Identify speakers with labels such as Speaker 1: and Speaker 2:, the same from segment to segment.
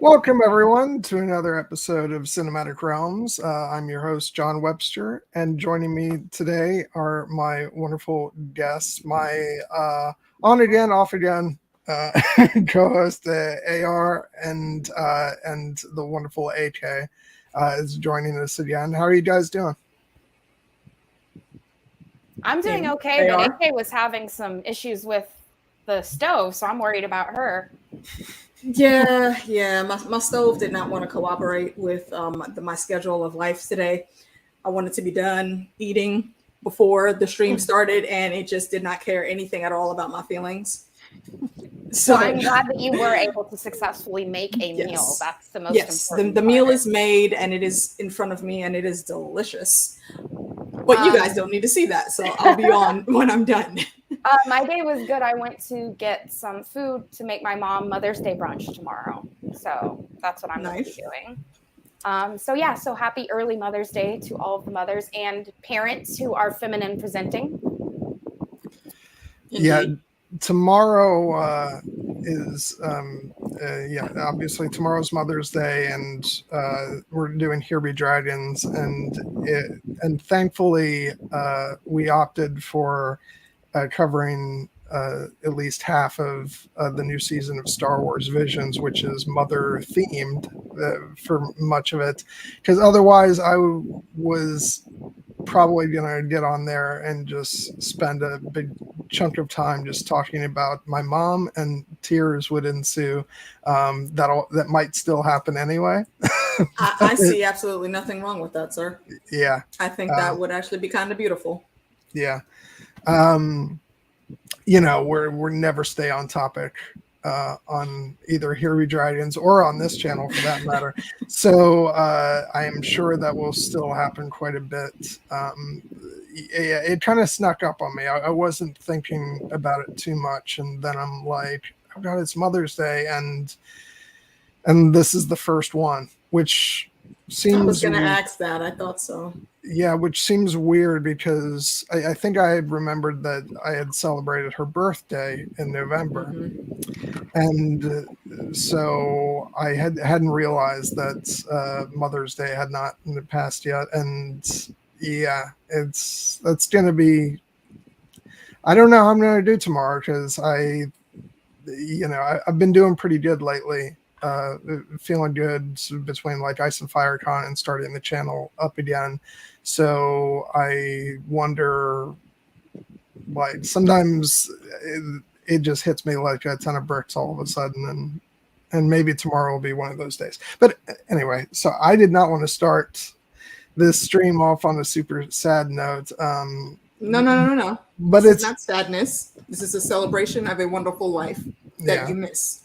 Speaker 1: Welcome, everyone, to another episode of Cinematic Realms. I'm your host, John Webster, and joining me today are my wonderful guests, my on again, off again co-host AR and the wonderful AK is joining us again. How are you guys doing?
Speaker 2: I'm doing okay, but AK was having some issues with the stove, so I'm worried about her.
Speaker 3: Yeah. My stove did not want to cooperate with my schedule of life today. I wanted to be done eating before the stream started, and it just did not care anything at all about my feelings.
Speaker 2: So I'm glad that you were able to successfully make a meal. That's the most important.
Speaker 3: The meal is made, and it is in front of me, and it is delicious. But you guys don't need to see that, so I'll be on when I'm done.
Speaker 2: My day was good. I went to get some food to make my mom Mother's Day brunch tomorrow. So that's what I'm going to be doing. So happy early Mother's Day to all of the mothers and parents who are feminine presenting.
Speaker 1: Yeah, tomorrow is obviously tomorrow's Mother's Day, and we're doing Here Be Dragons, and thankfully we opted for covering at least half of the new season of Star Wars Visions, which is mother themed for much of it, because otherwise I was probably gonna get on there and just spend a big chunk of time just talking about my mom, and tears would ensue. That might still happen anyway.
Speaker 3: I see absolutely nothing wrong with that, sir.
Speaker 1: Yeah,
Speaker 3: I think that would actually be kind of beautiful.
Speaker 1: Yeah. We're never stay on topic on either Here We Dragons or on this channel for that matter. So I am sure that will still happen quite a bit. It kind of snuck up on me. I wasn't thinking about it too much, and then I'm like, oh God, it's Mother's Day, and this is the first one, which seems.
Speaker 3: I was going to ask that. I thought so.
Speaker 1: Yeah, which seems weird because I think I had remembered that I had celebrated her birthday in November. And so I hadn't realized that Mother's Day had not passed yet. And yeah, that's going to be, I don't know how I'm going to do tomorrow, because I've been doing pretty good lately. Feeling good between like Ice and Fire Con and starting the channel up again. So I wonder, like, sometimes it just hits me like a ton of bricks all of a sudden, and maybe tomorrow will be one of those days. But anyway, so I did not want to start this stream off on a super sad note.
Speaker 3: No.
Speaker 1: But
Speaker 3: it's not sadness. This is a celebration of a wonderful life that you miss.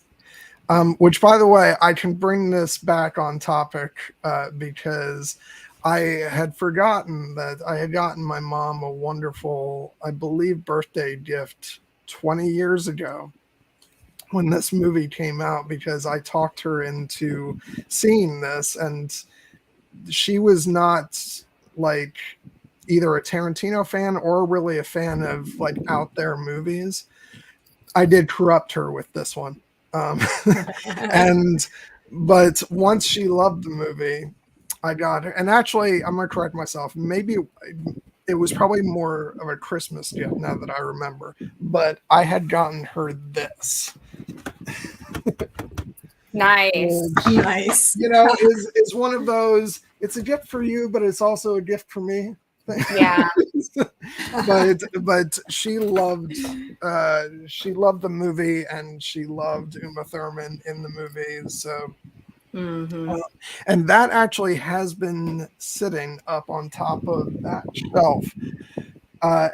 Speaker 1: Which, by the way, I can bring this back on topic because I had forgotten that I had gotten my mom a wonderful, I believe, birthday gift 20 years ago when this movie came out, because I talked her into seeing this, and she was not like either a Tarantino fan or really a fan of like out there movies. I did corrupt her with this one. But once she loved the movie, I got her. And actually, I'm going to correct myself. Maybe it was probably more of a Christmas gift now that I remember. But I had gotten her this.
Speaker 2: Nice.
Speaker 3: Nice.
Speaker 1: Is one of those, it's a gift for you, but it's also a gift for me.
Speaker 2: Yeah.
Speaker 1: but she loved the movie, and she loved Uma Thurman in the movie. So and that actually has been sitting up on top of that shelf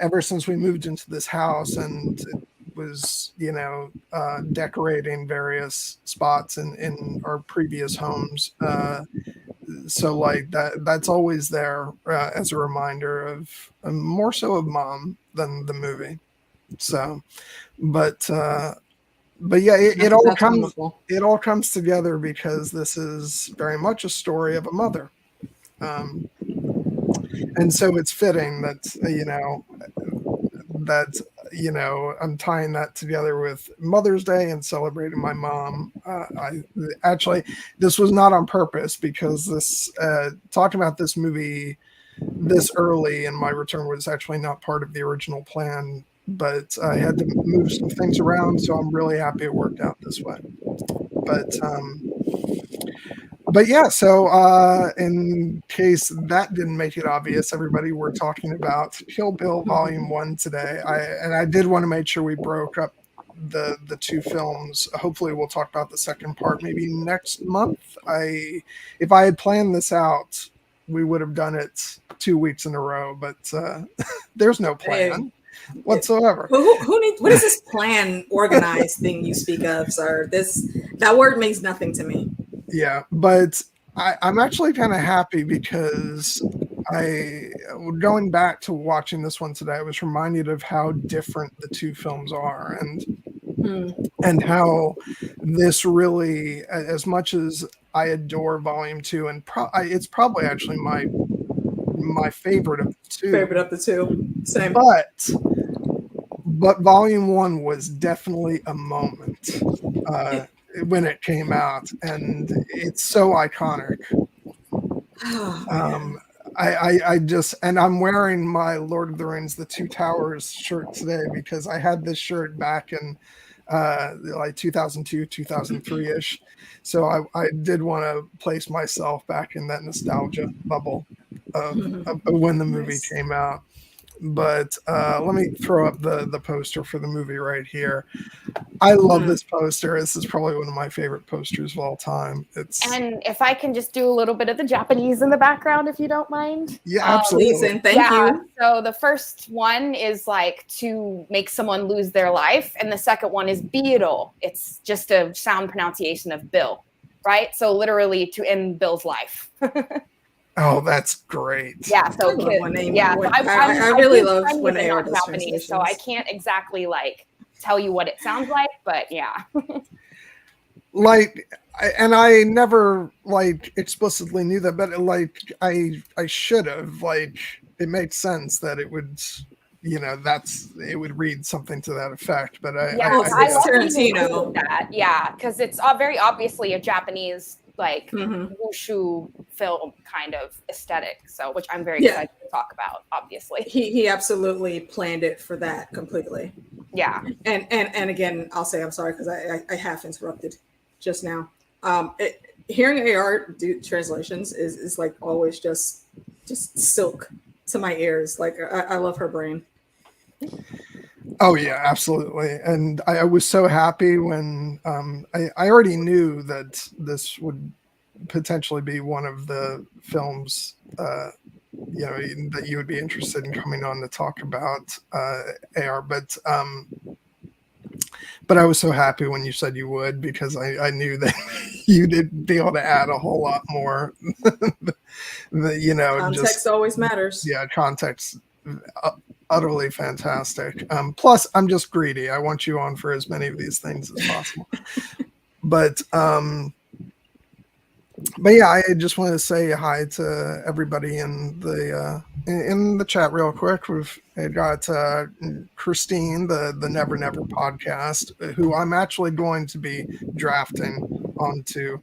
Speaker 1: ever since we moved into this house, and it was decorating various spots in our previous homes. So like that's always there as a reminder of more so of mom than the movie. So, but yeah, it all comes together, because this is very much a story of a mother, and so it's fitting that I'm tying that together with Mother's Day and celebrating my mom. This was not on purpose, because talking about this movie this early in my return was actually not part of the original plan, but I had to move some things around, so I'm really happy it worked out this way. But yeah, so in case that didn't make it obvious, everybody, we're talking about Kill Bill Volume 1 today. I did want to make sure we broke up the two films. Hopefully we'll talk about the second part maybe next month. If I had planned this out, we would have done it 2 weeks in a row, but there's no plan whatsoever.
Speaker 3: Who needs? What is this plan organized thing you speak of, sir? That word means nothing to me.
Speaker 1: Yeah, but I'm actually kind of happy, because going back to watching this one today, I was reminded of how different the two films are, and how this really, as much as I adore Volume 2, and it's probably actually my favorite of the two.
Speaker 3: Favorite of the two, same.
Speaker 1: But Volume 1 was definitely a moment when it came out, and it's so iconic. And I'm wearing my Lord of the Rings: The Two Towers shirt today, because I had this shirt back in like 2002, 2003-ish. So I did want to place myself back in that nostalgia bubble of when the movie came out. But let me throw up the poster for the movie right here. I love this poster. This is probably one of my favorite posters of all time.
Speaker 2: And if I can just do a little bit of the Japanese in the background, if you don't mind.
Speaker 1: Yeah, absolutely.
Speaker 3: And thank you.
Speaker 2: So the first one is like to make someone lose their life, and the second one is Biro. It's just a sound pronunciation of Bill, right? So literally to end Bill's life.
Speaker 1: Oh, that's great.
Speaker 2: Yeah, so
Speaker 3: I
Speaker 2: really
Speaker 3: love when
Speaker 2: they
Speaker 3: they
Speaker 2: are
Speaker 3: are
Speaker 2: Japanese, so I can't exactly like tell you what it sounds like, but yeah.
Speaker 1: I never explicitly knew that, but I should have. It makes sense that it would, it would read something to that effect. But I love
Speaker 3: Tarantino.
Speaker 2: That, yeah, because it's very obviously a Japanese wushu film kind of aesthetic, so which I'm very excited to talk about. Obviously,
Speaker 3: he absolutely planned it for that completely.
Speaker 2: Yeah,
Speaker 3: and again, I'll say I'm sorry because I half interrupted just now. Hearing AR do translations is like always just silk to my ears. Like I love her brain.
Speaker 1: Oh yeah, absolutely. And I was so happy when I already knew that this would potentially be one of the films that you would be interested in coming on to talk about AR, but I was so happy when you said you would, because I knew that you'd be able to add a whole lot more.
Speaker 3: Context always matters.
Speaker 1: Yeah, context. Utterly fantastic. Plus, I'm just greedy. I want you on for as many of these things as possible. But yeah, I just want to say hi to everybody in the chat real quick. We've got Christine, the Never Never podcast, who I'm actually going to be drafting onto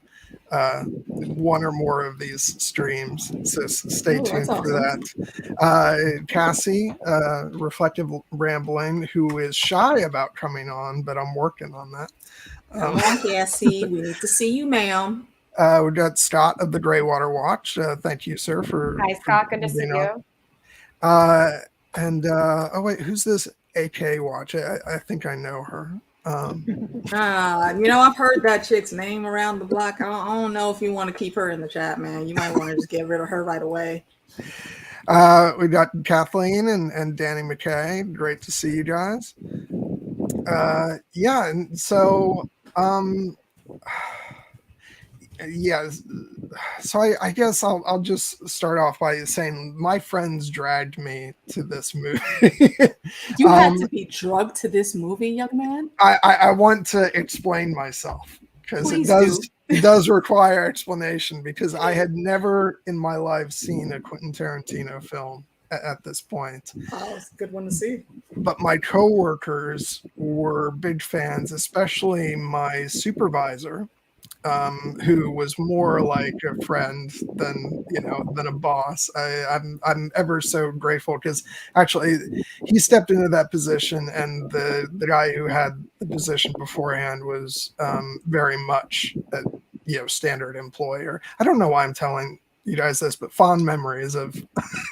Speaker 1: one or more of these streams, so stay tuned for that. Cassie, Reflective Rambling, who is shy about coming on, but I'm working on that.
Speaker 3: Come on, Cassie, we need to see you, ma'am.
Speaker 1: We've got Scott of the Greywater Watch. Thank you, sir, for
Speaker 2: hi, Scott. Good to see you.
Speaker 1: Oh wait, who's this AK Watch? I think I know her.
Speaker 3: I've heard that chick's name around the block. I don't know if you want to keep her in the chat, man. You might want to just get rid of her right away.
Speaker 1: We got Kathleen and Danny McKay. Great to see you guys. Yeah, and so so I guess I'll just start off by saying my friends dragged me to this movie.
Speaker 3: You had to be drugged to this movie, young man?
Speaker 1: I want to explain myself, because it does require explanation, because I had never in my life seen a Quentin Tarantino film at this point.
Speaker 3: Oh, it's a good one to see.
Speaker 1: But my coworkers were big fans, especially my supervisor, who was more like a friend than a boss. I'm ever so grateful because actually he stepped into that position, and the guy who had the position beforehand was very much a standard employer. I don't know why I'm telling you guys this, but fond memories of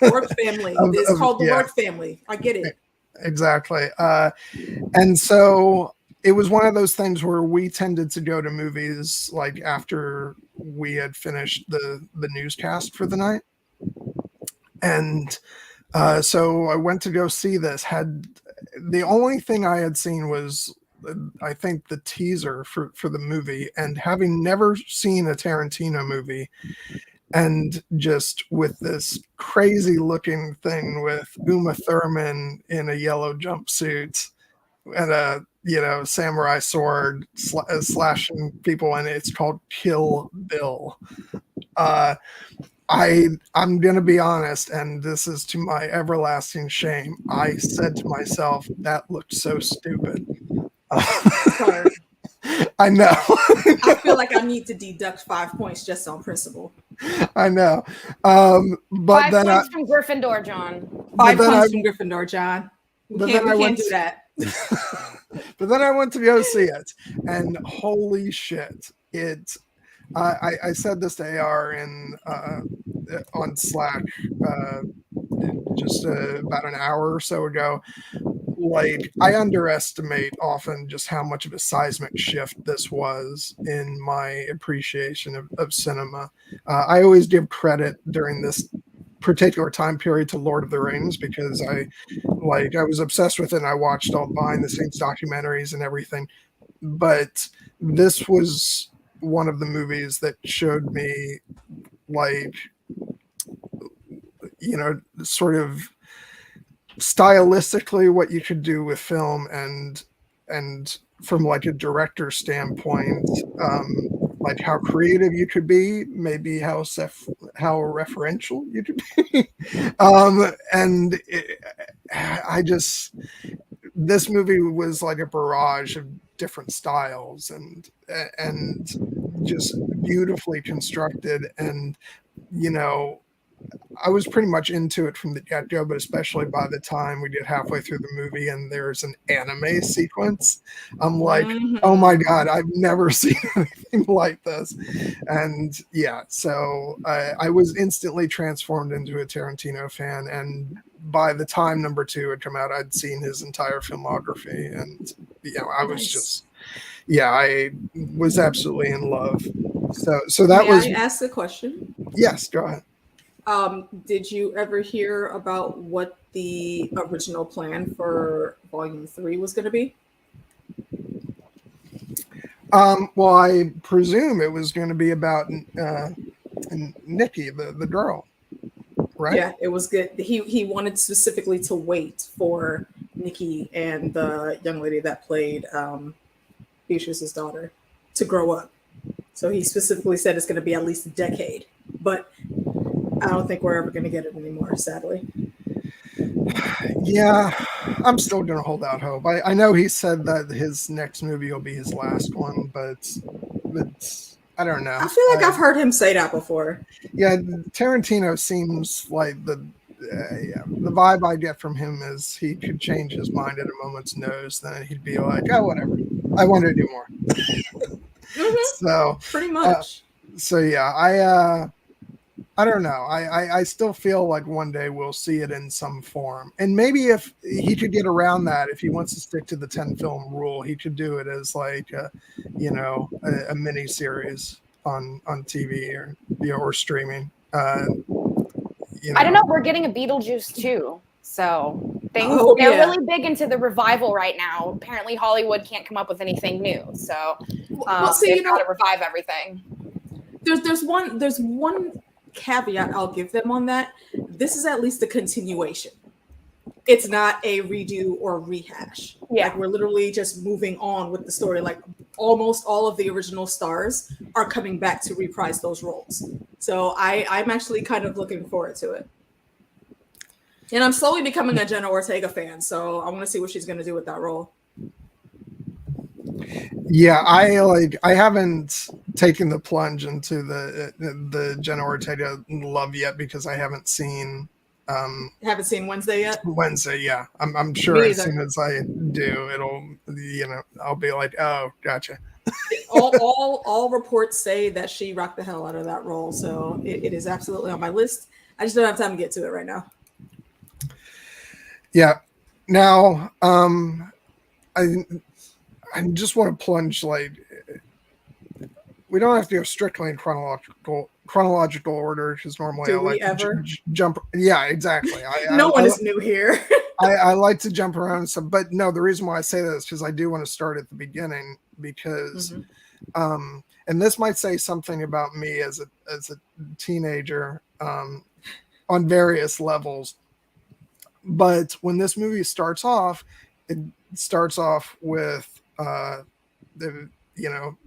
Speaker 3: work family. It's called the work family. I get it.
Speaker 1: Exactly. And so it was one of those things where we tended to go to movies like after we had finished the newscast for the night. And so I went to go see this. The only thing I had seen was, I think, the teaser for the movie. And having never seen a Tarantino movie, and just with this crazy looking thing with Uma Thurman in a yellow jumpsuit and a samurai sword slashing people, and it's called Kill Bill. I'm gonna be honest, and this is to my everlasting shame. I said to myself, that looked so stupid.
Speaker 3: Sorry.
Speaker 1: I know.
Speaker 3: I feel like I need to deduct 5 points just on principle.
Speaker 1: I know. But
Speaker 2: 5 points from Gryffindor, John.
Speaker 3: 5 points from Gryffindor, John. We can't do that.
Speaker 1: But then I went to go see it, and holy shit, I said this to AR on Slack just about an hour or so ago. Like, I underestimate often just how much of a seismic shift this was in my appreciation of cinema. I always give credit during this particular time period to Lord of the Rings, because I was obsessed with it, and I watched all behind the scenes documentaries and everything. But this was one of the movies that showed me, like, sort of stylistically what you could do with film, and from like a director standpoint, like how creative you could be, maybe how referential you could be. And this movie was like a barrage of different styles, and just beautifully constructed. And I was pretty much into it from the get-go, but especially by the time we get halfway through the movie and there's an anime sequence, I'm like, oh my God, I've never seen anything like this. And yeah, so I was instantly transformed into a Tarantino fan. And by the time number 2 had come out, I'd seen his entire filmography. And, I was just, I was absolutely in love. So that was...
Speaker 3: May I ask a question?
Speaker 1: Yes, go ahead.
Speaker 3: Did you ever hear about what the original plan for Volume 3 was going to be?
Speaker 1: Well, I presume it was going to be about Nikki, the girl, right?
Speaker 3: Yeah, it was good. He wanted specifically to wait for Nikki and the young lady that played Beatrice's daughter to grow up. So he specifically said it's going to be at least a decade. But I don't think we're ever going to get it anymore, sadly.
Speaker 1: Yeah, I'm still going to hold out hope. I know he said that his next movie will be his last one, but I don't know.
Speaker 3: I feel like I've heard him say that before.
Speaker 1: Yeah, Tarantino seems like the vibe I get from him is he could change his mind at a moment's notice. Then he'd be like, oh, whatever. I want to do more. So
Speaker 3: pretty much.
Speaker 1: I don't know. I still feel like one day we'll see it in some form. And maybe if he could get around that, if he wants to stick to the 10 film rule, he could do it as like a mini series on TV or streaming.
Speaker 2: I don't know. We're getting a Beetlejuice too. So they're really big into the revival right now. Apparently Hollywood can't come up with anything new. So they've got to revive everything.
Speaker 3: There's one caveat I'll give them on that. This is at least a continuation. It's not a redo or rehash.
Speaker 2: Yeah.
Speaker 3: Like, we're literally just moving on with the story. Like, almost all of the original stars are coming back to reprise those roles. So I'm actually kind of looking forward to it. And I'm slowly becoming a Jenna Ortega fan, so I want to see what she's going to do with that role.
Speaker 1: Yeah, I haven't taken the plunge into the Jenna Ortega love yet because I haven't seen
Speaker 3: Haven't seen Wednesday yet?
Speaker 1: Wednesday, yeah. I'm sure
Speaker 3: Me
Speaker 1: as
Speaker 3: either.
Speaker 1: soon as I do, I'll be like, oh, gotcha.
Speaker 3: all reports say that she rocked the hell out of that role, so it is absolutely on my list. I just don't have time to get to it right now.
Speaker 1: Yeah. Now, I just want to plunge, like, we don't have to go strictly in chronological order because normally
Speaker 3: Do
Speaker 1: I
Speaker 3: we
Speaker 1: like
Speaker 3: ever?
Speaker 1: to jump. Yeah, exactly.
Speaker 3: No one is new here.
Speaker 1: I like to jump around and stuff, but no, the reason why I say that is because I do want to start at the beginning because, and this might say something about me as a teenager on various levels. But when this movie starts off, it starts off with the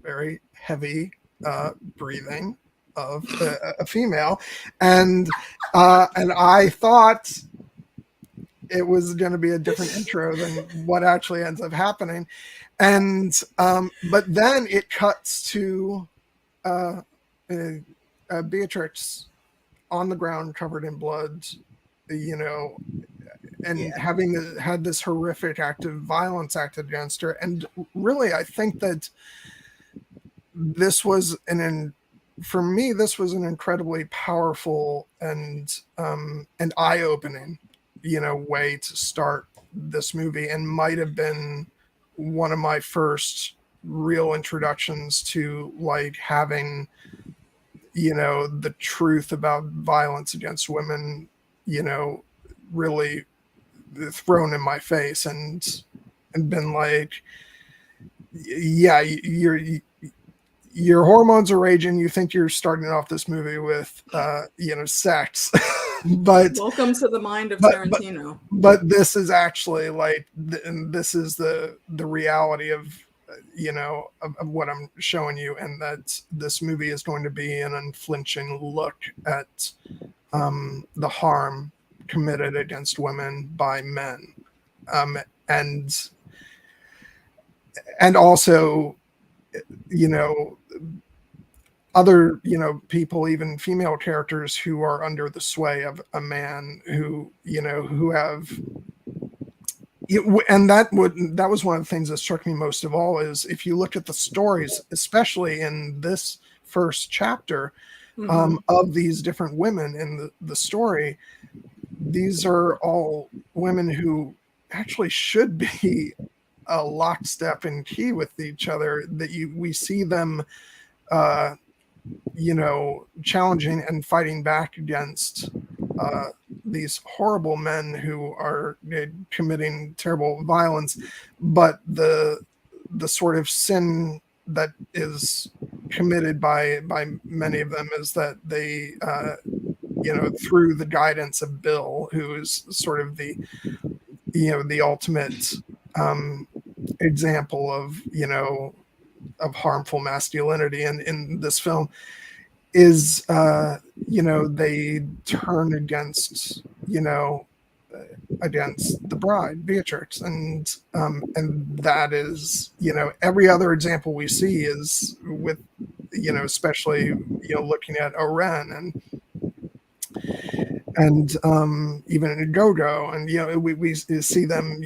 Speaker 1: very heavy breathing of a female, and I thought it was going to be a different intro than what actually ends up happening, and but then it cuts to Beatrix on the ground covered in blood, and having had this horrific act of violence acted against her. And really, I think that this was for me, this was an incredibly powerful and eye-opening, way to start this movie, and might have been one of my first real introductions to like having, the truth about violence against women, really thrown in my face and been like, yeah, your hormones are raging. You think you're starting off this movie with, sex, but
Speaker 3: welcome to the mind of Tarantino.
Speaker 1: But this is actually like, this is the reality of, of what I'm showing you, and that this movie is going to be an unflinching look at the harm committed against women by men, and also, other, people, even female characters who are under the sway of a man who have, and that was one of the things that struck me most of all, is if you look at the stories, especially in this first chapter, of these different women in the story, these are all women who actually should be a lockstep and key with each other, that we see them challenging and fighting back against these horrible men who are committing terrible violence, but the sort of sin that is committed by many of them is that they through the guidance of Bill, who is sort of the ultimate example of harmful masculinity in this film, is they turn against the bride Beatrix, and that is, every other example we see is with, especially looking at Erin and even in Go-Go, and we see them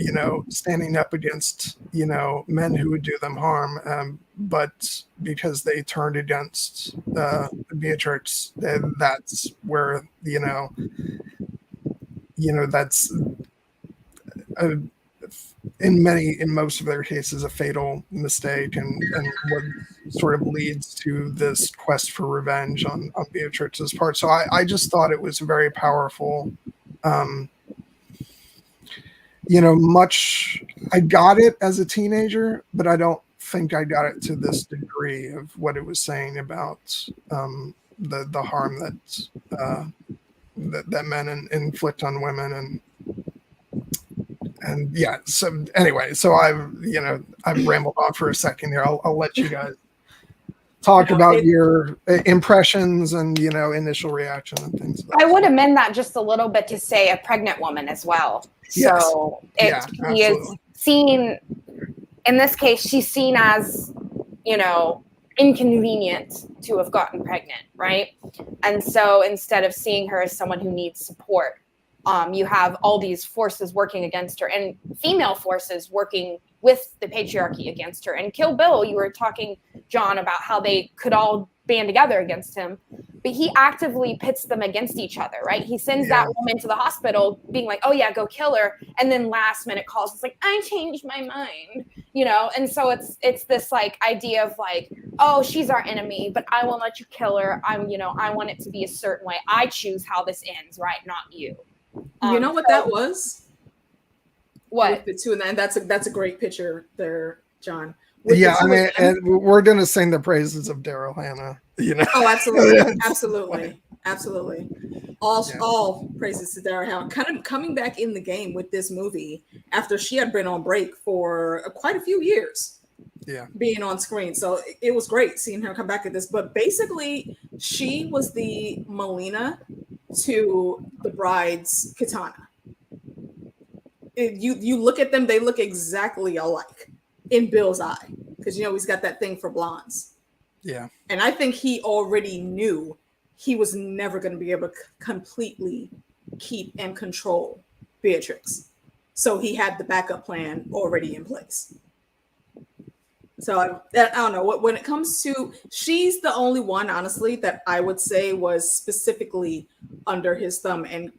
Speaker 1: standing up against men who would do them harm, but because they turned against Beatrix, that's where that's in most of their cases a fatal mistake, and what sort of leads to this quest for revenge on Beatrix's part. So I just thought it was very powerful. I got it as a teenager, but I don't think I got it to this degree of what it was saying about the harm that men inflict on women, and yeah. So anyway, so I've rambled on for a second here. I'll let you guys talk about your impressions and, initial reaction and things.
Speaker 2: I would amend that just a little bit to say a pregnant woman as well.
Speaker 1: Yes.
Speaker 2: So he is
Speaker 1: absolutely.
Speaker 2: seen, in this case, she's seen as, inconvenient to have gotten pregnant, right? And so instead of seeing her as someone who needs support, you have all these forces working against her and female forces working with the patriarchy against her. And Kill Bill, you were talking, John, about how they could all band together against him, but he actively pits them against each other, right? He sends that woman to the hospital being like, oh yeah, go kill her. And then last minute calls, it's like, I changed my mind, And so it's this like idea of like, oh, she's our enemy, but I won't let you kill her. I want it to be a certain way. I choose how this ends, right? Not you.
Speaker 3: You know what that was?
Speaker 2: What?
Speaker 3: With the two, and that's a great picture there, John.
Speaker 1: And we're gonna sing the praises of Daryl Hannah.
Speaker 3: Oh, absolutely, absolutely. All praises to Daryl Hannah. Kind of coming back in the game with this movie after she had been on break for quite a few years.
Speaker 1: Yeah,
Speaker 3: being on screen, so it was great seeing her come back at this. But basically, she was the Melina to the bride's Katana. You look at them, they look exactly alike in Bill's eye, because he's got that thing for blondes.
Speaker 1: Yeah.
Speaker 3: And I think he already knew he was never going to be able to completely keep and control Beatrix. So he had the backup plan already in place. So I don't know, when it comes to, she's the only one, honestly, that I would say was specifically under his thumb and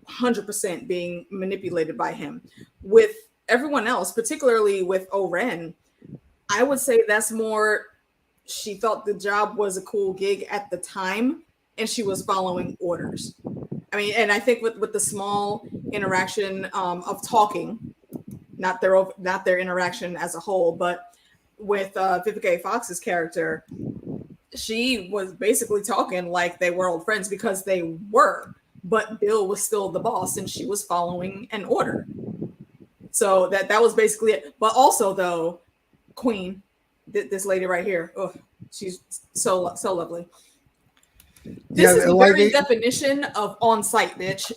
Speaker 3: 100% being manipulated by him. With everyone else, particularly with Oren, I would say that's more, she felt the job was a cool gig at the time and she was following orders. I mean, and I think with the small interaction of talking, not their interaction as a whole, but with Vivica A. Fox's character, she was basically talking like they were old friends, because they were, but Bill was still the boss and she was following an order. So that was basically it. But also, though, Queen, this lady right here, she's so lovely. This is the very definition of on site, bitch.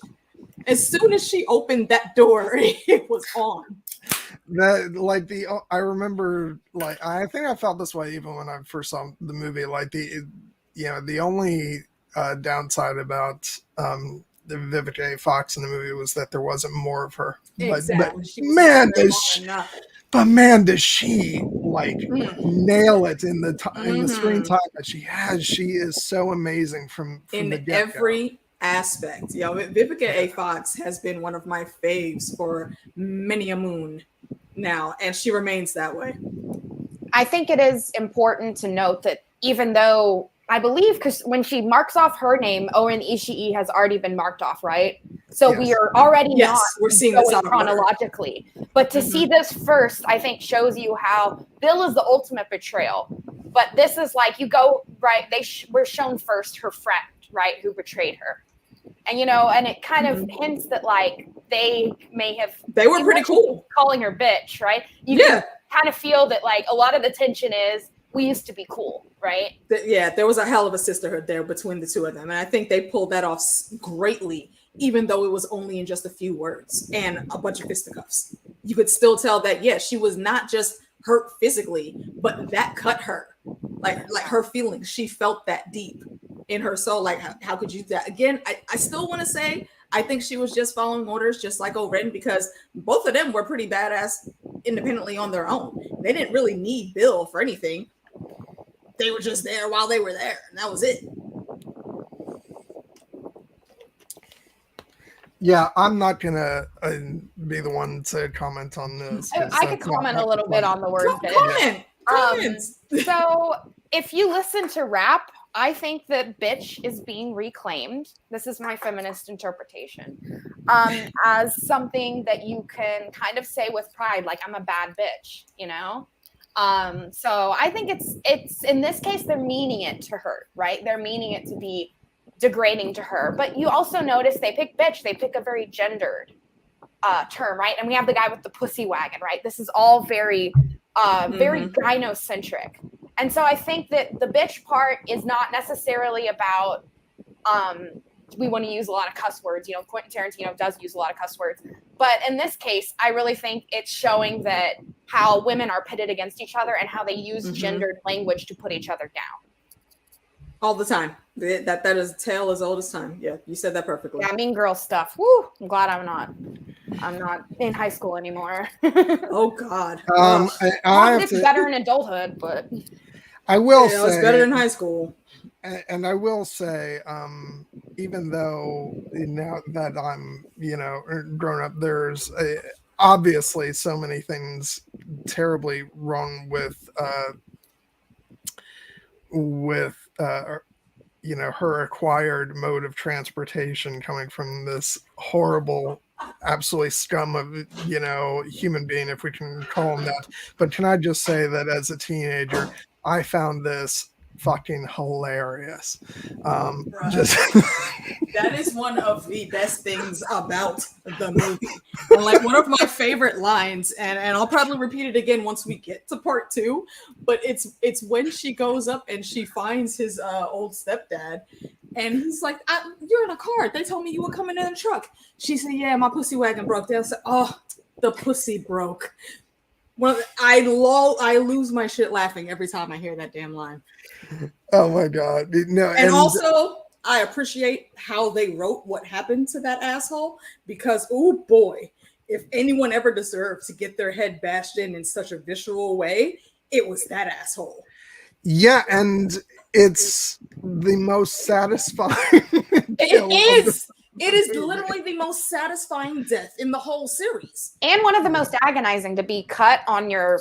Speaker 3: As soon as she opened that door, it was on.
Speaker 1: I remember, I think I felt this way even when I first saw the movie. The only downside about the Vivica A. Fox in the movie was that there wasn't more of her.
Speaker 3: Exactly.
Speaker 1: But man, does she nail it in the screen time that she has. She is so amazing from
Speaker 3: in
Speaker 1: the get-go.
Speaker 3: Every aspect. Vivica A. Fox has been one of my faves for many a moon now, and she remains that way.
Speaker 2: I think it is important to note that even though I believe, because when she marks off her name, Oren Ishii has already been marked off, right? So we are already
Speaker 3: we're seeing this
Speaker 2: chronologically. But to see this first, I think shows you how Bill is the ultimate betrayal. But this is like, you go, right, we're shown first her friend, right, who betrayed her. And, and it kind of hints that, they
Speaker 3: were pretty cool.
Speaker 2: Calling her bitch, right? You can kind of feel that, a lot of the tension is, we used to be cool, right?
Speaker 3: There was a hell of a sisterhood there between the two of them. And I think they pulled that off greatly, even though it was only in just a few words and a bunch of fisticuffs. You could still tell that, she was not just hurt physically, but that cut her. Like her feelings, she felt that deep in her soul. How could you do that? Again, I still want to say, I think she was just following orders, just like Oren, because both of them were pretty badass independently on their own. They didn't really need Bill for anything. They were just there while they were there, and that was it.
Speaker 1: Yeah, I'm not gonna be the one to comment on this.
Speaker 2: I could comment a little bit on the word
Speaker 3: bitch.
Speaker 2: So if you listen to rap, I think that bitch is being reclaimed. This is my feminist interpretation, as something that you can kind of say with pride, like I'm a bad bitch, So I think it's in this case, they're meaning it to hurt, right? They're meaning it to be degrading to her. But you also notice they pick bitch, they pick a very gendered term, right? And we have the guy with the pussy wagon, right? This is all very, very gynocentric. And so I think that the bitch part is not necessarily about we want to use a lot of cuss words. You know, Quentin Tarantino does use a lot of cuss words. But in this case, I really think it's showing that how women are pitted against each other and how they use gendered language to put each other down.
Speaker 3: All the time. That is a tale as old as time. Yeah, you said that perfectly.
Speaker 2: Yeah, Mean Girl stuff. Woo! I'm glad I'm not in high school anymore.
Speaker 3: Oh God.
Speaker 2: It's better in adulthood, but
Speaker 1: I will say
Speaker 3: it's better in high school.
Speaker 1: And I will say, even though now that I'm, grown up, there's obviously so many things terribly wrong with her acquired mode of transportation coming from this horrible, absolutely scum of, human being, if we can call him that. But can I just say that as a teenager, I found this fucking hilarious.
Speaker 3: That is one of the best things about the movie. And like one of my favorite lines, and I'll probably repeat it again once we get to part 2, but it's when she goes up and she finds his old stepdad, and he's like, you're in a car. They told me you were coming in a truck. She said, yeah, my pussy wagon broke down. I said, oh, the pussy broke. Well, I lose my shit laughing every time I hear that damn line.
Speaker 1: Oh my God. No,
Speaker 3: and also I appreciate how they wrote what happened to that asshole, because oh boy, if anyone ever deserved to get their head bashed in such a visceral way, it was that asshole.
Speaker 1: Yeah, and it's the most satisfying.
Speaker 3: It is literally the most satisfying death in the whole series.
Speaker 2: And one of the most agonizing, to be cut on your,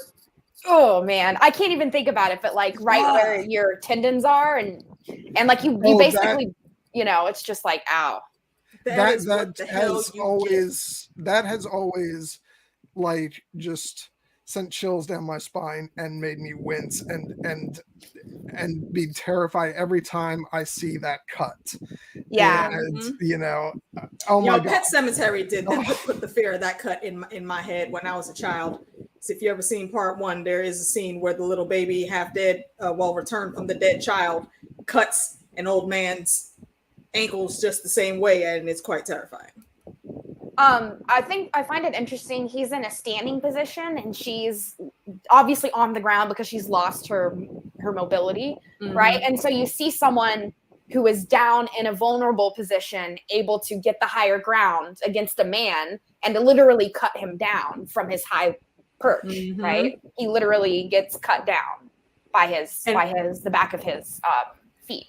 Speaker 2: oh man, I can't even think about it, but like where your tendons are and like you basically, it's just like, ow.
Speaker 1: That has always like just sent chills down my spine and made me wince and be terrified every time I see that cut.
Speaker 2: Yeah.
Speaker 1: And, oh my God.
Speaker 3: Pet Sematary did put the fear of that cut in my head when I was a child. So if you ever seen part 1, there is a scene where the little baby half dead, returned from the dead child, cuts an old man's ankles just the same way, and it's quite terrifying.
Speaker 2: I find it interesting. He's in a standing position and she's obviously on the ground because she's lost her mobility, right? And so you see someone who is down in a vulnerable position, able to get the higher ground against a man and to literally cut him down from his high perch, right? He literally gets cut down by the back of his feet.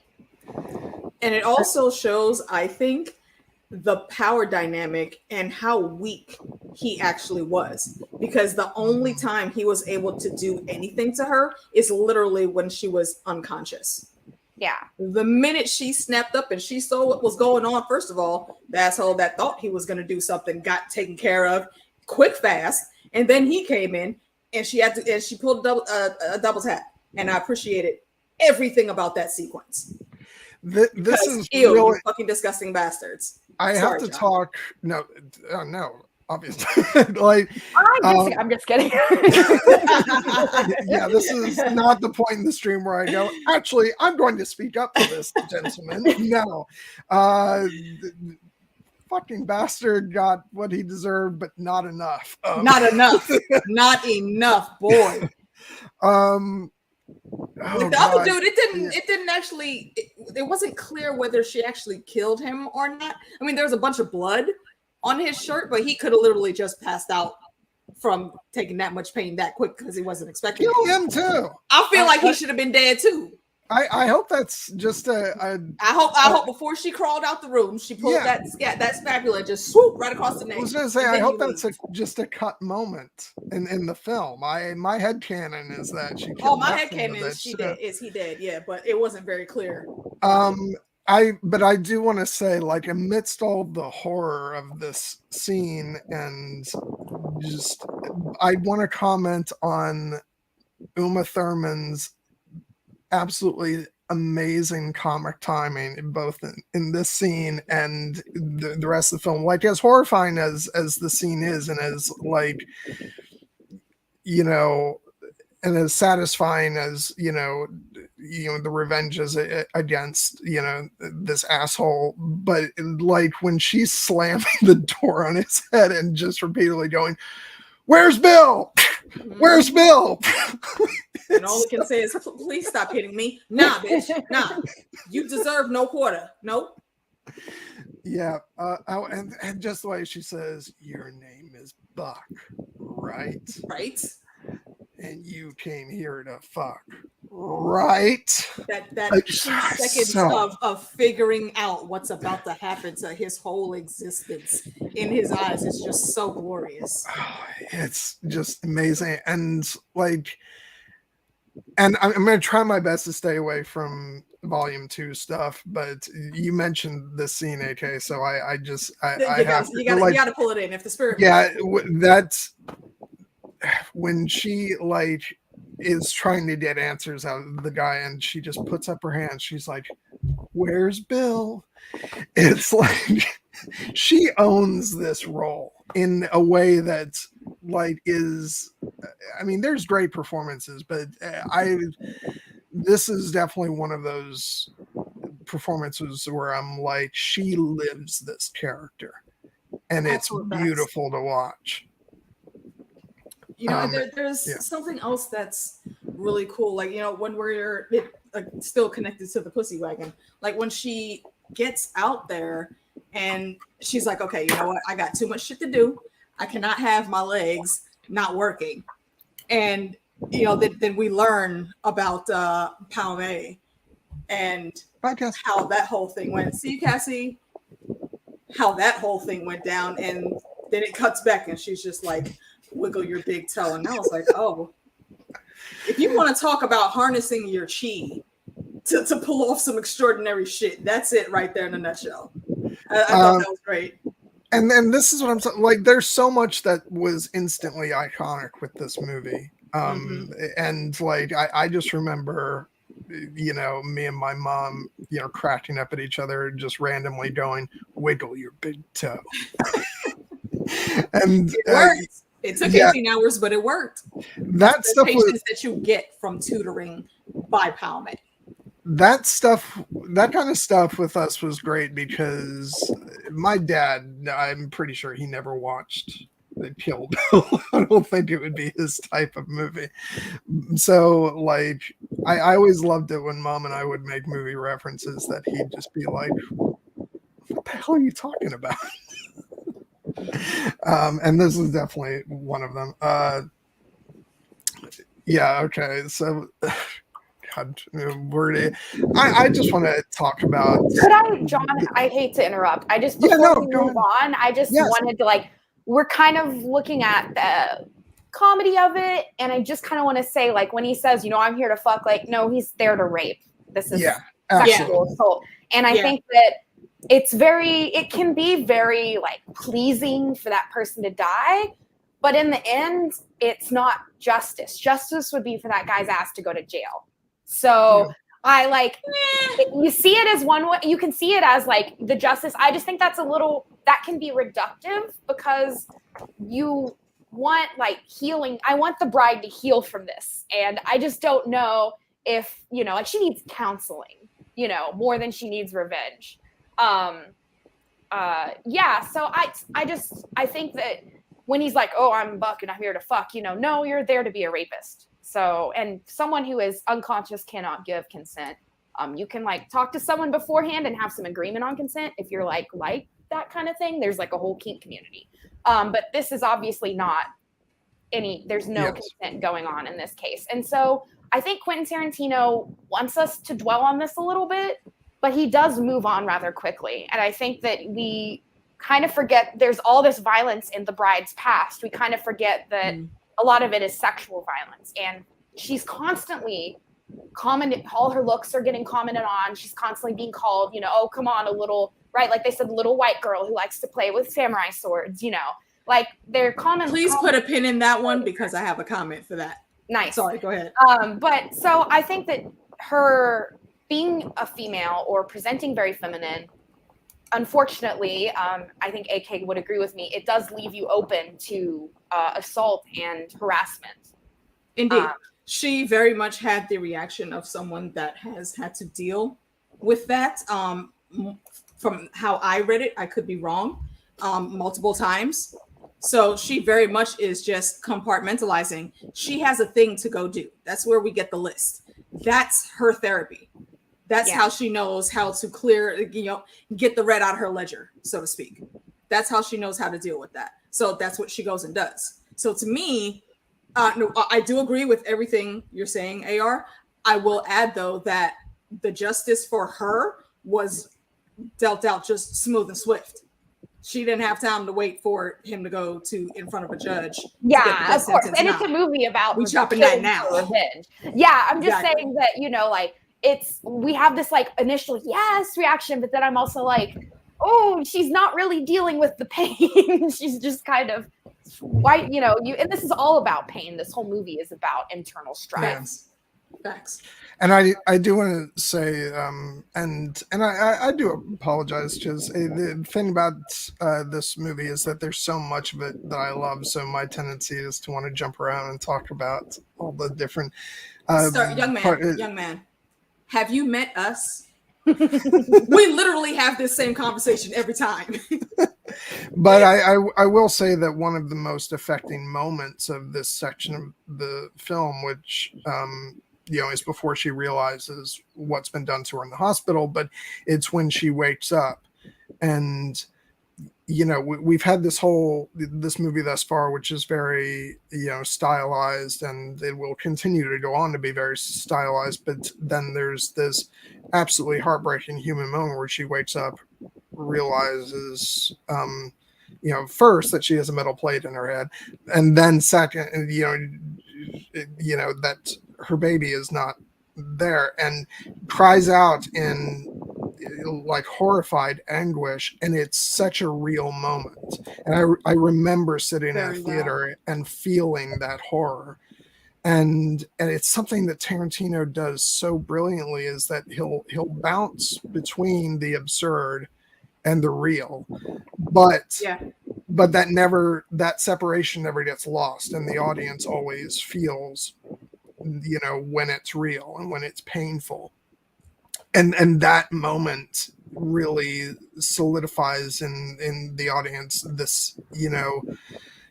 Speaker 3: And it also shows, I think, the power dynamic and how weak he actually was, because the only time he was able to do anything to her is literally when she was unconscious.
Speaker 2: Yeah.
Speaker 3: The minute she snapped up and she saw what was going on, first of all, the asshole that thought he was going to do something got taken care of quick, fast. And then he came in and she pulled a double tap. And I appreciated everything about that sequence.
Speaker 1: This is
Speaker 3: ew,
Speaker 1: really
Speaker 3: you fucking disgusting bastards.
Speaker 1: Have to John. Talk. No, obviously. Like,
Speaker 2: I'm just kidding.
Speaker 1: Yeah, this is not the point in the stream where I go, actually, I'm going to speak up for this gentleman. No. Fucking bastard got what he deserved, but not enough.
Speaker 3: Not enough, boy. With the other dude, it didn't actually, it wasn't clear whether she actually killed him or not. I mean, there was a bunch of blood on his shirt, but he could have literally just passed out from taking that much pain that quick because he wasn't expecting
Speaker 1: Kill him too.
Speaker 3: I feel like he should have been dead too.
Speaker 1: I hope that's just
Speaker 3: I hope before she crawled out the room, she pulled that spatula and just swoop right across the neck.
Speaker 1: I was going to say, I hope that's just a cut moment in the film. My headcanon is that she killed.
Speaker 3: Oh, my headcanon is he did, yeah, but it wasn't very clear.
Speaker 1: But I do want to say, like, amidst all the horror of this scene, and just I want to comment on Uma Thurman's absolutely amazing comic timing, both in this scene and the rest of the film. Like, as horrifying as the scene is, and as, like, and as satisfying as the revenge is against this asshole, but like when she's slamming the door on his head and just repeatedly going, "Where's Bill? Where's Bill?"
Speaker 3: And all it can say is, "Please stop hitting me." Nah, bitch. Nah. You deserve no quarter. Nope.
Speaker 1: Yeah. And just the way she says, "Your name is Buck, right?
Speaker 3: Right.
Speaker 1: And you came here to fuck, right?"
Speaker 3: That 2 seconds of figuring out what's about to happen to his whole existence in his eyes is just so glorious.
Speaker 1: It's just amazing. And I'm going to try my best to stay away from volume 2 stuff, but you mentioned this scene, AK, so I have to,
Speaker 3: you gotta pull it in if the spirit.
Speaker 1: Yeah, that's when she is trying to get answers out of the guy, and she just puts up her hands. She's like, "Where's Bill?" It's like she owns this role in a way that is. I mean, there's great performances, but this is definitely one of those performances where I'm like, she lives this character, and it's beautiful to watch.
Speaker 3: There's something else that's really cool. When we're still connected to the pussy wagon, when she gets out there and she's like, "Okay, you know what? I got too much shit to do. I cannot have my legs not working." And then we learn about Palme and how that whole thing went. See, Cassie, how that whole thing went down, and then it cuts back, and she's just like, "Wiggle your big toe," and I was like, "Oh, if you want to talk about harnessing your chi to pull off some extraordinary shit, that's it right there in a nutshell." I thought that was great.
Speaker 1: And then this is what I'm saying. There's so much that was instantly iconic with this movie. And I just remember, me and my mom, cracking up at each other, just randomly going, "Wiggle your big toe." And
Speaker 3: it worked. It took 18 hours, but it worked.
Speaker 1: That stuff
Speaker 3: patience that you get from tutoring by Palme.
Speaker 1: That kind of stuff with us was great because my dad, I'm pretty sure he never watched Kill Bill. I don't think it would be his type of movie. So I always loved it when Mom and I would make movie references that he'd just be like, "What the hell are you talking about?" And this is definitely one of them. Yeah, okay. So God, I just want to talk about.
Speaker 2: Could I, John? I hate to interrupt. I just before we move on, I just wanted to we're kind of looking at the comedy of it, and I just kind of want to say when he says, "I'm here to fuck," no, he's there to rape. This is sexual assault, and I think that it can be very pleasing for that person to die, but in the end, it's not justice. Justice would be for that guy's ass to go to jail. So you see it as one way. You can see it as the justice. I just think that's that can be reductive because you want healing. I want the bride to heal from this. And I just don't know if, she needs counseling, more than she needs revenge. So I think that when he's like, "Oh, I'm Buck and I'm here to fuck," no, you're there to be a rapist. So, and someone who is unconscious cannot give consent. You can like talk to someone beforehand and have some agreement on consent if you're like that kind of thing. There's like a whole kink community. But this is obviously not there's no consent going on in this case. And so I think Quentin Tarantino wants us to dwell on this a little bit, but he does move on rather quickly. And I think that we kind of forget there's all this violence in the bride's past. We kind of forget that a lot of it is sexual violence. And she's constantly commented, all her looks are getting commented on. She's constantly being called, oh, come on, a little, right? Like they said, little white girl who likes to play with samurai swords, like they're common.
Speaker 3: Please put a pin in that one because I have a comment for that.
Speaker 2: Nice.
Speaker 3: Sorry, go ahead.
Speaker 2: But so I think that her being a female or presenting very feminine, unfortunately, I think AK would agree with me, it does leave you open to assault and harassment.
Speaker 3: Indeed. She very much had the reaction of someone that has had to deal with that. From how I read it, I could be wrong, multiple times. So she very much is just compartmentalizing. She has a thing to go do. That's where we get the list. That's her therapy. That's how she knows how to clear, get the red out of her ledger, so to speak. That's how she knows how to deal with that. So that's what she goes and does. So to me, no, I do agree with everything you're saying, AR. I will add, though, that the justice for her was dealt out just smooth and swift. She didn't have time to wait for him to go to in front of a judge.
Speaker 2: Yeah, of course. And it's a movie about
Speaker 3: we chopping that now.
Speaker 2: Revenge. Yeah, I'm just saying that, like, we have this like initial yes reaction, but then I'm also like, oh, she's not really dealing with the pain. She's just kind of white, and this is all about pain. This whole movie is about internal strife.
Speaker 3: Facts.
Speaker 1: And I do want to say, and I do apologize, because the thing about this movie is that there's so much of it that I love. So my tendency is to want to jump around and talk about all the different.
Speaker 3: Young man, have you met us? We literally have this same conversation every time.
Speaker 1: But I will say that one of the most affecting moments of this section of the film, which is before she realizes what's been done to her in the hospital, but it's when she wakes up. And we've had this movie thus far, which is very stylized, and it will continue to go on to be very stylized, but then there's this absolutely heartbreaking human moment where she wakes up, realizes first that she has a metal plate in her head, and then second, that her baby is not there, and cries out in like horrified anguish. And it's such a real moment, and I remember sitting in a theater and feeling that horror. And it's something that Tarantino does so brilliantly, is that he'll bounce between the absurd and the real, but that separation never gets lost, and the audience always feels when it's real and when it's painful, and that moment really solidifies in the audience this,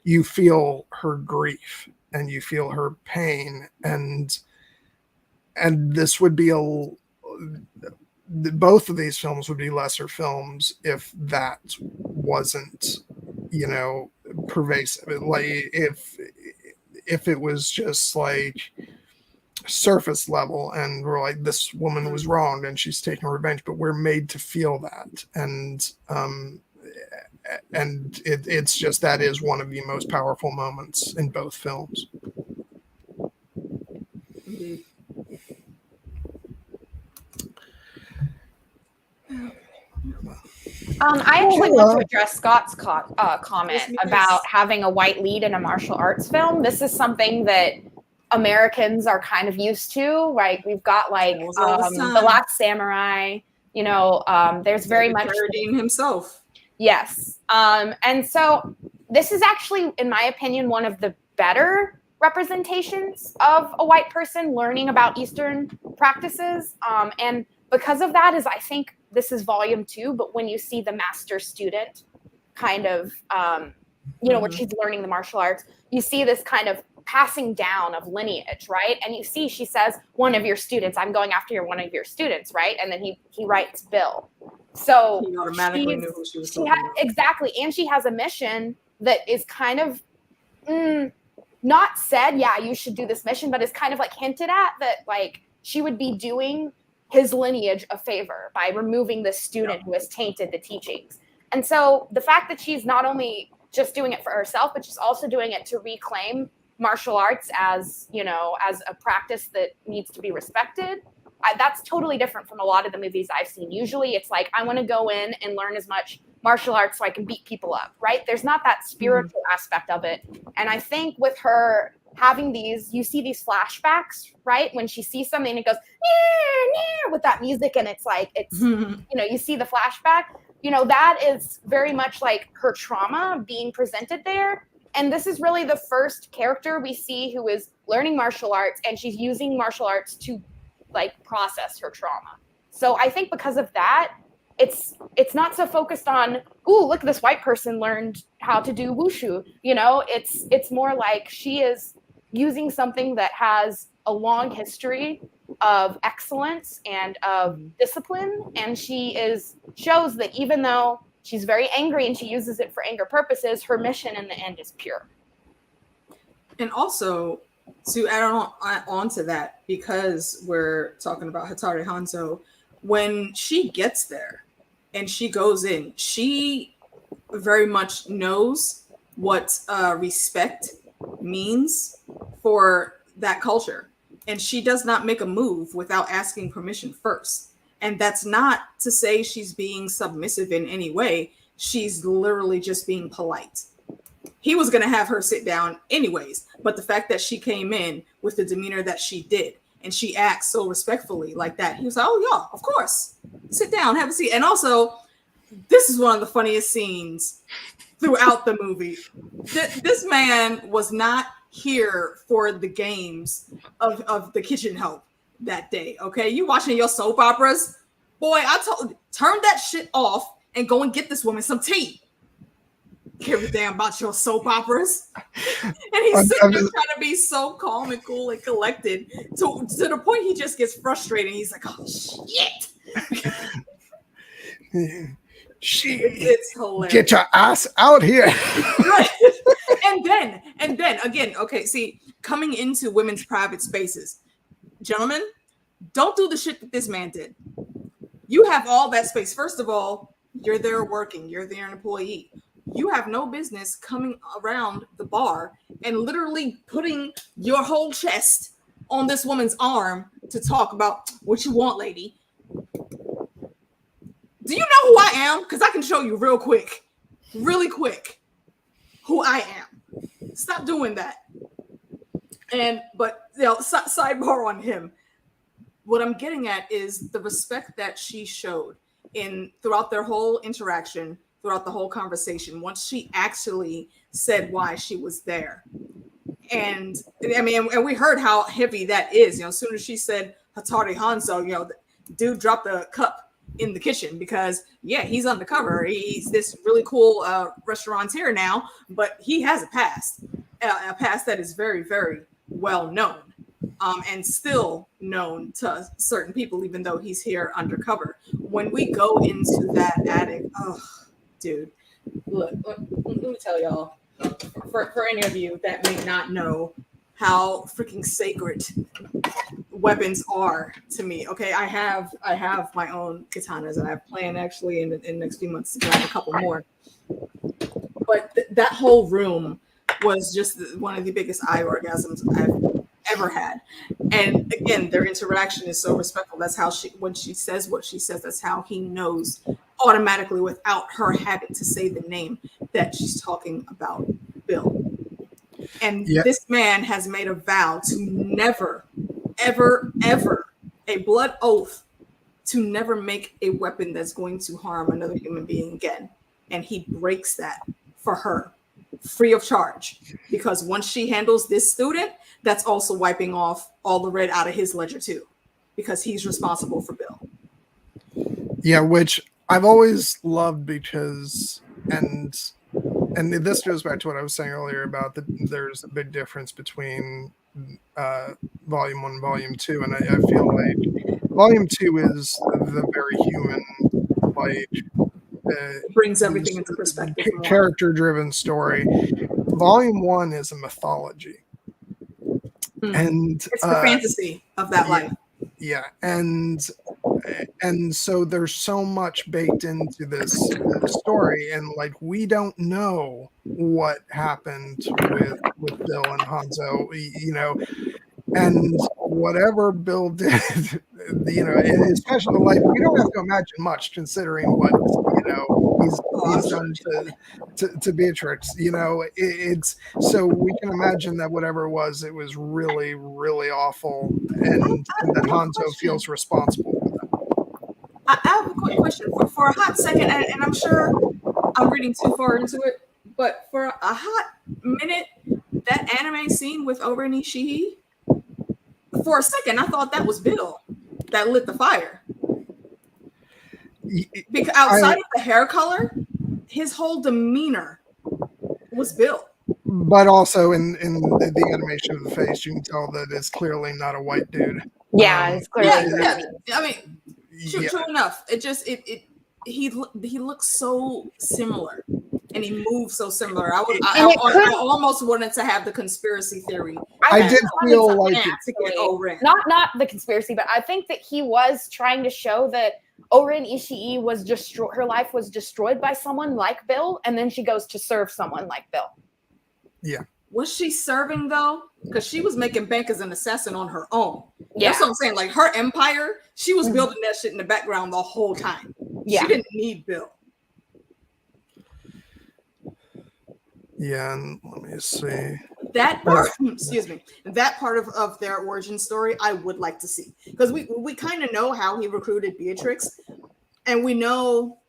Speaker 1: you feel her grief and you feel her pain, and this would be both of these films would be lesser films if that wasn't pervasive. Like if it was just like surface level, and we're like, this woman was wronged and she's taking revenge, but we're made to feel that, and it's just, that is one of the most powerful moments in both films.
Speaker 3: Indeed.
Speaker 2: I actually want to address Scott's comment about having a white lead in a martial arts film. This is something that Americans are kind of used to, right? We've got like The Last Samurai, there's very much
Speaker 3: Carradine himself.
Speaker 2: Yes. And so this is actually, in my opinion, one of the better representations of a white person learning about Eastern practices. And because of that is, I think this is volume 2, but when you see the master student kind of, when she's learning the martial arts, you see this kind of passing down of lineage, right? And you see, she says, one of your students, I'm going after one of your students, right? And then he writes Bill. So
Speaker 3: he automatically knew who she was talking about.
Speaker 2: Exactly. And she has a mission that is kind of not said, yeah, you should do this mission, but is kind of like hinted at, that like she would be doing his lineage a favor by removing this student who has tainted the teachings. And so the fact that she's not only just doing it for herself, but she's also doing it to reclaim martial arts as, as a practice that needs to be respected. That's totally different from a lot of the movies I've seen. Usually it's like, I want to go in and learn as much martial arts so I can beat people up, right? There's not that spiritual aspect of it. And I think with her having you see these flashbacks, right? When she sees something, it goes, with that music, and it's like, you see the flashback, that is very much like her trauma being presented there. And this is really the first character we see who is learning martial arts, and she's using martial arts to like process her trauma. So I think because of that, it's not so focused on, ooh, look, this white person learned how to do wushu. You know, it's more like she is using something that has a long history of excellence and of discipline, and she shows that even though she's very angry and she uses it for anger purposes, her mission in the end is pure.
Speaker 3: And also, to add on to that, because we're talking about Hattori Hanzo, when she gets there and she goes in, she very much knows what respect means for that culture. And she does not make a move without asking permission first. And that's not to say she's being submissive in any way. She's literally just being polite. He was going to have her sit down anyways, but the fact that she came in with the demeanor that she did, and she acts so respectfully like that, he was like, oh yeah, of course, sit down, have a seat. And also, this is one of the funniest scenes throughout the movie. This man was not here for the games of the kitchen help that day. Okay, you watching your soap operas? Boy, I told, turn that shit off and go and get this woman some tea. Care a damn about your soap operas. And he's sitting there trying to be so calm and cool and collected to the point he just gets frustrated. He's like, oh shit. It's hilarious.
Speaker 1: Get your ass out here.
Speaker 3: Right. And then again, okay, see, coming into women's private spaces, gentlemen, don't do the shit that this man did. You have all that space. First of all, you're there working, you're there an employee. You have no business coming around the bar and literally putting your whole chest on this woman's arm to talk about what you want, lady. Do you know who I am? Because I can show you really quick, who I am. Stop doing that. But you know, sidebar on him. What I'm getting at is the respect that she showed throughout their whole interaction, throughout the whole conversation, once she actually said why she was there. And I mean, and we heard how heavy that is. You know, as soon as she said Hattori Hanzo, you know, the dude dropped the cup in the kitchen because, yeah, he's undercover. He's this really cool restaurateur now, but he has a past that is very, very well known, and still known to certain people, even though he's here undercover. When we go into that attic, oh, dude, look, let me tell y'all, for any of you that may not know how freaking sacred weapons are to me. Okay, I have my own katanas, and I have planned actually in the next few months to have a couple more. But that whole room was just one of the biggest eye orgasms I've ever had. And again, their interaction is so respectful. That's how when she says what she says, that's how he knows automatically without her having to say the name that she's talking about Bill. And This man has made a vow to never, ever, ever, a blood oath to never make a weapon that's going to harm another human being again. And he breaks that for her, free of charge. Because once she handles this student, that's also wiping off all the red out of his ledger too, because he's responsible for Bill.
Speaker 1: Yeah, which I've always loved because, and this goes back to what I was saying earlier about there's a big difference between Volume 1 and Volume 2, and I feel like Volume 2 is the very human, like
Speaker 3: brings everything into perspective.
Speaker 1: Character-driven story. Volume 1 is a mythology. And
Speaker 3: it's the fantasy of that life.
Speaker 1: Yeah, and so there's so much baked into this story, and like we don't know what happened with Bill and Hanzo, you know, and whatever Bill did, you know, and especially like we don't have to imagine much considering what, you know, he's done to Beatrix, you know. It's so we can imagine that whatever it was really, really awful, and that Hanzo feels responsible for that.
Speaker 3: I have a quick question for a hot second, and I'm sure I'm reading too far into it, but for a hot minute, that anime scene with Oren Ishii, for a second, I thought that was Bill that lit the fire. Because outside of the hair color, his whole demeanor was Bill.
Speaker 1: But also in the animation of the face, you can tell that it's clearly not a white dude.
Speaker 2: Yeah, it's clearly.
Speaker 3: Yeah. I mean, true enough. He looks so similar, and he moves so similar. I almost wanted to have the conspiracy theory.
Speaker 1: I did feel like
Speaker 2: not the conspiracy, but I think that he was trying to show that Oren Ishii was her life was destroyed by someone like Bill, and then she goes to serve someone like Bill.
Speaker 1: Yeah.
Speaker 3: Was she serving though? Because she was making bank as an assassin on her own.
Speaker 2: Yeah.
Speaker 3: That's what I'm saying. Like her empire, she was building that shit in the background the whole time. Yeah. She didn't need Bill.
Speaker 1: Yeah, and let me see.
Speaker 3: That part, excuse me, that part of their origin story, I would like to see. Because we kind of know how he recruited Beatrix, and we know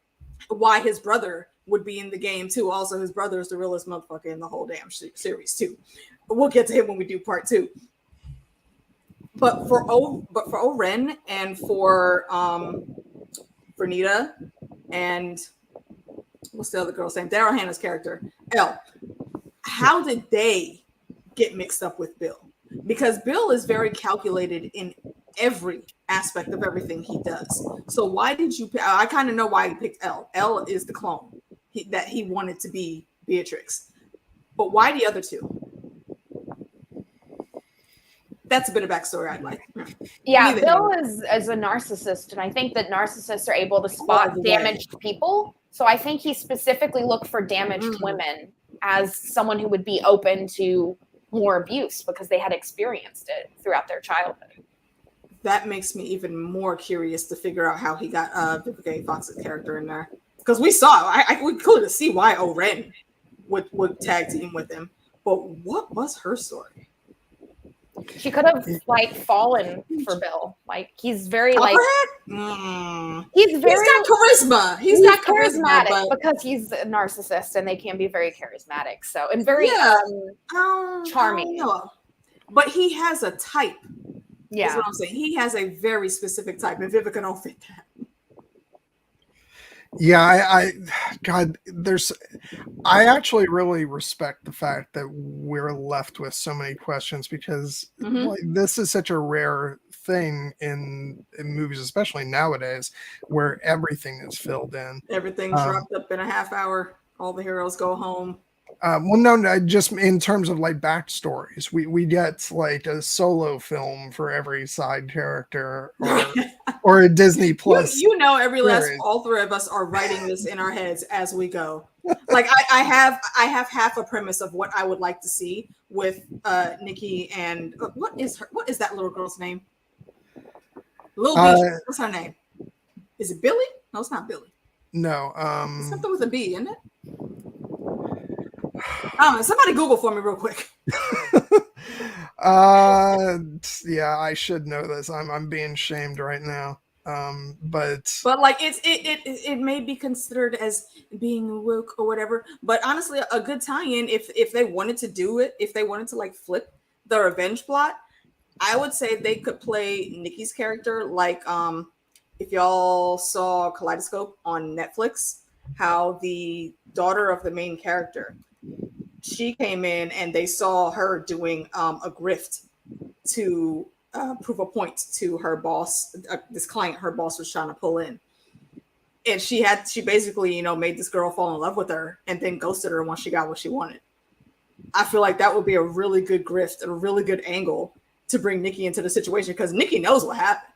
Speaker 3: why his brother would be in the game too. Also, his brother is the realest motherfucker in the whole damn series too. But we'll get to him when we do part 2. But for Oren and for Nita and what's the other girl's name? Daryl Hannah's character, Elle. How did they get mixed up with Bill? Because Bill is very calculated in every aspect of everything he does. So why did you? I kind of know why he picked Elle. Elle is the clone that he wanted to be Beatrix. But why the other two? That's a bit of backstory I'd like.
Speaker 2: Yeah, Bill is a narcissist, and I think that narcissists are able to spot damaged people. So I think he specifically looked for damaged women as someone who would be open to more abuse because they had experienced it throughout their childhood.
Speaker 3: That makes me even more curious to figure out how he got Vivica A. Fox's character in there. Because we saw, we could see why Oren would tag team with him. But what was her story?
Speaker 2: She could have fallen for Bill. He's very he's got
Speaker 3: charisma. He's not
Speaker 2: charismatic because he's a narcissist, and they can be very charismatic. So and very charming.
Speaker 3: But he has a type.
Speaker 2: Yeah,
Speaker 3: that's what I'm saying. He has a very specific type, and Vivica don't fit that.
Speaker 1: Yeah, I actually really respect the fact that we're left with so many questions because this is such a rare thing in movies, especially nowadays, where everything is filled in.
Speaker 3: Everything's wrapped up in a half hour. All the heroes go home.
Speaker 1: No, just in terms of backstories, we get a solo film for every side character or a Disney Plus.
Speaker 3: Every last, all 3 of us are writing this in our heads as we go. I have half a premise of what I would like to see with Nikki and what is that little girl's name? Lil B. What's her name? Is it Billy? No, it's not Billy.
Speaker 1: No,
Speaker 3: it's something with a B, isn't it? Somebody Google for me real quick.
Speaker 1: Yeah, I should know this. I'm being shamed right now. But
Speaker 3: it may be considered as being woke or whatever. But honestly, a good tie-in if they wanted to do it, if they wanted to flip the revenge plot, I would say they could play Nikki's character if y'all saw Kaleidoscope on Netflix, how the daughter of the main character, she came in and they saw her doing a grift to prove a point to her boss, this client her boss was trying to pull in. And she basically, made this girl fall in love with her and then ghosted her once she got what she wanted. I feel like that would be a really good grift and a really good angle to bring Nikki into the situation because Nikki knows what happened.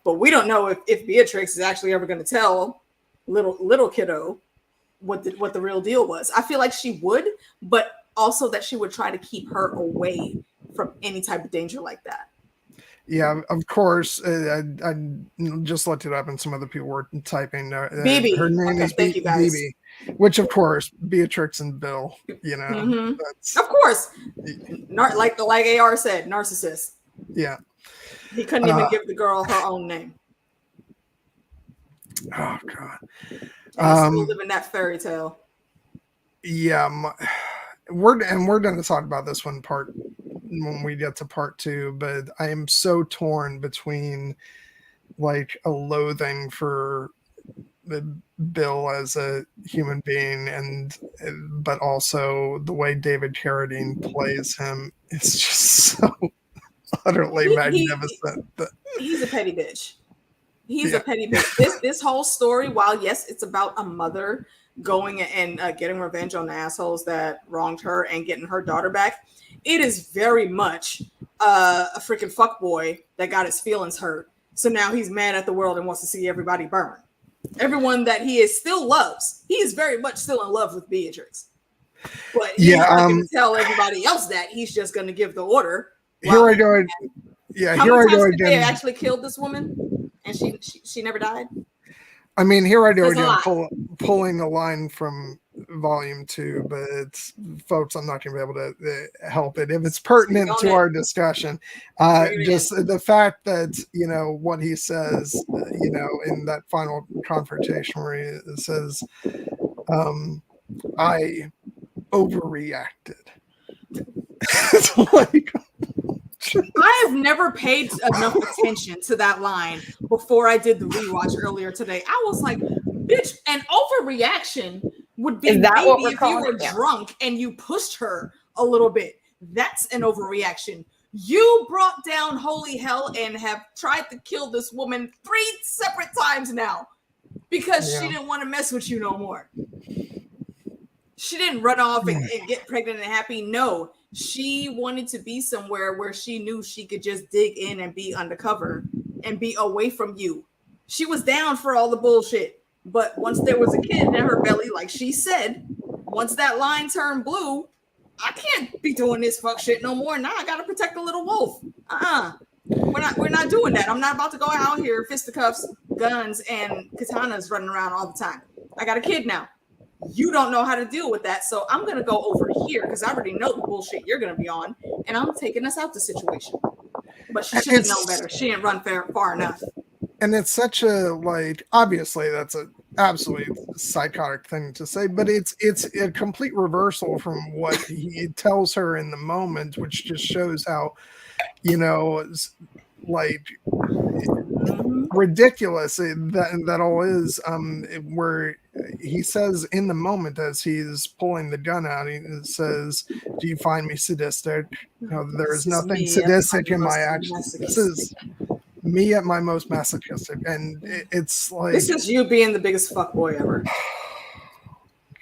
Speaker 3: But we don't know if Beatrix is actually ever going to tell little kiddo what the real deal was. I feel like she would, but also that she would try to keep her away from any type of danger like that.
Speaker 1: Yeah, of course. I just looked it up, and some other people were typing.
Speaker 3: BB.
Speaker 1: Her name is BB, which of course Beatrix and Bill.
Speaker 3: Of course, like AR said, narcissist.
Speaker 1: Yeah,
Speaker 3: he couldn't even give the girl her own name.
Speaker 1: Oh God,
Speaker 3: still living that fairy tale.
Speaker 1: Yeah. we're going to talk about this when we get to part 2, but I am so torn between like a loathing for Bill as a human being, but also the way David Carradine plays him is just so utterly magnificent.
Speaker 3: He's a petty bitch. He's a petty bitch. This whole story, while yes, it's about a mother going and getting revenge on the assholes that wronged her and getting her daughter back, it is very much a freaking fuckboy that got his feelings hurt. So now he's mad at the world and wants to see everybody burn. Everyone that he still loves. He is very much still in love with Beatrix. But he's not going to tell everybody else that. He's just going to give the order.
Speaker 1: Here I go.
Speaker 3: How many times did they actually killed this woman? And she never died?
Speaker 1: I mean, here I go again, pulling a line from volume 2, but it's, folks, I'm not going to be able to help it. If it's pertinent to our discussion, just the fact that, you know, what he says, you know, in that final confrontation where he says, I overreacted. It's like...
Speaker 3: I have never paid enough attention to that line before I did the rewatch earlier today. I was like, bitch, an overreaction would be maybe if you were drunk and you pushed her a little bit. That's an overreaction. You brought down holy hell and have tried to kill this woman 3 separate times now because she didn't want to mess with you no more. She didn't run off and get pregnant and happy. No. She wanted to be somewhere where she knew she could just dig in and be undercover and be away from you. She was down for all the bullshit. But once there was a kid in her belly, like she said, once that line turned blue, I can't be doing this fuck shit no more. Now I gotta protect the little wolf. We're not doing that. I'm not about to go out here, fisticuffs, guns, and katanas running around all the time. I got a kid now. You don't know how to deal with that, so I'm gonna go over here because I already know the bullshit you're gonna be on, and I'm taking us out the situation. But she should have known better. She didn't run far enough.
Speaker 1: And it's such a, like, obviously that's a absolutely psychotic thing to say, but it's a complete reversal from what he tells her in the moment, which just shows how, you know, like ridiculous that all is. Where he says in the moment as he's pulling the gun out, he says, "Do you find me sadistic? No, there is nothing sadistic in my actions. This is me at my most masochistic," and it's like,
Speaker 3: this is you being the biggest fuckboy ever.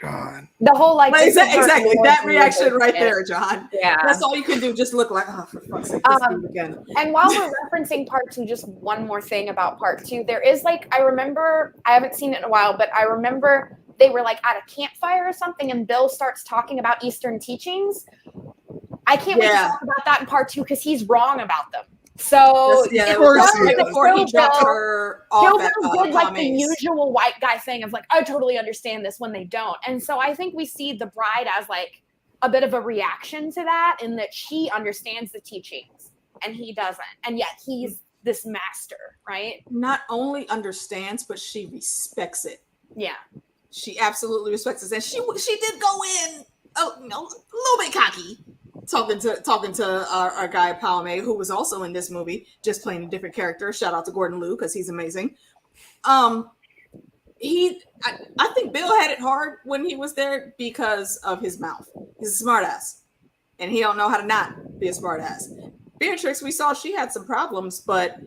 Speaker 1: God,
Speaker 2: the whole like
Speaker 3: exactly that reaction right there, John.
Speaker 2: Yeah,
Speaker 3: that's all you can do. Just look like, oh, for fuck's sake, again.
Speaker 2: And while we're referencing part 2, just one more thing about part 2. There is, like, I remember, I haven't seen it in a while, but I remember they were like at a campfire or something, and Bill starts talking about Eastern teachings. I can't wait to talk about that in part 2 because he's wrong about them. So
Speaker 3: before he dropped her off at
Speaker 2: did like the usual white guy thing of like, I totally understand this when they don't. And so I think we see the bride as like a bit of a reaction to that, in that she understands the teachings and he doesn't. And yet he's this master, right?
Speaker 3: Not only understands, but she respects it.
Speaker 2: Yeah.
Speaker 3: She absolutely respects it. And she did go in a little bit cocky. Talking to our guy Palme, who was also in this movie, just playing a different character. Shout out to Gordon Liu because he's amazing. I think Bill had it hard when he was there because of his mouth. He's a smart ass, and he don't know how to not be a smart ass. Beatrix, we saw she had some problems, but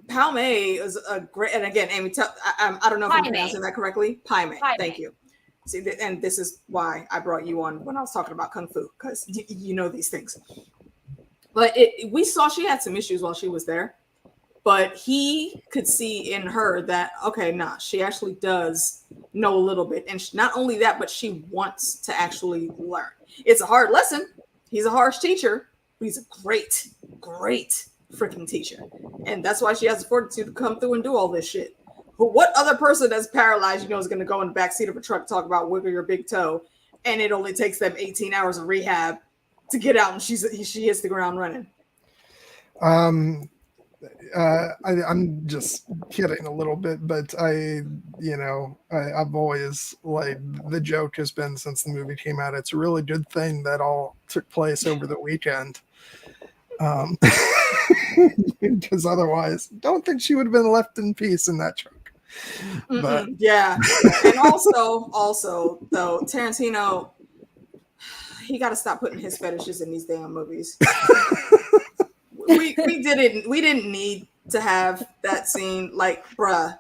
Speaker 3: Palme is a great. And again, Amy, I don't know if I'm pronouncing that correctly. Palme. Thank you. See, and this is why I brought you on when I was talking about Kung Fu, because you know these things. But we saw she had some issues while she was there, but he could see in her that, okay, nah, she actually does know a little bit. And not only that, but she wants to actually learn. It's a hard lesson. He's a harsh teacher, but he's a great, great freaking teacher. And that's why she has the fortitude to come through and do all this shit. But what other person that's paralyzed, you know, is going to go in the backseat of a truck, talk about wiggle your big toe, and it only takes them 18 hours of rehab to get out, and she hits the ground running.
Speaker 1: I'm just kidding a little bit, but I've always like the joke has been since the movie came out. It's a really good thing that all took place over the weekend, because otherwise, don't think she would have been left in peace in that truck. But
Speaker 3: yeah, and also though, Tarantino, he got to stop putting his fetishes in these damn movies. we didn't need to have that scene. Like, bruh,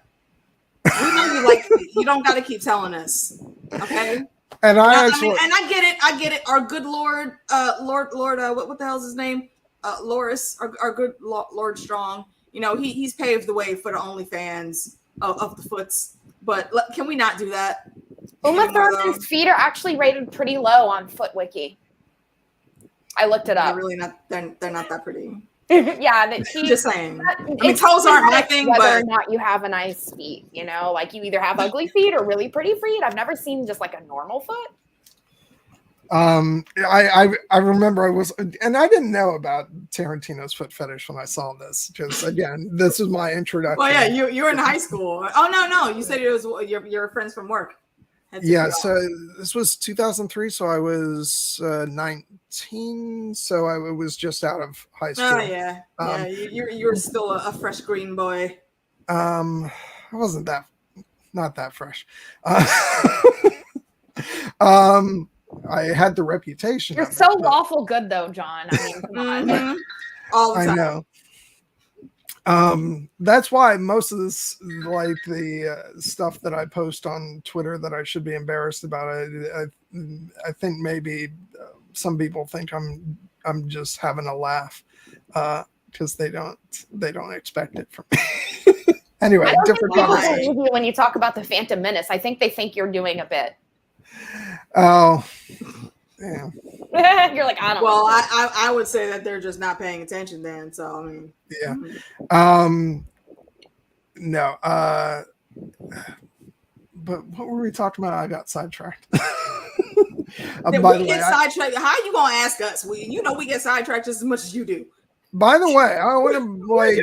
Speaker 3: we know you like feet. You don't got to keep telling us, okay?
Speaker 1: And I
Speaker 3: get it. Our good Lord, what the hell's his name? Loris, our good Lord Strong. You know, he's paved the way for the OnlyFans of the foots. But can we not do that?
Speaker 2: Uma Thurman's feet are actually rated pretty low on FootWiki. I looked it up.
Speaker 3: They're really not. They're not that pretty.
Speaker 2: Yeah, that she
Speaker 3: just saying. I mean, toes aren't my thing,
Speaker 2: whether
Speaker 3: but
Speaker 2: or not you have a nice feet, you know, like you either have ugly feet or really pretty feet. I've never seen just like a normal foot.
Speaker 1: I remember and I didn't know about Tarantino's foot fetish when I saw this, because again, this is my introduction.
Speaker 3: Well, yeah, you were in high school. Oh no, you said it was your friends from work.
Speaker 1: Yeah, so this was 2003, so I was 19, so I was just out of high school.
Speaker 3: Oh yeah, you were still a fresh green boy.
Speaker 1: I wasn't not that fresh. I had the reputation.
Speaker 2: You're so lawful good though, John. I mean, come on.
Speaker 3: All the time.
Speaker 1: I know. That's why most of this, like the stuff that I post on Twitter that I should be embarrassed about, I think maybe some people think I'm just having a laugh because they don't expect it from me. Anyway, different conversation.
Speaker 2: When you talk about the Phantom Menace, I think they think you're doing a bit.
Speaker 1: Oh, yeah.
Speaker 2: You're like, I don't.
Speaker 3: Well, I would say that they're just not paying attention then. So I mean,
Speaker 1: yeah. No. But what were we talking about? I got sidetracked.
Speaker 3: By the way, sidetracked. How are you gonna ask us? We get sidetracked just as much as you do.
Speaker 1: By the way, I want to like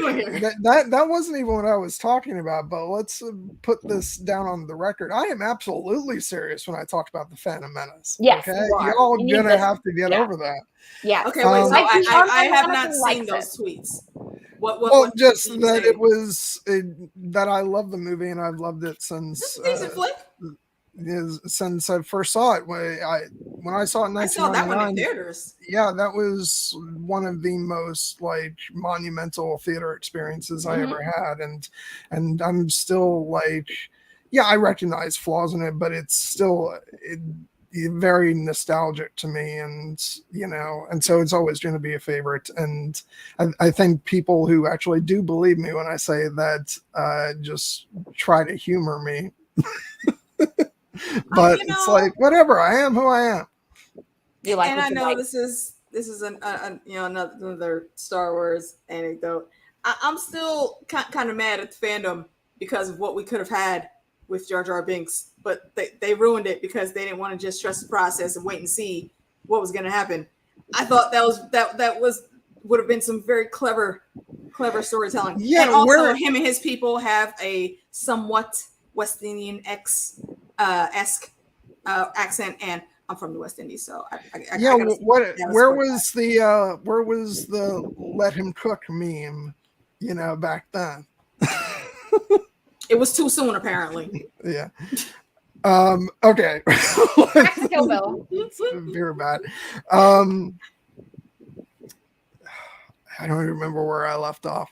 Speaker 1: that wasn't even what I was talking about, but let's put this down on the record. I am absolutely serious when I talk about the Phantom Menace.
Speaker 2: Yes,
Speaker 1: okay, you're all gonna have to get over that.
Speaker 2: Yeah.
Speaker 3: Okay, wait. So I have not seen those tweets. What
Speaker 1: just that it was that I love the movie and I've loved it since.
Speaker 3: Decent flick.
Speaker 1: Since I first saw it, when I saw it in 1999, I saw that one in theaters. Yeah, that was one of the most like monumental theater experiences I ever had, and I'm still like, yeah, I recognize flaws in it, but it's still very nostalgic to me, and and so it's always going to be a favorite. And I think people who actually do believe me when I say that just try to humor me. But it's like, whatever, I am who I am.
Speaker 2: You like,
Speaker 3: and I know this is another Star Wars anecdote. I'm still kind of mad at the fandom because of what we could have had with Jar Jar Binks, but they ruined it because they didn't want to just trust the process and wait and see what was going to happen. I thought that would have been some very clever storytelling. Yeah, and also him and his people have a somewhat West Indian esque accent, and I'm from the West Indies, so where was the let him cook meme, back then?
Speaker 2: It was too soon, apparently.
Speaker 1: Yeah. Okay.
Speaker 2: Back to Kill Bill.
Speaker 1: Very bad. I don't even remember where I left off.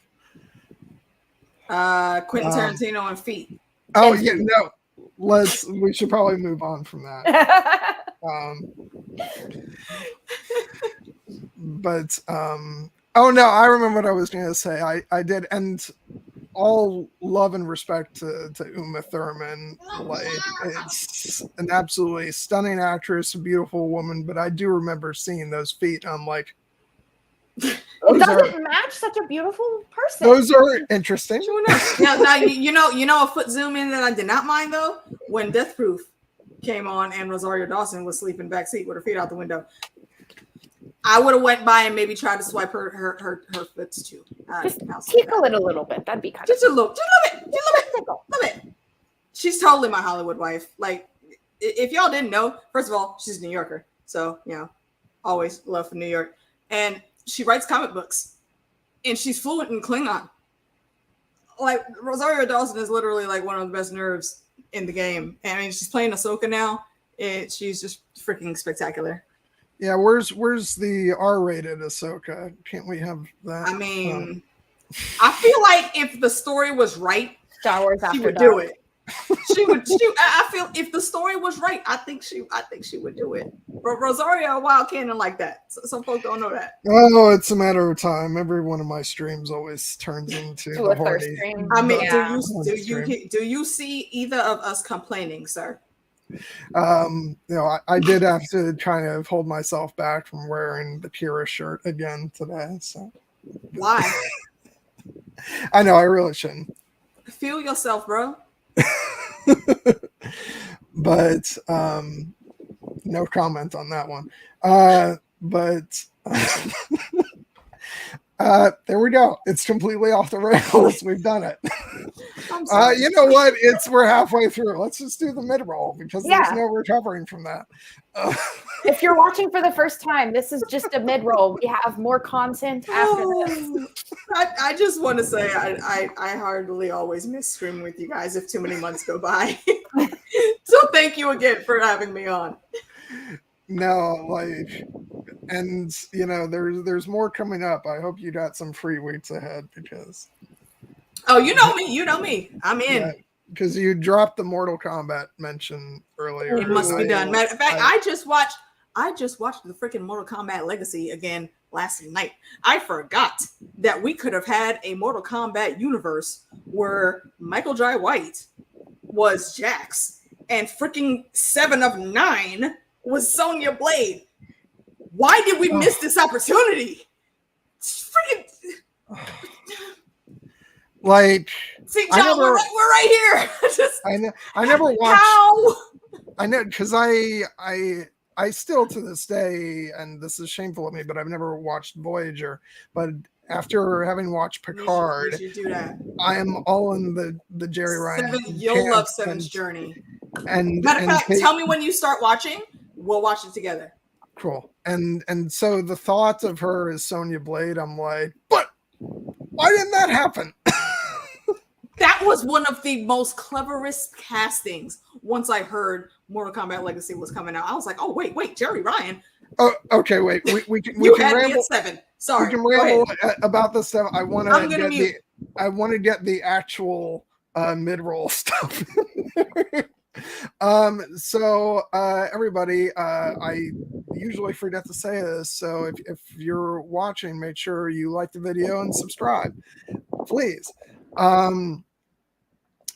Speaker 3: Quentin Tarantino and feet.
Speaker 1: Oh yeah, no. We should probably move on from that. Oh no, I remember what I was going to say. I did, and all love and respect to Uma Thurman. Like, it's an absolutely stunning actress, a beautiful woman. But I do remember seeing those feet. I'm like,
Speaker 2: it doesn't match such a beautiful person.
Speaker 1: Those are interesting.
Speaker 3: Now you know a foot zoom in that I did not mind though, when Death Proof came on and Rosario Dawson was sleeping backseat with her feet out the window. I would have went by and maybe tried to swipe her foots too.
Speaker 2: Just tickle it a little bit. That'd be kind
Speaker 3: just
Speaker 2: of
Speaker 3: a little bit. She's totally my Hollywood wife. Like, if y'all didn't know, first of all, she's a New Yorker, so always love for New York, and she writes comic books, and she's fluent in Klingon. Like, Rosario Dawson is literally like one of the best nerves in the game, and I mean, she's playing Ahsoka now. She's just freaking spectacular.
Speaker 1: Yeah, where's the R-rated Ahsoka? Can't we have that?
Speaker 3: I mean, I feel like if the story was right,
Speaker 2: Star Wars
Speaker 3: she
Speaker 2: After
Speaker 3: would
Speaker 2: Dark.
Speaker 3: do it. I feel if the story was right, I think she would do it. Rosario, a wild cannon like that. Some folks don't know that.
Speaker 1: Oh, it's a matter of time. Every one of my streams always turns into
Speaker 2: To
Speaker 1: the
Speaker 2: a thirst
Speaker 1: horny.
Speaker 2: stream.
Speaker 3: I mean,
Speaker 2: Yeah.
Speaker 3: do you see either of us complaining, sir?
Speaker 1: I did have to kind of hold myself back from wearing the Kira shirt again today. So
Speaker 3: Why?
Speaker 1: I know I really shouldn't.
Speaker 3: Feel yourself, bro.
Speaker 1: But no comment on that one. There we go. It's completely off the rails. We've done it.
Speaker 3: I'm sorry.
Speaker 1: You know what? We're halfway through. Let's just do the mid-roll because there's no recovering from that.
Speaker 2: If you're watching for the first time, this is just a mid-roll. We have more content after this.
Speaker 3: I just want to say I hardly always miss streaming with you guys if too many months go by. So thank you again for having me on.
Speaker 1: No, and there's more coming up. I hope you got some free weeks ahead because.
Speaker 3: Oh, you know me. I'm in.
Speaker 1: Yeah, because you dropped the Mortal Kombat mention earlier.
Speaker 3: It must be done. Matter of fact, I just watched the freaking Mortal Kombat Legacy again last night. I forgot that we could have had a Mortal Kombat universe where Michael Jai White was Jax and freaking 7 of 9 was Sonya Blade. Why did we miss this opportunity? Freaking. See, John, we're right here.
Speaker 1: I never watched.
Speaker 3: How?
Speaker 1: I know because I still to this day, and this is shameful of me, but I've never watched Voyager. But after having watched Picard,
Speaker 3: you do that.
Speaker 1: I am all in the Jerry Ryan.
Speaker 3: You'll love Seven's journey.
Speaker 1: And
Speaker 3: matter of fact, tell me when you start watching. We'll watch it together.
Speaker 1: Cool. And so the thought of her as Sonya Blade, I'm like, but why didn't that happen?
Speaker 3: That was one of the most cleverest castings. Once I heard Mortal Kombat Legacy was coming out, I was like, "Oh wait, Jerry Ryan."
Speaker 1: Oh, okay, wait. We can
Speaker 3: ramble. Me at 7. Sorry,
Speaker 1: we can ramble about this stuff. I want to get the actual mid-roll stuff. So everybody, I usually forget to say this. So if you're watching, make sure you like the video and subscribe, please.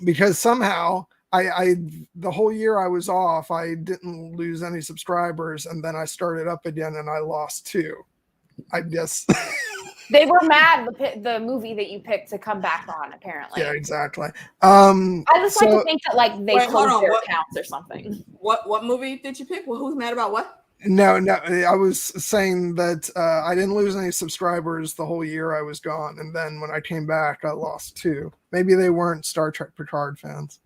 Speaker 1: Because somehow I the whole year I was off, I didn't lose any subscribers, and then I started up again and I lost 2. I guess
Speaker 2: they were mad the movie that you picked to come back on, apparently.
Speaker 1: Yeah, exactly.
Speaker 2: I just like to think that they closed their accounts or something.
Speaker 3: What movie did you pick? Well, who's mad about what?
Speaker 1: No, I was saying that I didn't lose any subscribers the whole year I was gone, and then when I came back, I lost 2. Maybe they weren't Star Trek Picard fans.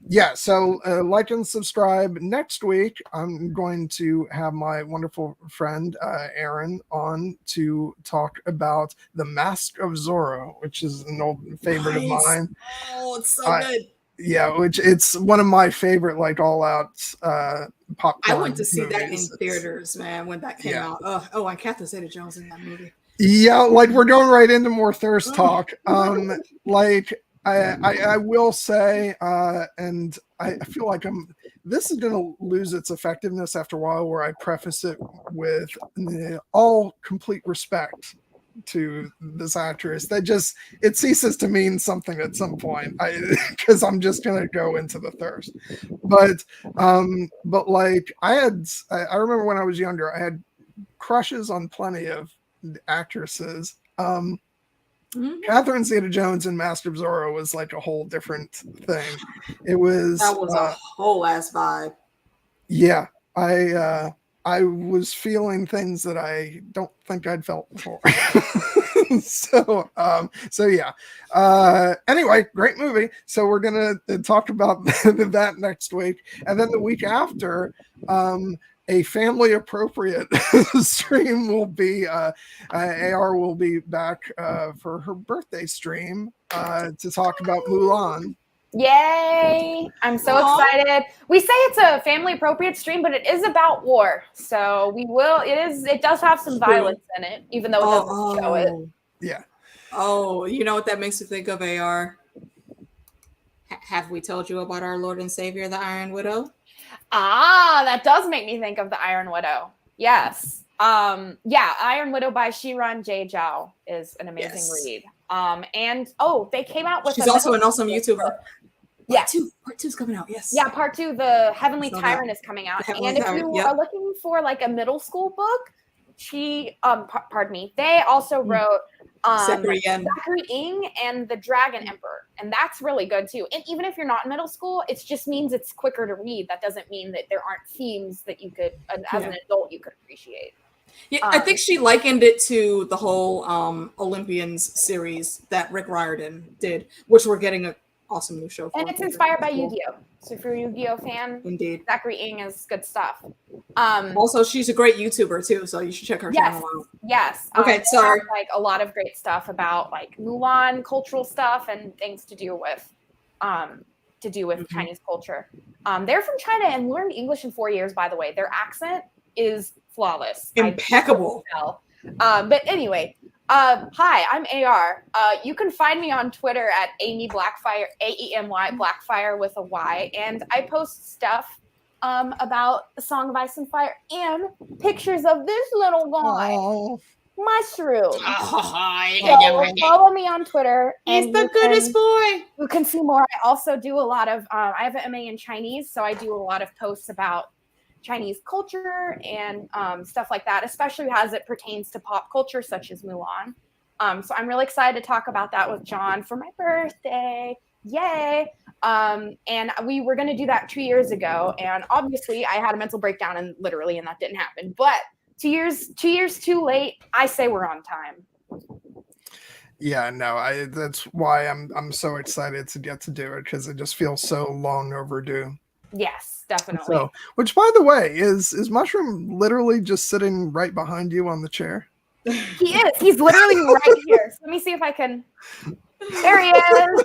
Speaker 1: Yeah, so like and subscribe. Next week, I'm going to have my wonderful friend Erin on to talk about The Mask of Zorro, which is an old favorite of mine.
Speaker 3: Oh, it's so good.
Speaker 1: Yeah, which it's one of my favorite, all-out popcorn.
Speaker 3: I went to see
Speaker 1: movies.
Speaker 3: that in theaters, man, when that came out. Oh, and Catherine Zeta-Jones in that movie.
Speaker 1: Yeah, we're going right into more thirst talk. I will say, and I feel like this is going to lose its effectiveness after a while, where I preface it with all complete respect to this actress. It ceases to mean something at some point, because I'm just going to go into the thirst. But I remember when I was younger, I had crushes on plenty of actresses. Catherine Zeta-Jones in Master of Zorro was like a whole different thing. That
Speaker 3: was a whole ass vibe.
Speaker 1: Yeah, I was feeling things that I don't think I'd felt before. So yeah. Anyway, great movie. So we're gonna talk about that next week, and then the week after, a family appropriate stream will be AR will be back for her birthday stream to talk about Mulan.
Speaker 2: Yay! I'm so excited. We say it's a family appropriate stream, but it is about war. So it does have some violence in it, even though it doesn't show it.
Speaker 1: Yeah.
Speaker 3: Oh, you know what that makes me think of, AR? Have we told you about our Lord and Savior, the Iron Widow?
Speaker 2: Ah, that does make me think of the Iron Widow. Yes. Iron Widow by Shiran J. Zhao is an amazing read. And they came out with.
Speaker 3: She's also an awesome YouTuber.
Speaker 2: Yeah,
Speaker 3: part two's coming out. Yes.
Speaker 2: Yeah, part 2, the Heavenly Tyrant is coming out. And if you are looking for like a middle school book, they also wrote Zachary Ng and the Dragon Emperor, and that's really good too. And even if you're not in middle school, it just means it's quicker to read. That doesn't mean that there aren't themes that you could, as an adult, you could appreciate.
Speaker 3: Yeah, I think she likened it to the whole Olympians series that Rick Riordan did, which we're getting an awesome new show for.
Speaker 2: And it's inspired by Yu-Gi-Oh! So if you're a Yu-Gi-Oh! Fan,
Speaker 3: indeed,
Speaker 2: Zachary Ng is good stuff.
Speaker 3: Also, she's a great YouTuber too, so you should check her channel out.
Speaker 2: Yes.
Speaker 3: Okay, sorry.
Speaker 2: Like a lot of great stuff about like Mulan cultural stuff and things to do with Chinese culture. They're from China and learned English in 4 years, by the way. Their accent is flawless.
Speaker 3: Impeccable.
Speaker 2: But anyway, hi, I'm AR. You can find me on Twitter at Amy Blackfire, AEMY Blackfire with a Y, and I post stuff about A Song of Ice and Fire and pictures of this little guy, Mushroom. So follow me on Twitter.
Speaker 3: He's the goodest boy.
Speaker 2: You can see more. I also do a lot of, I have an MA in Chinese, so I do a lot of posts about Chinese culture and stuff like that, especially as it pertains to pop culture, such as Mulan. So I'm really excited to talk about that with John for my birthday. Yay! And we were going to do that 2 years ago, and obviously I had a mental breakdown and that didn't happen. But 2 years too late. I say we're on time.
Speaker 1: Yeah, no, that's why I'm so excited to get to do it, because it just feels so long overdue.
Speaker 2: Yes, definitely.
Speaker 1: So, which, by the way, is Mushroom literally just sitting right behind you on the chair?
Speaker 2: He is. He's literally right here. So let me see if I can. There he is.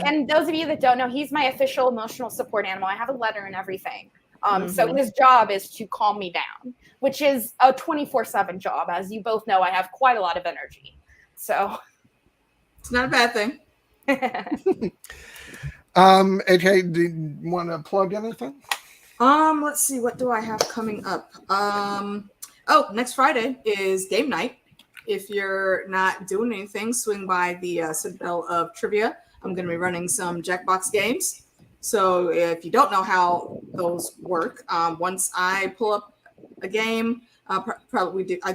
Speaker 2: And those of you that don't know, he's my official emotional support animal. I have a letter and everything. So his job is to calm me down, which is a 24/7 job. As you both know, I have quite a lot of energy. So
Speaker 3: it's not a bad thing.
Speaker 1: Okay, do you want to plug anything?
Speaker 3: Let's see, what do I have coming up? Next Friday is game night. If you're not doing anything, swing by the Citadel of Trivia. I'm going to be running some Jackbox games. So if you don't know how those work, once I pull up a game, I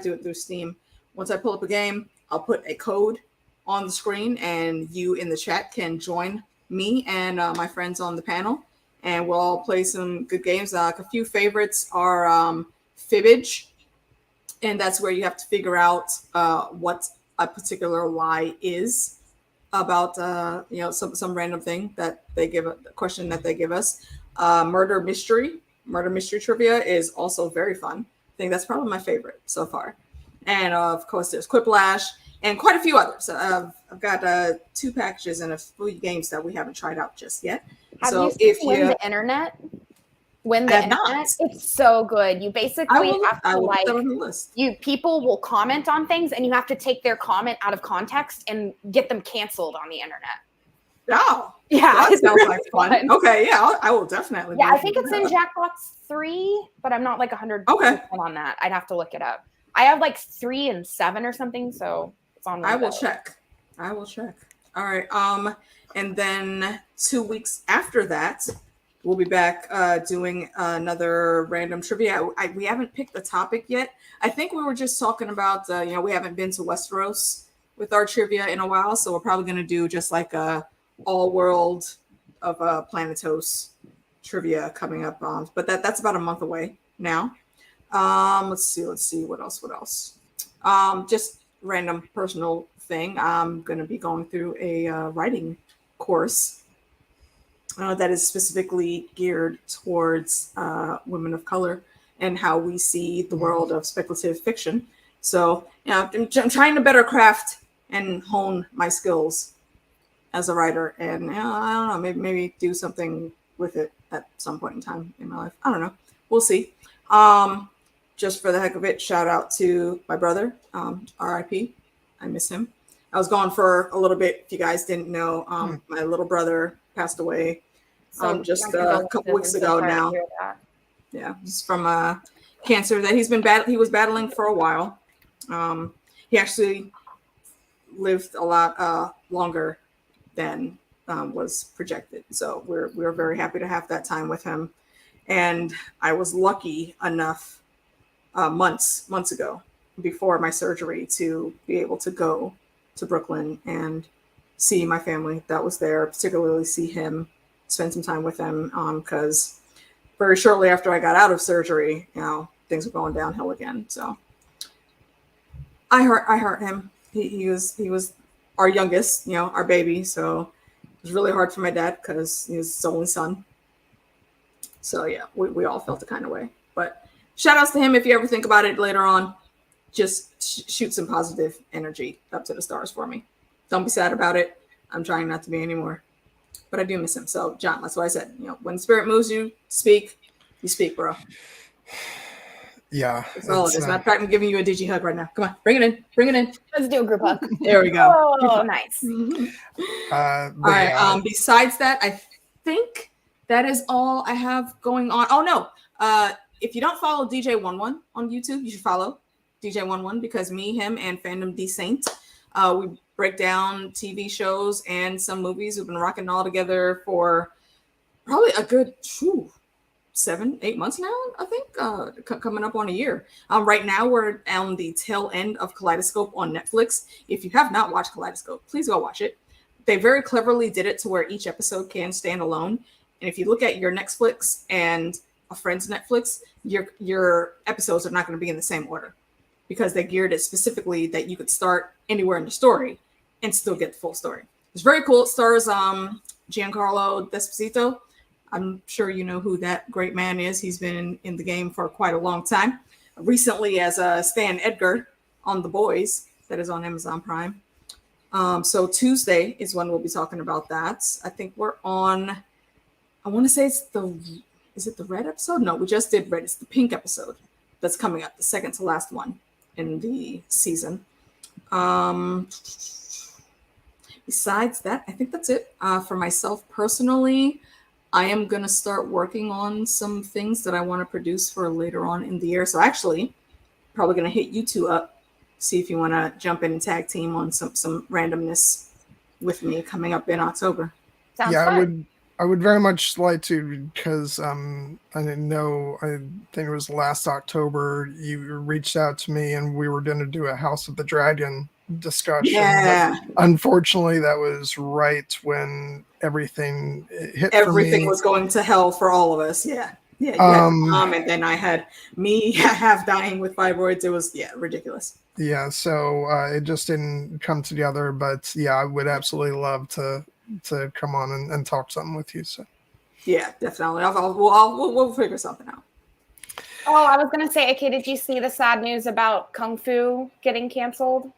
Speaker 3: do it through Steam. Once I pull up a game, I'll put a code on the screen, and you in the chat can join me and my friends on the panel, and we'll all play some good games. A few favorites are Fibbage, and that's where you have to figure out what a particular lie is about, some random thing that they give, a question that they give us. Murder mystery trivia is also very fun. I think that's probably my favorite so far. And of course, there's Quiplash and quite a few others. I've got 2 packages and a few games that we haven't tried out just yet.
Speaker 2: Have you seen Win the Internet? Win the Internet? It's so good. You basically have to people will comment on things, and you have to take their comment out of context and get them canceled on the internet.
Speaker 3: Oh,
Speaker 2: yeah,
Speaker 3: that sounds like fun. Okay, yeah, I will definitely.
Speaker 2: Yeah, I think it's in Jackbox 3, but I'm not like 100% on that. I'd have to look it up. I have like 3 and 7 or something, so it's on.
Speaker 3: I will check. All right. And then 2 weeks after that, we'll be back doing another random trivia. We haven't picked the topic yet. I think we were just talking about, we haven't been to Westeros with our trivia in a while, so we're probably going to do just like a all-world of Planetos trivia coming up. But that's about a month away now. Let's see what else. Just random personal thing. I'm going to be going through a writing course that is specifically geared towards women of color and how we see the world of speculative fiction. So, I'm trying to better craft and hone my skills as a writer, and I don't know, maybe do something with it at some point in time in my life. I don't know. We'll see. Just for the heck of it, shout out to my brother, RIP. I miss him. I was gone for a little bit. If you guys didn't know, my little brother passed away just a couple weeks ago now. Yeah, it's from cancer that he was battling for a while. He actually lived a lot longer than was projected. So we're very happy to have that time with him. And I was lucky enough months ago before my surgery to be able to go to Brooklyn and see my family that was there, particularly see him, spend some time with him, because very shortly after I got out of surgery, things were going downhill again. So I hurt him. He was our youngest, our baby. So it was really hard for my dad because he was his only son. So yeah, we all felt the kind of way. But shout outs to him. If you ever think about it later on, just shoot some positive energy up to the stars for me. Don't be sad about it. I'm trying not to be anymore. But I do miss him. So John, that's what I said. When spirit moves you, speak. You speak, bro.
Speaker 1: Yeah.
Speaker 3: That's all it is. Matter of fact, I'm giving you a digi hug right now. Come on, bring it in.
Speaker 2: Let's do a group hug.
Speaker 3: There we go.
Speaker 2: Oh, nice.
Speaker 3: All right. Besides that, I think that is all I have going on. Oh no. If you don't follow DJ11 on YouTube, you should follow DJ11 because me, him, and Fandom D Saint, we break down TV shows and some movies. We've been rocking all together for probably a good 7-8 months now, I think, coming up on a year. Right now, we're on the tail end of Kaleidoscope on Netflix. If you have not watched Kaleidoscope, please go watch it. They very cleverly did it to where each episode can stand alone. And if you look at your Netflix and a friend's Netflix, your episodes are not going to be in the same order because they geared it specifically that you could start anywhere in the story and still get the full story. It's very cool. It stars Giancarlo Esposito. I'm sure you know who that great man is. He's been in the game for quite a long time. Recently as Stan Edgar on The Boys, that is on Amazon Prime. So Tuesday is when we'll be talking about that. I think we're on, I want to say is it the red episode? No, we just did red. It's the pink episode that's coming up, the second to last one in the season. Besides that, I think that's it. For myself personally, I am going to start working on some things that I want to produce for later on in the year. So actually, probably going to hit you two up, see if you want to jump in and tag team on some randomness with me coming up in October.
Speaker 2: Sounds fun.
Speaker 1: I would very much like to, because I didn't know, I think it was last October, you reached out to me and we were going to do a House of the Dragon discussion.
Speaker 3: Yeah.
Speaker 1: But unfortunately, that was right when everything hit.
Speaker 3: Everything was going to hell for all of us. Yeah. And then I had me half dying with fibroids. It was ridiculous.
Speaker 1: Yeah. So it just didn't come together. But yeah, I would absolutely love to come on and talk something with you. So
Speaker 3: yeah, definitely. We'll figure something out.
Speaker 2: Oh, I was gonna say, okay, did you see the sad news about Kung Fu getting canceled?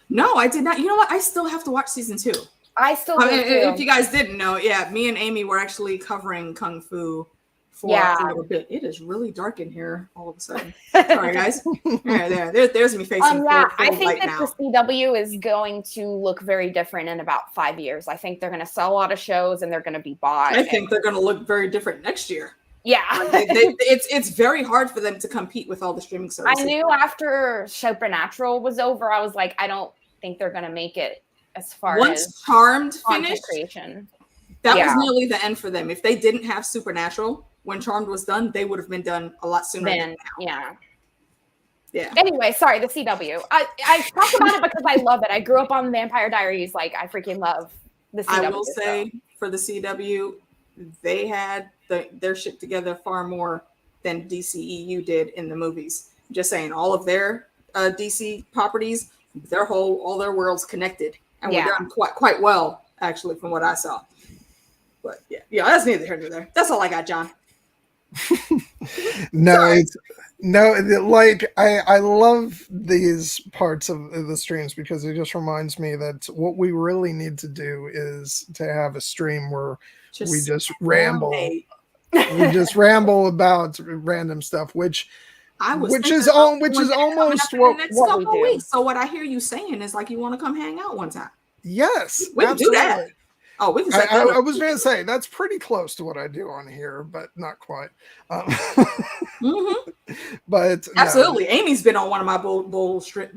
Speaker 3: No, I did not. You know what? I still have to watch season 2.
Speaker 2: I still do too.
Speaker 3: If you guys didn't know, me and Amy were actually covering Kung Fu for a little bit. It is really dark in here all of a sudden. Sorry, guys. There's me facing
Speaker 2: I think
Speaker 3: light
Speaker 2: that
Speaker 3: now.
Speaker 2: the CW is going to look very different in about 5 years. I think they're going to sell a lot of shows and they're going to be bought.
Speaker 3: I think they're going to look very different next year.
Speaker 2: Yeah.
Speaker 3: It's very hard for them to compete with all the streaming services.
Speaker 2: I knew after Supernatural was over, I was like, I don't think they're going to make it as far
Speaker 3: Once
Speaker 2: as
Speaker 3: Charmed
Speaker 2: content
Speaker 3: finished,
Speaker 2: creation.
Speaker 3: That was nearly the end for them. If they didn't have Supernatural when Charmed was done, they would have been done a lot sooner than now. Yeah.
Speaker 2: Anyway, sorry, the CW. I talk about it because I love it. I grew up on Vampire Diaries. Like, I freaking love the CW.
Speaker 3: I will say for the CW, they had their shit together far more than DCEU did in the movies. Just saying, all of their DC properties, all their worlds connected, and were done quite well, actually, from what I saw. But yeah, that's neither here nor there. That's all I got, John.
Speaker 1: I love these parts of the streams because it just reminds me that what we really need to do is to have a stream where we just ramble. We just ramble about random stuff, which is almost what
Speaker 3: we do. So what I hear you saying is like you want to come hang out one time.
Speaker 1: Yes,
Speaker 3: we can do that. Oh, we can.
Speaker 1: I was going to say that's pretty close to what I do on here, but not quite. But
Speaker 3: absolutely, Amy's been on one of my bullshit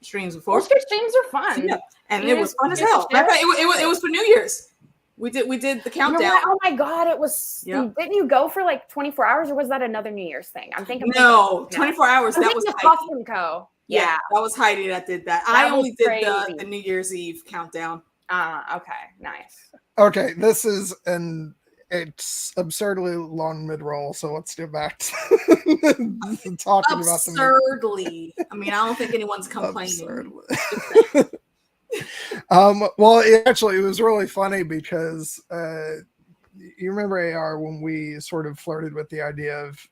Speaker 3: streams before.
Speaker 2: Bullshit streams are fun,
Speaker 3: and it was fun as hell. It was for New Year's. We did the countdown.
Speaker 2: Oh my god, it was. Yep. Didn't you go for like 24 hours, or was that another New Year's thing? I'm thinking.
Speaker 3: No, 24 hours. That was
Speaker 2: Custom Co.
Speaker 3: Yeah, that was Heidi that did that. I only did the New Year's Eve countdown.
Speaker 2: Okay, nice.
Speaker 1: Okay, it's absurdly long mid-roll, so let's get back to talking about the
Speaker 3: absurdly. I mean, I don't think anyone's complaining.
Speaker 1: Well, it was really funny because you remember AR when we sort of flirted with the idea of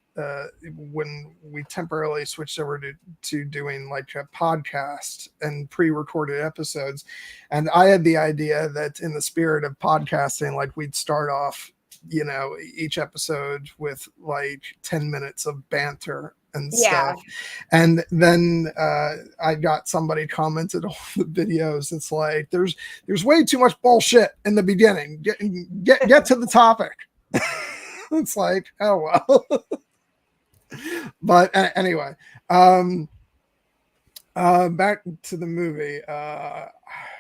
Speaker 1: when we temporarily switched over to doing like a podcast and pre-recorded episodes, and I had the idea that in the spirit of podcasting, like we'd start off, each episode with like 10 minutes of banter and stuff, and then I got somebody commented on the videos. It's like there's way too much bullshit in the beginning. Get to the topic. It's like, oh well. But anyway, back to the movie.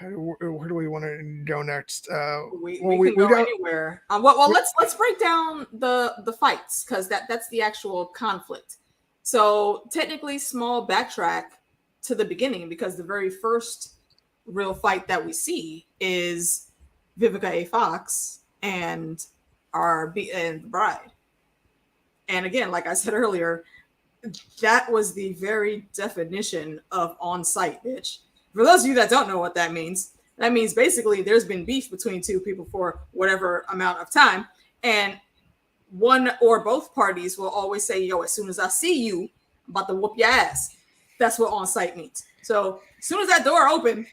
Speaker 1: Where do we want to go next?
Speaker 3: We can go anywhere. Let's break down the fights, because that's the actual conflict. So technically, small backtrack to the beginning, because the very first real fight that we see is Vivica A. Fox and the bride. And again, like I said earlier, that was the very definition of on-site, bitch. For those of you that don't know what that means basically there's been beef between two people for whatever amount of time, and one or both parties will always say, yo, as soon as I see you, I'm about to whoop your ass. That's what on-site means. So as soon as that door opened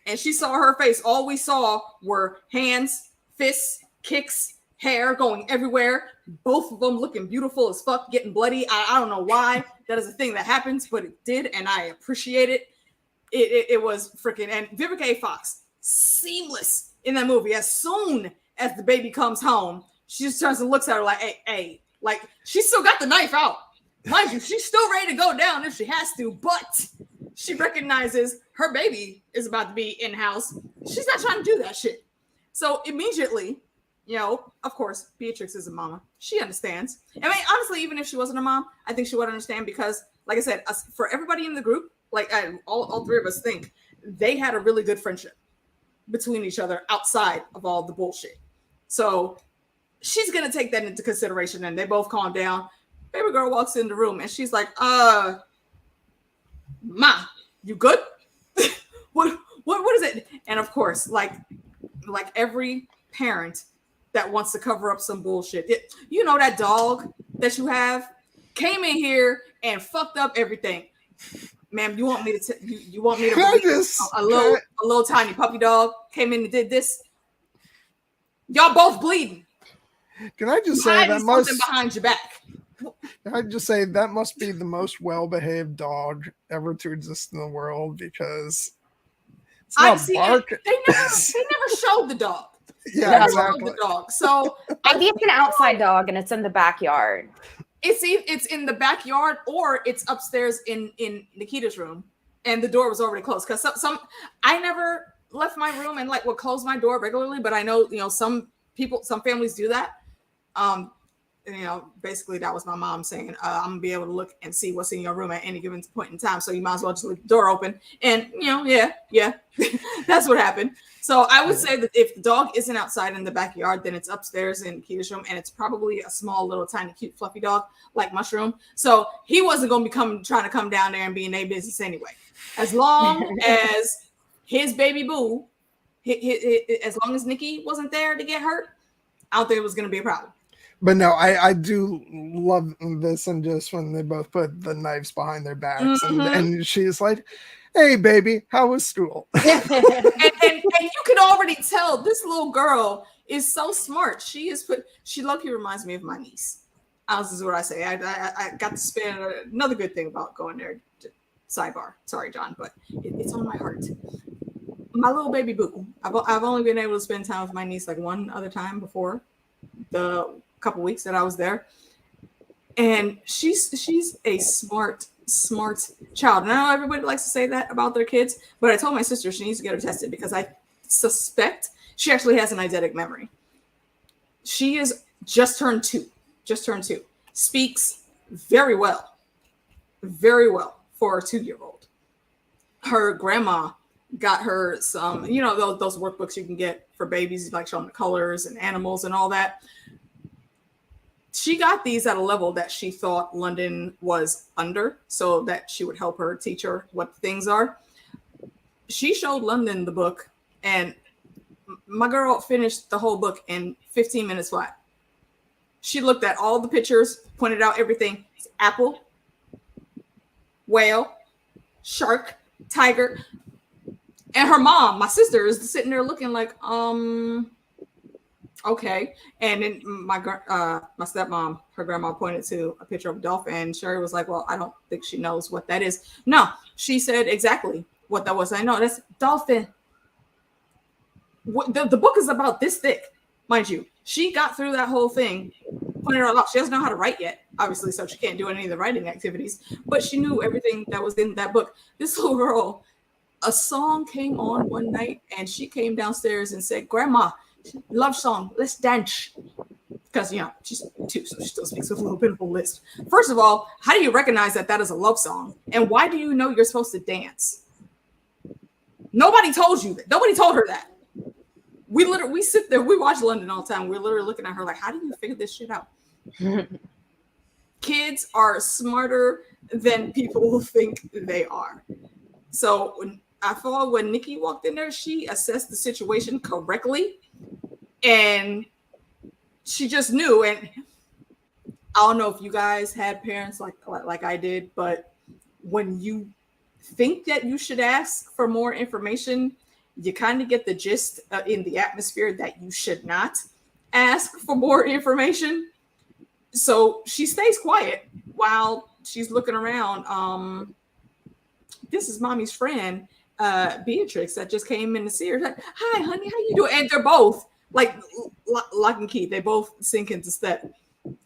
Speaker 3: and she saw her face, all we saw were hands, fists, kicks, hair going everywhere, both of them looking beautiful as fuck, getting bloody. I don't know why that is a thing that happens, but it did, and I appreciate it. It was freaking, and Vivica A. Fox, seamless in that movie. As soon as the baby comes home, she just turns and looks at her like, hey, like she's still got the knife out. Mind you, she's still ready to go down if she has to, but she recognizes her baby is about to be in house. She's not trying to do that shit. So immediately, of course, Beatrix is a mama. She understands. I mean, honestly, even if she wasn't a mom, I think she would understand, because, like I said, for everybody in the group, like all three of us think they had a really good friendship between each other outside of all the bullshit. So she's going to take that into consideration, and they both calm down. Baby girl walks in the room, and she's like, Ma, you good? What is it? And of course, like every parent that wants to cover up some bullshit. That dog that you have came in here and fucked up everything. Ma'am, you want me to you want me to a little tiny puppy dog came in and did this? Y'all both bleeding.
Speaker 1: Can I just say that must
Speaker 3: behind your back?
Speaker 1: Can I just say that must be the most well-behaved dog ever to exist in the world, because it's not bark.
Speaker 3: They never showed the dog.
Speaker 1: Yeah, exactly.
Speaker 3: The dog. So
Speaker 2: maybe it's an outside dog and it's in the backyard.
Speaker 3: It's in the backyard, or it's upstairs in Nikita's room, and the door was already closed. Because I never left my room and would close my door regularly, but I know some families do that. basically that was my mom saying, I'm gonna be able to look and see what's in your room at any given point in time. So you might as well just leave the door open. And yeah, that's what happened. So I would say that if the dog isn't outside in the backyard, then it's upstairs in Keita's room, and it's probably a small, little, tiny, cute, fluffy dog like Mushroom. So he wasn't gonna be trying to come down there and be in their business anyway. As long as his baby boo, as long as Nikki wasn't there to get hurt, I don't think it was gonna be a problem.
Speaker 1: But no, I do love this, and just when they both put the knives behind their backs, and she's like, "Hey, baby, how was school?"
Speaker 3: and you can already tell this little girl is so smart. She lucky reminds me of my niece. This is what I say. I got to spend another good thing about going there. Sidebar, sorry, John, but it's on my heart. My little baby boo. I've only been able to spend time with my niece like one other time before the couple weeks that I was there, and she's a smart child. And I know everybody likes to say that about their kids, but I told my sister she needs to get her tested because I suspect she actually has an eidetic memory. She is just turned two, speaks very well for a 2-year-old. Her grandma got her some, those workbooks you can get for babies, like showing the colors and animals and all that. She got these at a level that she thought London was under, so that she would help her teach her what things are. She showed London the book, and my girl finished the whole book in 15 minutes flat. She looked at all the pictures, pointed out everything. It's apple, whale, shark, tiger. And her mom, my sister, is sitting there looking like, okay. And then my stepmom, her grandma, pointed to a picture of a dolphin, and Sherry was like, well, I don't think she knows what that is. No, she said exactly what that was. I know, that's dolphin. The book is about this thick, mind you. She got through that whole thing, pointed it all out. She doesn't know how to write yet, obviously, so she can't do any of the writing activities, but she knew everything that was in that book. This little girl, a song came on one night, and she came downstairs and said, Grandma, love song, let's dance. Because, she's 2, so she still speaks with a little bit of a lisp. First of all, how do you recognize that is a love song? And why do you know you're supposed to dance? Nobody told you that. Nobody told her that. We sit there, we watch London all the time. We're literally looking at her like, how do you figure this shit out? Kids are smarter than people think they are. So I thought when Nikki walked in there, she assessed the situation correctly, and she just knew. And I don't know if you guys had parents like I did, but when you think that you should ask for more information, you kind of get the gist in the atmosphere that you should not ask for more information. So she stays quiet while she's looking around. This is mommy's friend, Beatrix, that just came in to see her. Like, hi, honey, how you doing? And they're both like lock and key. They both sink into step.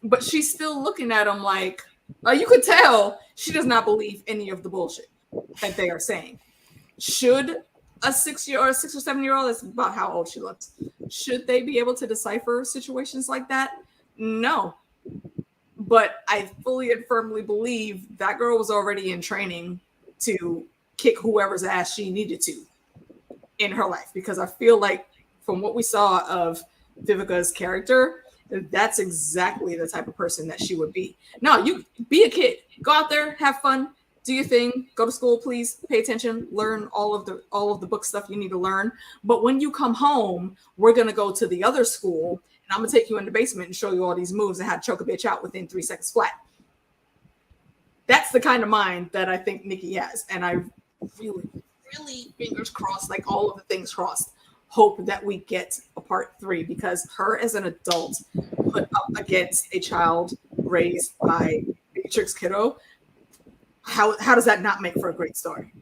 Speaker 3: But she's still looking at him like, you could tell she does not believe any of the bullshit that they are saying. Should a 6 or 7-year-old, that's about how old she looks, should they be able to decipher situations like that? No. But I fully and firmly believe that girl was already in training to kick whoever's ass she needed to in her life, because I feel like from what we saw of Vivica's character, that's exactly the type of person that she would be. No, you be a kid, go out there, have fun, do your thing, go to school, please pay attention, learn all of the book stuff you need to learn. But when you come home, we're gonna go to the other school, and I'm gonna take you in the basement and show you all these moves and how to choke a bitch out within 3 seconds flat. That's the kind of mind that I think Nikki has. And I really, really, fingers crossed, like all of the things crossed, hope that we get a part 3, because her as an adult put up against a child raised by Beatrix Kiddo, how does that not make for a great story?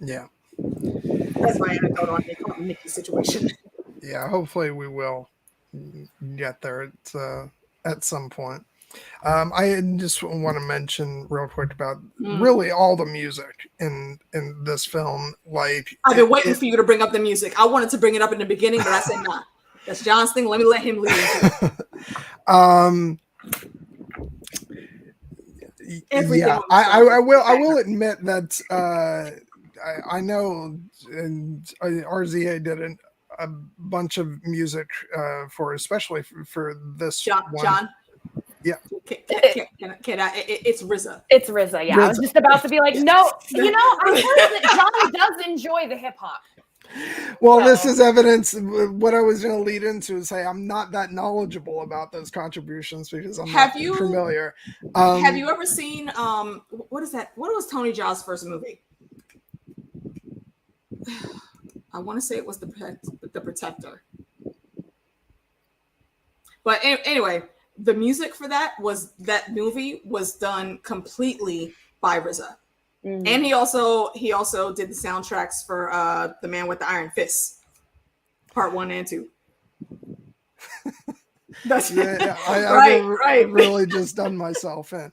Speaker 1: Yeah.
Speaker 3: That's my anecdote on Nikki's situation.
Speaker 1: Yeah, hopefully we will get there at some point. I just want to mention real quick about really all the music in this film. Like,
Speaker 3: I've been waiting for you to bring up the music. I wanted to bring it up in the beginning, but I said, nah, that's John's thing. Let him lead.
Speaker 1: Um,
Speaker 3: Everything
Speaker 1: yeah,
Speaker 3: on the song
Speaker 1: I will. I
Speaker 3: is
Speaker 1: will admit that I know, and RZA did a bunch of music for, especially for this one.
Speaker 3: John.
Speaker 1: Yeah.
Speaker 3: Can I? It's RZA.
Speaker 2: It's RZA. Yeah, I was just about to be like, no. You know, I heard that John does enjoy the hip hop.
Speaker 1: Well, this is evidence. What I was going to lead into is, say, I'm not that knowledgeable about those contributions because I'm not familiar.
Speaker 3: Have you ever seen what is that? What was Tony Jaa's first movie? I want to say it was the Protector. But anyway, the music for that movie was done completely by RZA. And he also did the soundtracks for The Man with the Iron Fist, Part 1 and 2. That's
Speaker 1: I've really just done myself in.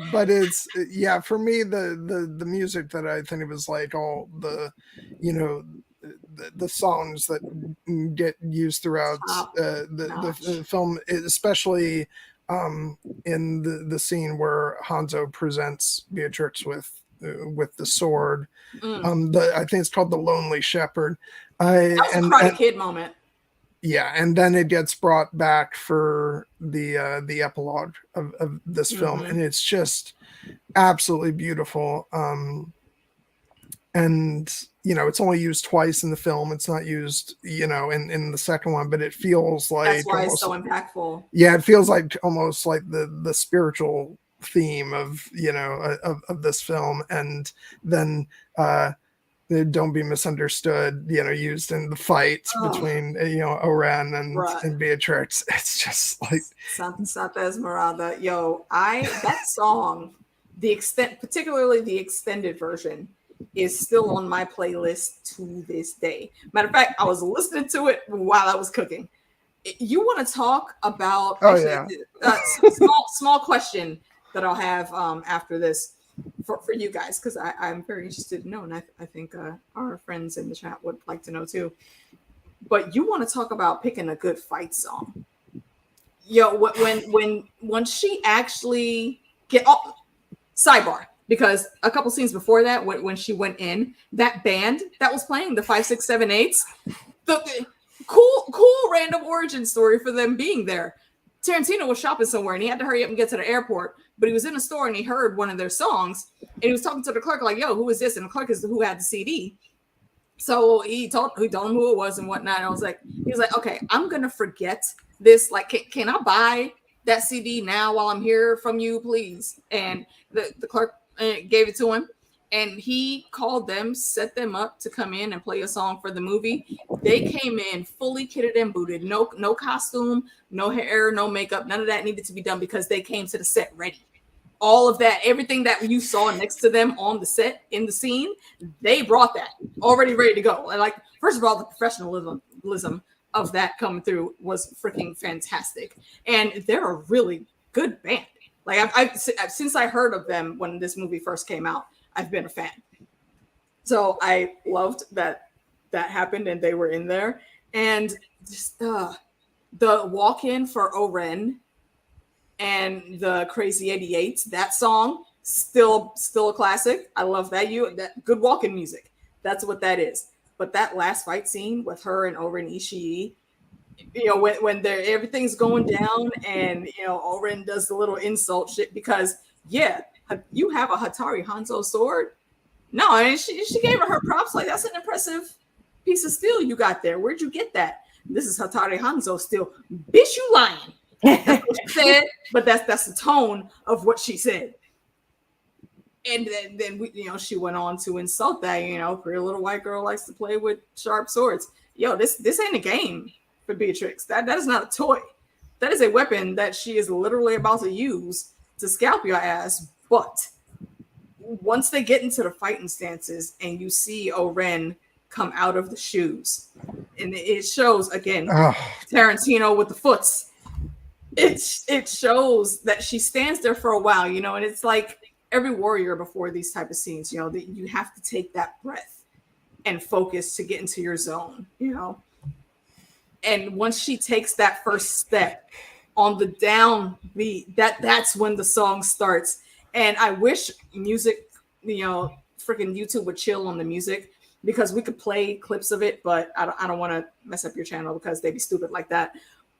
Speaker 1: But it's, yeah, for me, the music that I think it was like all the, you know, the songs that get used throughout the film, especially in the scene where Hanzo presents Beatrix with the sword. I think it's called The Lonely Shepherd.
Speaker 3: That was a Karate Kid moment.
Speaker 1: Yeah, and then it gets brought back for the epilogue of this film, and it's just absolutely beautiful. And you know, it's only used twice in the film. It's not used, you know, in the second one, but it feels like
Speaker 3: that's why it's so impactful.
Speaker 1: Yeah, it feels like almost like the spiritual theme of, you know, of this film, and then Don't Be Misunderstood, you know, used in the fights between, you know, Oren and Beatrix. It's just like
Speaker 3: Santa Esmeralda. Yo, that song, particularly the extended version, is still on my playlist to this day. Matter of fact, I was listening to it while I was cooking. You want to talk about small question that I'll have after this for you guys, because I'm very interested to know, and I think our friends in the chat would like to know too. But you want to talk about picking a good fight song. Yo, when she actually sidebar, because a couple scenes before that, when she went in, that band that was playing the 5, 6, 7, 8s, the cool random origin story for them being there. Tarantino was shopping somewhere and he had to hurry up and get to the airport, but he was in a store and he heard one of their songs and he was talking to the clerk like, yo, who is this? And the clerk is who had the CD. So he told him who it was and whatnot. And he was like, okay, I'm going to forget this. Like, can I buy that CD now while I'm here from you, please? And the clerk gave it to him, and he called them, set them up to come in and play a song for the movie. They came in fully kitted and booted, no costume, no hair, no makeup, none of that needed to be done because they came to the set ready. All of that, everything that you saw next to them on the set in the scene, they brought that already ready to go. And like, first of all, the professionalism of that coming through was freaking fantastic, and they're a really good band. Like I've since I heard of them when this movie first came out, I've been a fan. So I loved that happened and they were in there. And just the walk-in for Oren and the Crazy 88s, that song, still a classic. I love that. That good walk-in music. That's what that is. But that last fight scene with her and Oren Ishii, you know, when everything's going down and, you know, Oren does the little insult shit because, yeah, you have a Hattori Hanzo sword. No, and she gave her props. Like, that's an impressive piece of steel you got there. Where'd you get that? This is Hattori Hanzo steel. Bitch, you lying. That's what she said, but that's the tone of what she said. And then we, you know, she went on to insult that, you know, pretty little white girl likes to play with sharp swords. Yo, this ain't a game for Beatrix. That is not a toy. That is a weapon that she is literally about to use to scalp your ass. But once they get into the fighting stances and you see Oren come out of the shoes, and it shows again Tarantino with the foots. It shows that she stands there for a while, you know, and it's like every warrior before these type of scenes, you know, that you have to take that breath and focus to get into your zone, you know. And once she takes that first step on the downbeat, that's when the song starts. And I wish music, freaking YouTube would chill on the music, because we could play clips of it, but I don't want to mess up your channel because they'd be stupid like that.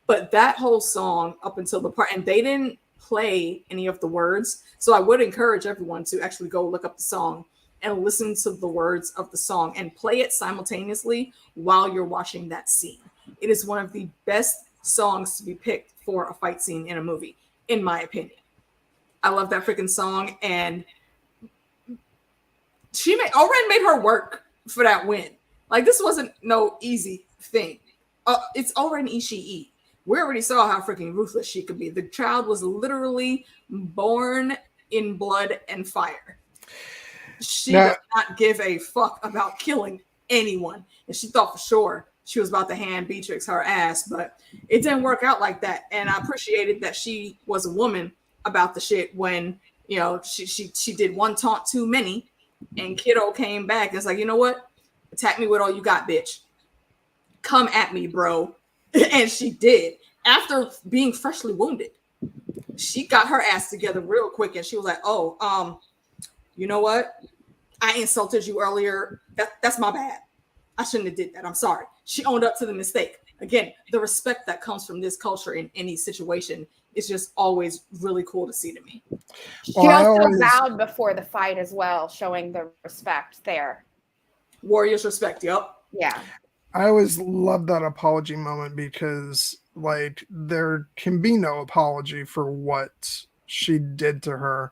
Speaker 3: But that whole song up until the part, and they didn't play any of the words. So I would encourage everyone to actually go look up the song and listen to the words of the song and play it simultaneously while you're watching that scene. It is one of the best songs to be picked for a fight scene in a movie, in my opinion. I love that freaking song. And Oren made her work for that win. Like, this wasn't no easy thing. It's Oren Ishii. We already saw how freaking ruthless she could be. The child was literally born in blood and fire. She does not give a fuck about killing anyone. And she thought for sure she was about to hand Beatrix her ass, but it didn't work out like that. And I appreciated that she was a woman about the shit when, she did one taunt too many, and Kiddo came back. It's like, you know what? Attack me with all you got, bitch. Come at me, bro. And she did. After being freshly wounded, she got her ass together real quick, and she was like, oh, you know what? I insulted you earlier. That's my bad. I shouldn't have did that. I'm sorry. She owned up to the mistake. Again, the respect that comes from this culture in any situation is just always really cool to see to me.
Speaker 2: She also bowed before the fight as well, showing the respect there.
Speaker 3: Warriors respect. Yep.
Speaker 2: Yeah.
Speaker 1: I always love that apology moment, because like there can be no apology for what she did to her.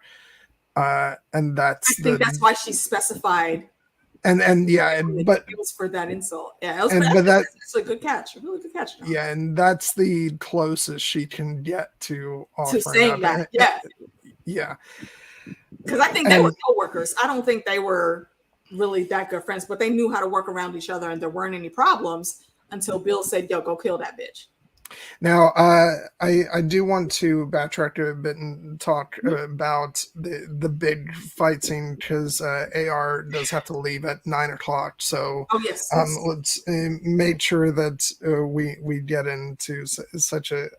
Speaker 1: And that's
Speaker 3: that's why she specified.
Speaker 1: And yeah, but
Speaker 3: it was for that insult. Yeah, that's a good catch. A really good catch. Now.
Speaker 1: Yeah, and that's the closest she can get to
Speaker 3: saying that. Yeah.
Speaker 1: Yeah.
Speaker 3: Because I think they were coworkers. I don't think they were really that good friends, but they knew how to work around each other, and there weren't any problems until Bill said, yo, go kill that bitch.
Speaker 1: Now, I do want to backtrack a bit and talk about the big fight scene, because AR does have to leave at 9:00. So
Speaker 3: yes.
Speaker 1: Let's make sure that we get into such a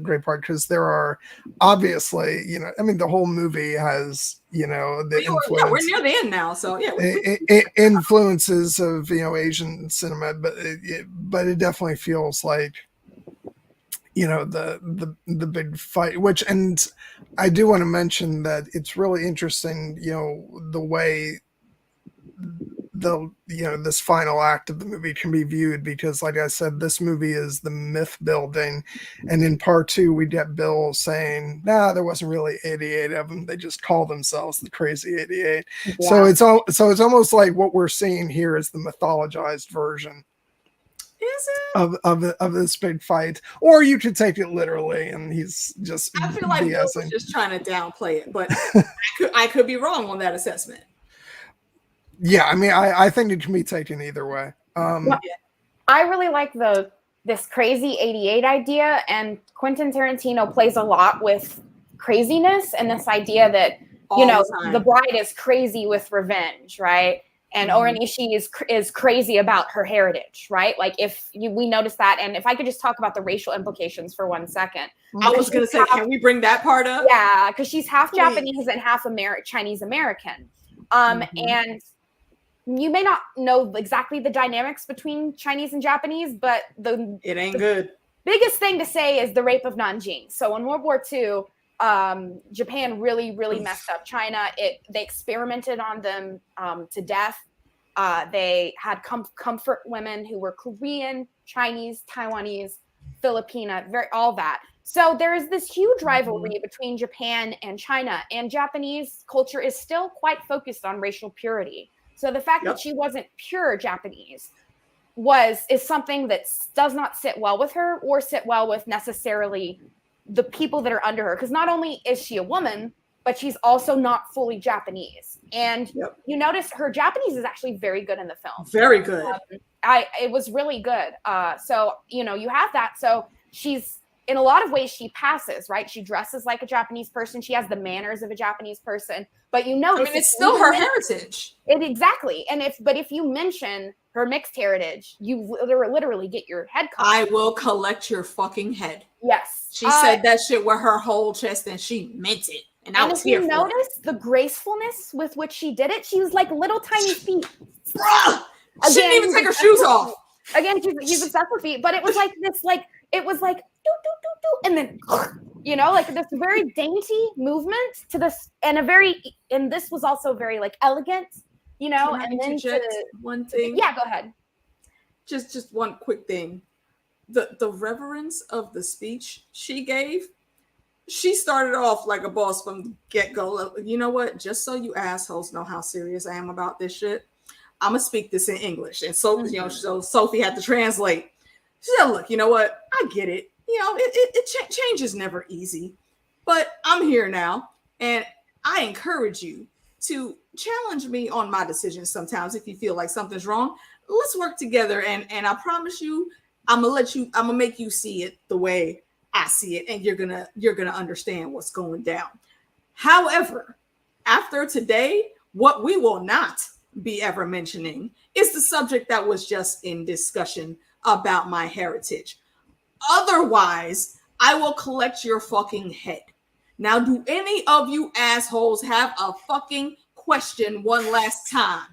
Speaker 1: great part, because there are obviously, the whole movie has, the influence.
Speaker 3: Yeah, we're near the end now, so yeah.
Speaker 1: Influences of Asian cinema, but it definitely feels like the big fight, and I do want to mention that it's really interesting, the way this final act of the movie can be viewed, because like I said, this movie is the myth building, and in part 2 we get Bill saying, there wasn't really 88 of them, they just call themselves the Crazy 88. Yeah. So it's almost like what we're seeing here is the mythologized version.
Speaker 3: Is it?
Speaker 1: Of this big fight, or you could take it literally, and he's just.
Speaker 3: I feel like Bill was just trying to downplay it, but I could be wrong on that assessment.
Speaker 1: Yeah, I think it can be taken either way.
Speaker 2: I really like this Crazy 88 idea, and Quentin Tarantino plays a lot with craziness and this idea that the bride is crazy with revenge, right? And Oren Ishii is crazy about her heritage, right? Like we notice that. And if I could just talk about the racial implications for 1 second.
Speaker 3: I was going to say, can we bring that part up?
Speaker 2: Yeah, because she's half Japanese and half Chinese American. And you may not know exactly the dynamics between Chinese and Japanese, but
Speaker 3: it ain't good.
Speaker 2: Biggest thing to say is the rape of Nanjing. So in World War II, Japan really, really messed up China. They experimented on them to death. They had comfort women who were Korean, Chinese, Taiwanese, Filipina, all that. So there is this huge rivalry between Japan and China, and Japanese culture is still quite focused on racial purity. So the fact that she wasn't pure Japanese is something that does not sit well with her, or sit well with necessarily the people that are under her, because not only is she a woman, but she's also not fully Japanese. And you notice her Japanese is actually very good in the film.
Speaker 3: Very good.
Speaker 2: It was really good. So you have that. So in a lot of ways she passes, right? She dresses like a Japanese person. She has the manners of a Japanese person, but you notice
Speaker 3: it's still her heritage.
Speaker 2: Exactly. And if you mention her mixed heritage, you literally get your head cut.
Speaker 3: I will collect your fucking head.
Speaker 2: Yes.
Speaker 3: She said that shit with her whole chest and she meant it. And I was here for it.
Speaker 2: If you notice the gracefulness with which she did it, she was like little tiny feet.
Speaker 3: Bruh! She didn't even take her shoes off.
Speaker 2: Again, he's obsessed with feet, but it was like this, like, it was like, doo, doo, doo, doo, and then, you know, like this very dainty movement to this, and this was also very like elegant, you know,
Speaker 3: and then one thing.
Speaker 2: Yeah, go ahead.
Speaker 3: Just one quick thing. The reverence of the speech she gave, she started off like a boss from the get-go. You know what? Just so you assholes know how serious I am about this shit, I'm gonna speak this in English. And so, you know, so Sophie had to translate. She said, look, you know what? I get it. You know, change is never easy, but I'm here now. And I encourage you to challenge me on my decisions sometimes. If you feel like something's wrong, let's work together. And I promise you, I'm gonna make you see it the way I see it. And you're gonna understand what's going down. However, after today, what we will not be ever mentioning is the subject that was just in discussion about my heritage. Otherwise, I will collect your fucking head. Now, do any of you assholes have a fucking question one last time?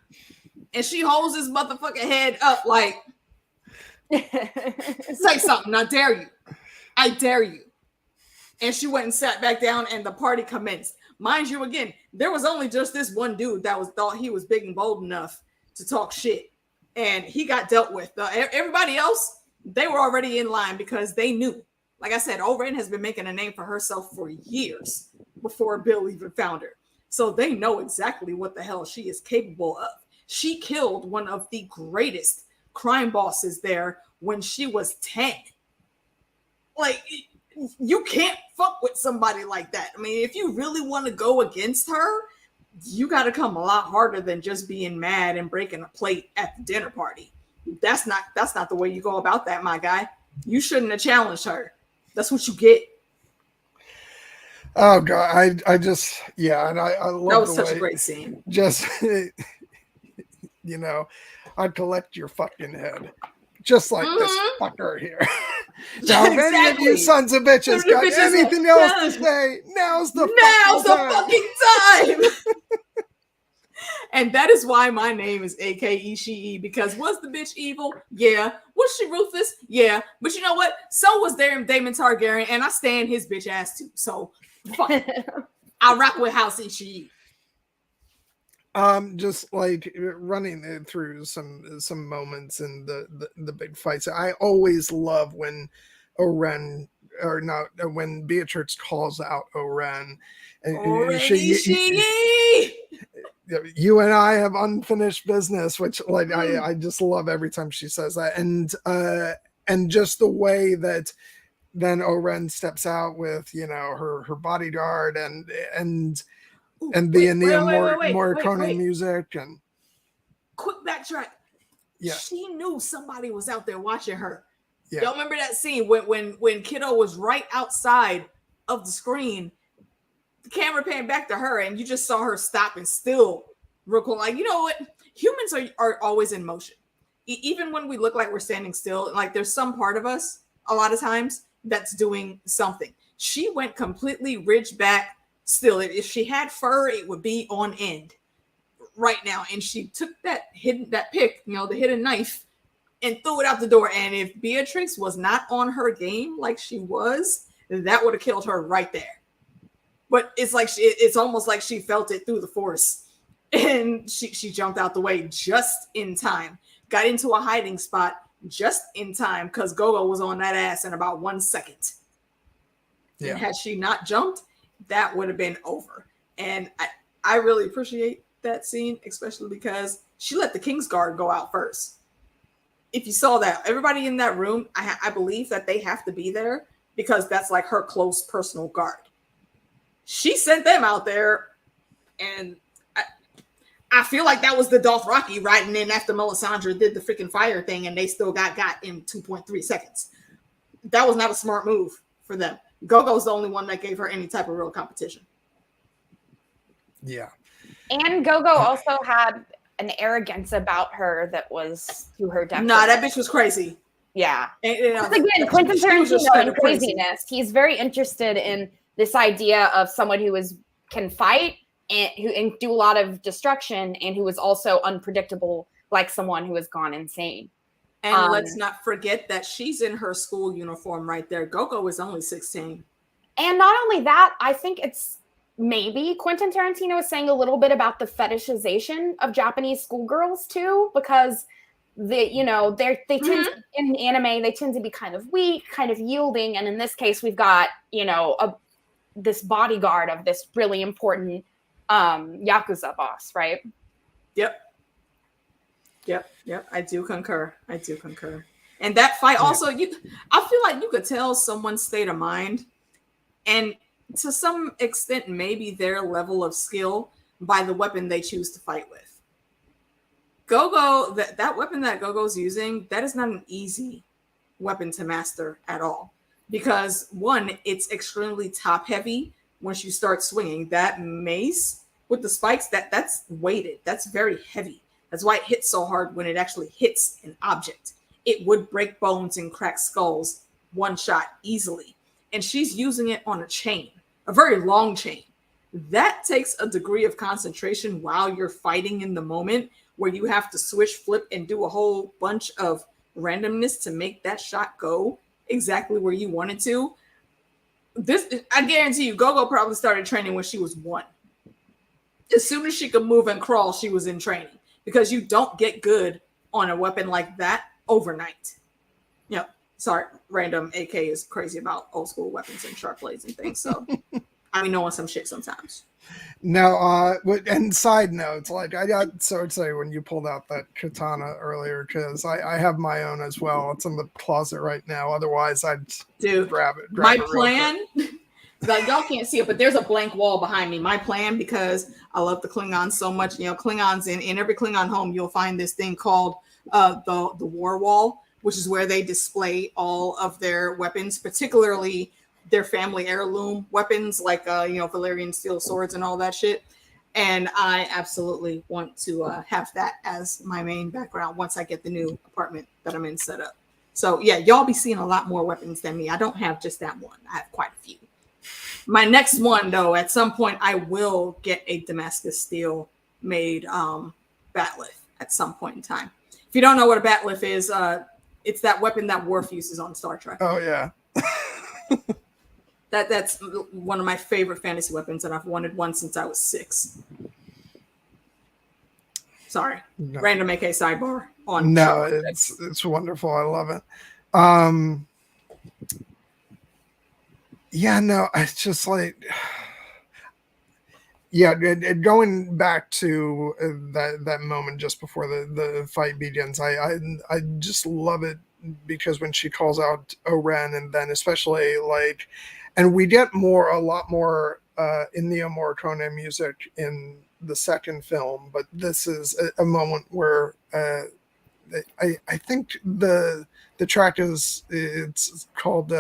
Speaker 3: And she holds his motherfucking head up like, say something, I dare you. I dare you. And she went and sat back down and the party commenced. Mind you, again, there was only just this one dude that thought he was big and bold enough to talk shit. And he got dealt with. Everybody else, they were already in line because they knew. Like I said, Erin has been making a name for herself for years before Bill even found her. So they know exactly what the hell she is capable of. She killed one of the greatest crime bosses there when she was 10. Like, you can't fuck with somebody like that. I mean, if you really want to go against her, you got to come a lot harder than just being mad and breaking a plate at the dinner party. That's not the way you go about that, my guy. You shouldn't have challenged her. That's what you get.
Speaker 1: Oh God, I just, yeah, and I love
Speaker 3: that was
Speaker 1: the
Speaker 3: such
Speaker 1: way,
Speaker 3: a great scene.
Speaker 1: Just, you know, I'd collect your fucking head, just like this fucker here. Now, if any of you sons of bitches got anything else to say, now's the fucking time.
Speaker 3: And that is why my name is AK Ishii, because was the bitch evil? Yeah. Was she ruthless? Yeah. But you know what? So was Damon Targaryen, and I stand his bitch ass too. So fuck. I rock with House Ishii.
Speaker 1: Just like running through some moments in the big fights. I always love when when Beatrix calls out Oren. And you and I have unfinished business, which like I just love every time she says that, and just the way that then Oren steps out with, you know, her bodyguard and the Ennio Morricone music and
Speaker 3: quick backtrack.
Speaker 1: Yeah,
Speaker 3: she knew somebody was out there watching her.
Speaker 1: Yeah.
Speaker 3: Y'all remember that scene when Kiddo was right outside of the screen? The camera panned back to her, and you just saw her stop and still record. Like, you know what? Humans are always in motion. Even when we look like we're standing still, like there's some part of us a lot of times that's doing something. She went completely ridged back still. If she had fur, it would be on end right now. And she took that pick, you know, the hidden knife, and threw it out the door. And if Beatrix was not on her game like she was, that would have killed her right there. But it's like it's almost like she felt it through the force, and she jumped out the way just in time, got into a hiding spot just in time because Gogo was on that ass in about 1 second. Yeah. And had she not jumped, that would have been over. And I really appreciate that scene, especially because she let the Kingsguard go out first. If you saw that, everybody in that room, I believe that they have to be there because that's like her close personal guard. She sent them out there, and I feel like that was the Dothraki riding in after Melisandre did the freaking fire thing, and they still got in 2.3 seconds. That was not a smart move for them. Gogo's the only one that gave her any type of real competition.
Speaker 1: Yeah.
Speaker 2: And Gogo also had an arrogance about her that was to her detriment.
Speaker 3: Nah, that bitch was crazy.
Speaker 2: Yeah.
Speaker 3: And,
Speaker 2: again, Quentin Tarantino and craziness. He's very interested in this idea of someone who can fight and do a lot of destruction, and who is also unpredictable, like someone who has gone insane.
Speaker 3: And let's not forget that she's in her school uniform right there. Gogo is only 16.
Speaker 2: And not only that, I think it's maybe Quentin Tarantino is saying a little bit about the fetishization of Japanese schoolgirls too, because they tend to, in anime, they tend to be kind of weak, kind of yielding. And in this case, we've got, this bodyguard of this really important Yakuza boss, right?
Speaker 3: Yep. I do concur. And that fight also, I feel like you could tell someone's state of mind, and to some extent, maybe their level of skill by the weapon they choose to fight with. Gogo, that weapon that Gogo's using, that is not an easy weapon to master at all. Because one, it's extremely top heavy once you start swinging. That mace with the spikes, that's weighted. That's very heavy. That's why it hits so hard when it actually hits an object. It would break bones and crack skulls one shot easily. And she's using it on a chain, a very long chain. That takes a degree of concentration while you're fighting in the moment, where you have to switch, flip, and do a whole bunch of randomness to make that shot go exactly where you want it to. I guarantee you, Gogo probably started training when she was 1. As soon as she could move and crawl, she was in training, because you don't get good on a weapon like that overnight. Sorry, random AK is crazy about old school weapons and sharp blades and things. So I be knowing some shit sometimes.
Speaker 1: Now, and side notes, like I got so excited when you pulled out that katana earlier, because I have my own as well. It's in the closet right now. Otherwise, I'd grab it.
Speaker 3: My plan, like y'all can't see it, but there's a blank wall behind me. My plan, because I love the Klingons so much, Klingons in every Klingon home, you'll find this thing called the war wall, which is where they display all of their weapons, particularly their family heirloom weapons, like Valyrian steel swords and all that shit. And I absolutely want to have that as my main background once I get the new apartment that I'm in set up. So yeah, y'all be seeing a lot more weapons than me. I don't have just that one. I have quite a few. My next one, though, at some point I will get a Damascus steel made batleth at some point in time. If you don't know what a batleth is, it's that weapon that Worf uses on Star Trek.
Speaker 1: Oh yeah.
Speaker 3: That's one of my favorite fantasy weapons, and I've wanted one since I was 6. Sorry, no. Random AK sidebar on.
Speaker 1: No, it's wonderful. I love it. Yeah, no, it's just like, yeah, going back to that moment just before the fight begins, I just love it, because when she calls out Oren, and then especially like, and we get a lot more Ennio Morricone music in the second film, but this is a moment where I think the track it's called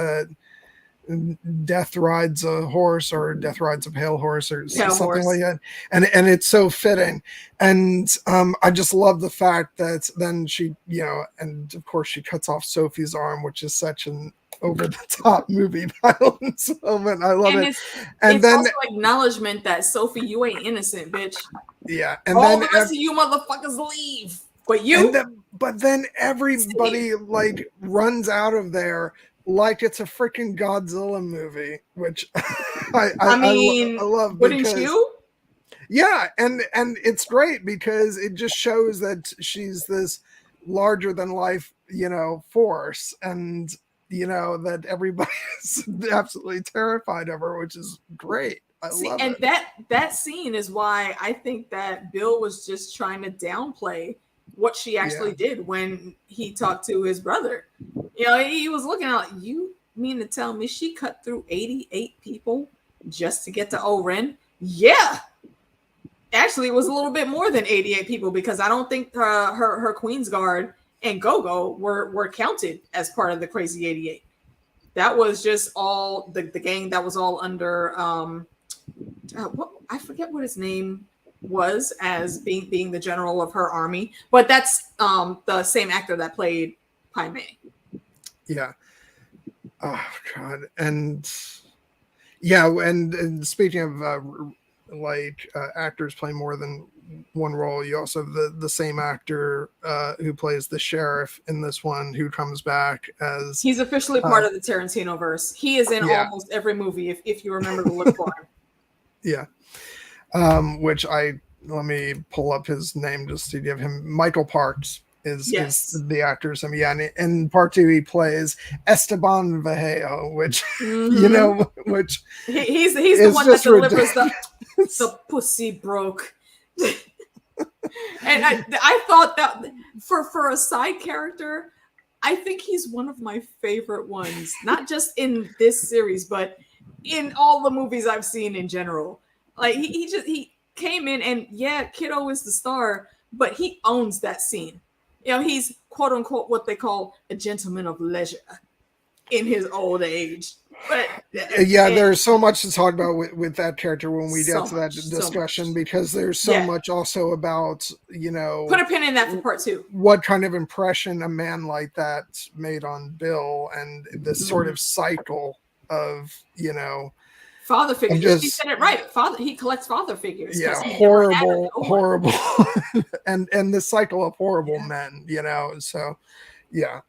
Speaker 1: Death Rides a Horse, or Death Rides a Pale Horse, or something like that, and it's so fitting. And I just love the fact that then she, and of course she cuts off Sophie's arm, which is such an over the top movie violence moment. I love it. And then
Speaker 3: also acknowledgement that Sophie, you ain't innocent, bitch.
Speaker 1: Yeah, and
Speaker 3: all
Speaker 1: then
Speaker 3: the rest of you motherfuckers leave, but you.
Speaker 1: But then everybody like runs out of there like it's a freaking Godzilla movie, which I love.
Speaker 3: Wouldn't you?
Speaker 1: Yeah, and it's great because it just shows that she's this larger than life, force, and that everybody is absolutely terrified of her, which is great. I love it.
Speaker 3: And that scene is why I think that Bill was just trying to downplay what she actually did when he talked to his brother. He was looking at, you mean to tell me she cut through 88 people just to get to Oren? Yeah. Actually, it was a little bit more than 88 people, because I don't think her Queen's Guard and Gogo were counted as part of the Crazy 88. That was just all the gang that was all under what I forget what his name was as being the general of her army, but that's the same actor that played Pai Mei.
Speaker 1: Yeah. Oh God. And yeah, and speaking of actors playing more than one role, you also have the same actor who plays the sheriff in this one, who comes back as
Speaker 3: he's officially part of the Tarantino verse. He is in almost every movie if you remember to look for him.
Speaker 1: Yeah. Let me pull up his name just to give him. Michael Parks is the actor's name. Yeah, and in part 2 he plays Esteban Vallejo, which which
Speaker 3: he's the one that delivers the pussy broke. And I thought that for a side character, I think he's one of my favorite ones, not just in this series, but in all the movies I've seen in general. Like he came in and Kiddo is the star, but he owns that scene. He's quote unquote what they call a gentleman of leisure in his old age. But
Speaker 1: there's so much to talk about with that character when we get to that discussion, because there's so much also about,
Speaker 3: put a pin in that for part 2.
Speaker 1: What kind of impression a man like that made on Bill, and this sort of cycle of,
Speaker 3: father figures. She said it right. He collects father figures.
Speaker 1: Yeah, horrible, and the cycle of horrible men. So yeah.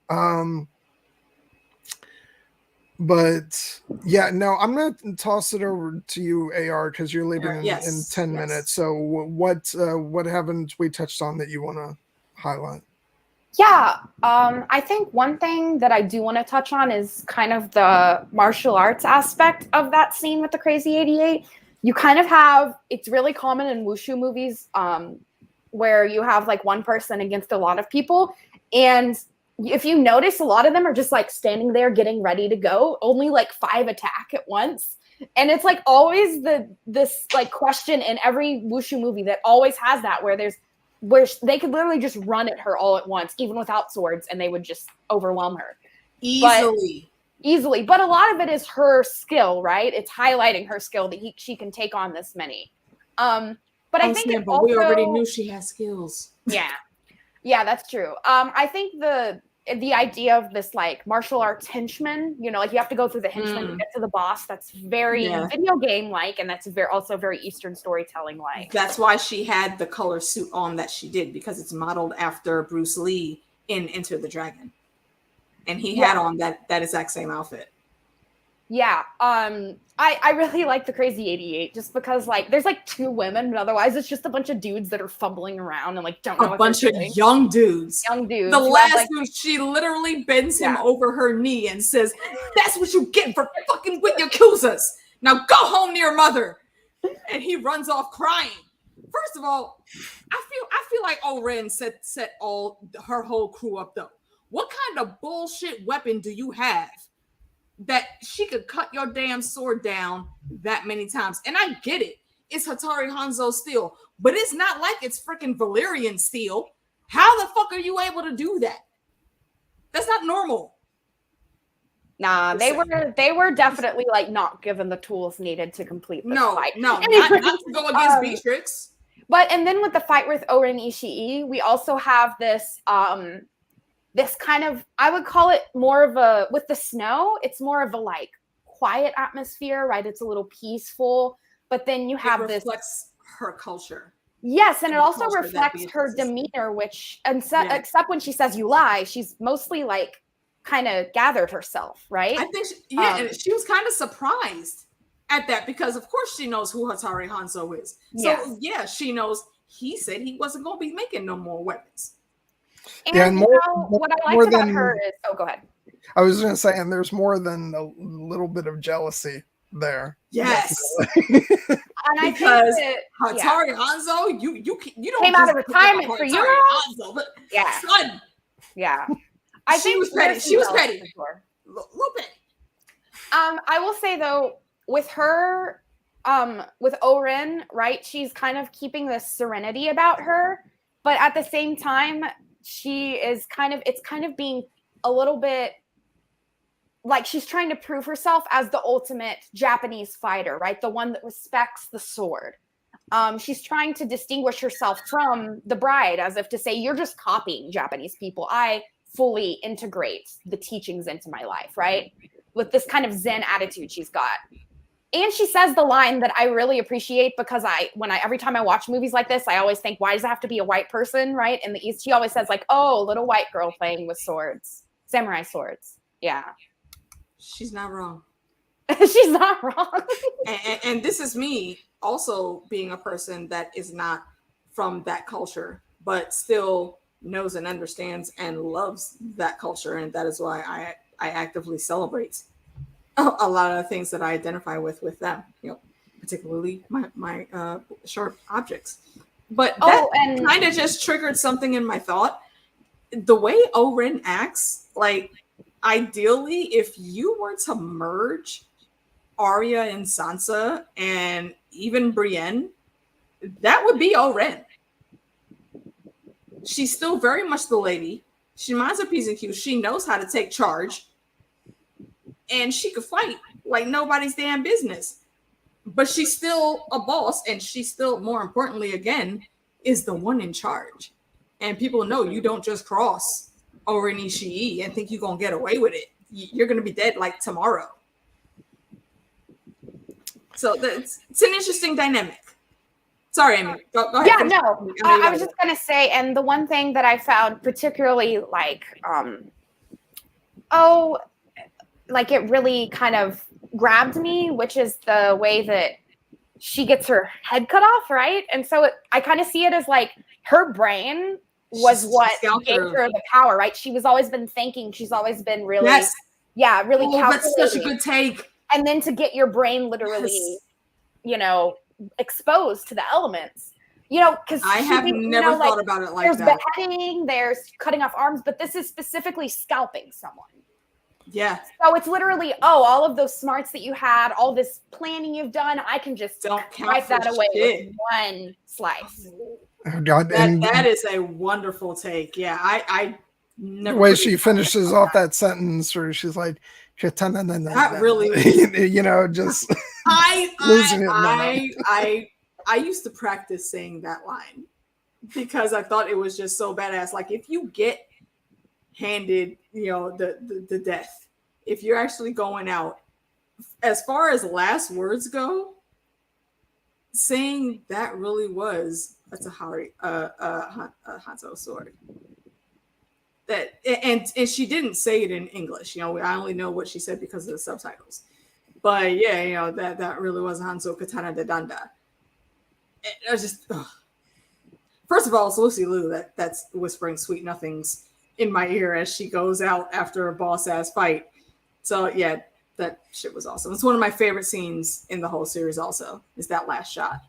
Speaker 1: But I'm gonna toss it over to you, AR, because you're leaving in 10 minutes. So what haven't we touched on that you want to highlight?
Speaker 2: Yeah, I think one thing that I do want to touch on is kind of the martial arts aspect of that scene with the Crazy 88. You kind of have, it's really common in wushu movies where you have like one person against a lot of people. And if you notice, a lot of them are just like standing there getting ready to go. Only like 5 attack at once. And it's like always this like question in every wushu movie that always has that, where they could literally just run at her all at once, even without swords, and they would just overwhelm her easily. But a lot of it is her skill, right? It's highlighting her skill that she can take on this many. But I think
Speaker 3: we already knew she has skills.
Speaker 2: Yeah, that's true. I think the idea of this like martial arts henchman, like you have to go through the henchman to get to the boss. That's very video game like, and that's also very Eastern storytelling like.
Speaker 3: That's why she had the color suit on that she did, because it's modeled after Bruce Lee in Enter the Dragon, and he had on that exact same outfit.
Speaker 2: Yeah, I really like the Crazy 88 just because like there's like 2 women, but otherwise it's just a bunch of dudes that are fumbling around and like don't know what
Speaker 3: they're doing. Young dudes.
Speaker 2: The
Speaker 3: last dude, she literally bends him over her knee and says, "That's what you get for fucking with your accusers. Now go home to your mother." And he runs off crying. First of all, I feel like Oren set her whole crew up though. What kind of bullshit weapon do you have that she could cut your damn sword down that many times? And I get it. It's Hattori Hanzo steel, but it's not like it's freaking Valyrian steel. How the fuck are you able to do that? That's not normal.
Speaker 2: Nah, they were definitely like not given the tools needed to complete this fight.
Speaker 3: Not to go against Beatrix.
Speaker 2: And then with the fight with Oren Ishii, we also have this this kind of, I would call it more of with the snow, it's more of a like quiet atmosphere, right? It's a little peaceful, but then you have this
Speaker 3: reflects her culture.
Speaker 2: Yes, and it also reflects her demeanor, which except when she says you lie, she's mostly like kind of gathered herself, right?
Speaker 3: I think and she was kind of surprised at that, because of course she knows who Hattori Hanzo is. So she knows he said he wasn't going to be making no more weapons.
Speaker 2: And what I liked about her is, go ahead.
Speaker 1: I was going to say, and there's more than a little bit of jealousy there.
Speaker 3: Yes.
Speaker 2: And I
Speaker 3: because Hattori Hanzo, you don't
Speaker 2: came out of retirement for you.
Speaker 3: Hanzo, but son.
Speaker 2: Yeah.
Speaker 3: She was petty. She was petty. Little petty.
Speaker 2: I will say though, with her, with Oren, right? She's kind of keeping this serenity about her, but at the same time, she is it's kind of being a little bit like she's trying to prove herself as the ultimate Japanese fighter, right? The one that respects the sword. She's trying to distinguish herself from the bride, as if to say, you're just copying Japanese people. I fully integrate the teachings into my life, right? With this kind of Zen attitude she's got. And she says the line that I really appreciate, because every time I watch movies like this, I always think, why does it have to be a white person, right? In the East, she always says like, oh, little white girl playing with swords, samurai swords. Yeah.
Speaker 3: She's not wrong.
Speaker 2: She's not wrong.
Speaker 3: and this is me also being a person that is not from that culture, but still knows and understands and loves that culture. And that is why I actively celebrate a lot of the things that I identify with them, particularly my sharp objects. But that kind of just triggered something in my thought. The way Oren acts, like, ideally, if you were to merge Arya and Sansa and even Brienne, that would be Oren. She's still very much the lady. She minds her P's and Q's. She knows how to take charge. And she could fight like nobody's damn business. But she's still a boss, and she still, more importantly, again, is the one in charge. And people know you don't just cross Oren Ishii and think you're going to get away with it. You're going to be dead like tomorrow. So it's an interesting dynamic. Sorry, Amy. Go ahead.
Speaker 2: Yeah, no. I was just going to say, and the one thing that I found particularly it really kind of grabbed me, which is the way that she gets her head cut off, right? And so I kind of see it as like her brain was what gave her the power, right? She's always been thinking. She's always been really, really calculating.
Speaker 3: That's such a good take.
Speaker 2: And then to get your brain literally, exposed to the elements, because
Speaker 3: I have never thought about it like that.
Speaker 2: There's beheading, there's cutting off arms, but this is specifically scalping someone.
Speaker 3: Yeah.
Speaker 2: So it's literally, all of those smarts that you had, all this planning you've done, I can just wipe that away with one slice.
Speaker 1: Oh God,
Speaker 3: that is a wonderful take. Yeah, I never.
Speaker 1: The way she finishes off that sentence, where she's like,
Speaker 3: that really,
Speaker 1: just losing it.
Speaker 3: I used to practice saying that line because I thought it was just so badass. Like, if you get handed, the death, if you're actually going out, as far as last words go, saying that really was a Tahari, Hanzo sword. That and she didn't say it in English. I only know what she said because of the subtitles. But yeah, that really was Hanzo Katana de Danda. I was just, first of all, it's Lucy Liu that's whispering sweet nothings in my ear as she goes out after a boss ass fight. So yeah, that shit was awesome. It's one of my favorite scenes in the whole series. Also, is that last shot.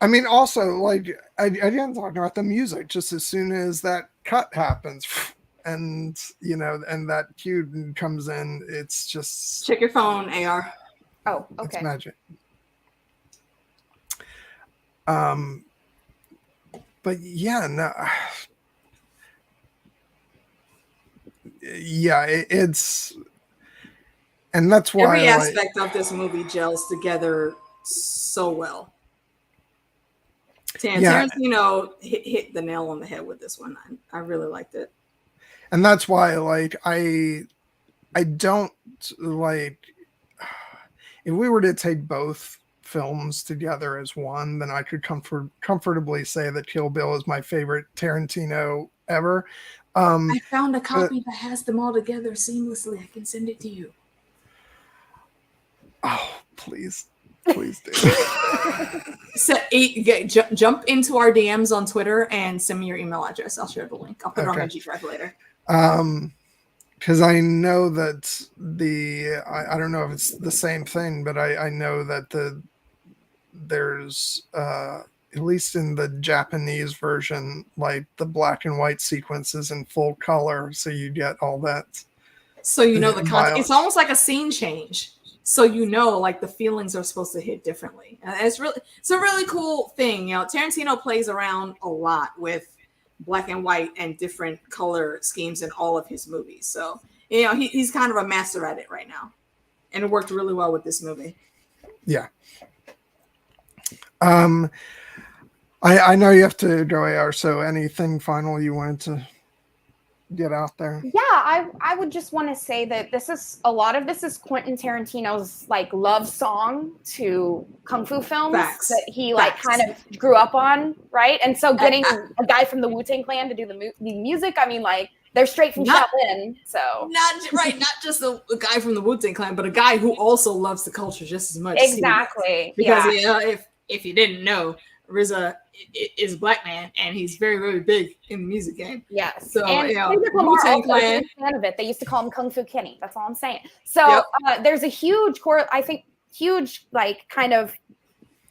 Speaker 1: I mean, also, like, I didn't talk about the music. Just as soon as that cut happens, and and that cue comes in, it's just
Speaker 3: check your phone, AR.
Speaker 2: Oh, okay.
Speaker 1: It's magic. But yeah, no. Yeah, it's, and that's why
Speaker 3: every aspect of this movie gels together so well. Tarantino hit the nail on the head with this one. I really liked it,
Speaker 1: and that's why, like, I don't like, if we were to take both films together as one, then I could comfortably say that Kill Bill is my favorite Tarantino ever.
Speaker 3: I found a copy that has them all together seamlessly. I can send it to you.
Speaker 1: Oh, please do.
Speaker 3: So jump into our DMs on Twitter and send me your email address. I'll share the link. I'll put it on my G Drive later.
Speaker 1: Because I know that I don't know if it's the same thing, but I know that there's at least in the Japanese version, like the black and white sequences in full color, so you get all that. So
Speaker 3: the content. It's almost like a scene change. So like the feelings are supposed to hit differently. And it's a really cool thing. Tarantino plays around a lot with black and white and different color schemes in all of his movies. So you know, he's kind of a master at it right now, and it worked really well with this movie.
Speaker 1: Yeah. I know you have to go, AR. So anything final you wanted to get out there?
Speaker 2: Yeah, I would just want to say that a lot of this is Quentin Tarantino's like love song to kung fu films that he like kind of grew up on, right? And so getting a guy from the Wu-Tang Clan to do the music, I mean, like they're straight from Shaolin, so
Speaker 3: not just a guy from the Wu-Tang Clan, but a guy who also loves the culture just as much.
Speaker 2: Exactly,
Speaker 3: because if you didn't know, RZA is a black man, and he's very, very big in the music game.
Speaker 2: Yes.
Speaker 3: So,
Speaker 2: and
Speaker 3: Wu-Tang Clan.
Speaker 2: Fan of it. They used to call him Kung Fu Kenny. That's all I'm saying. So there's a huge like kind of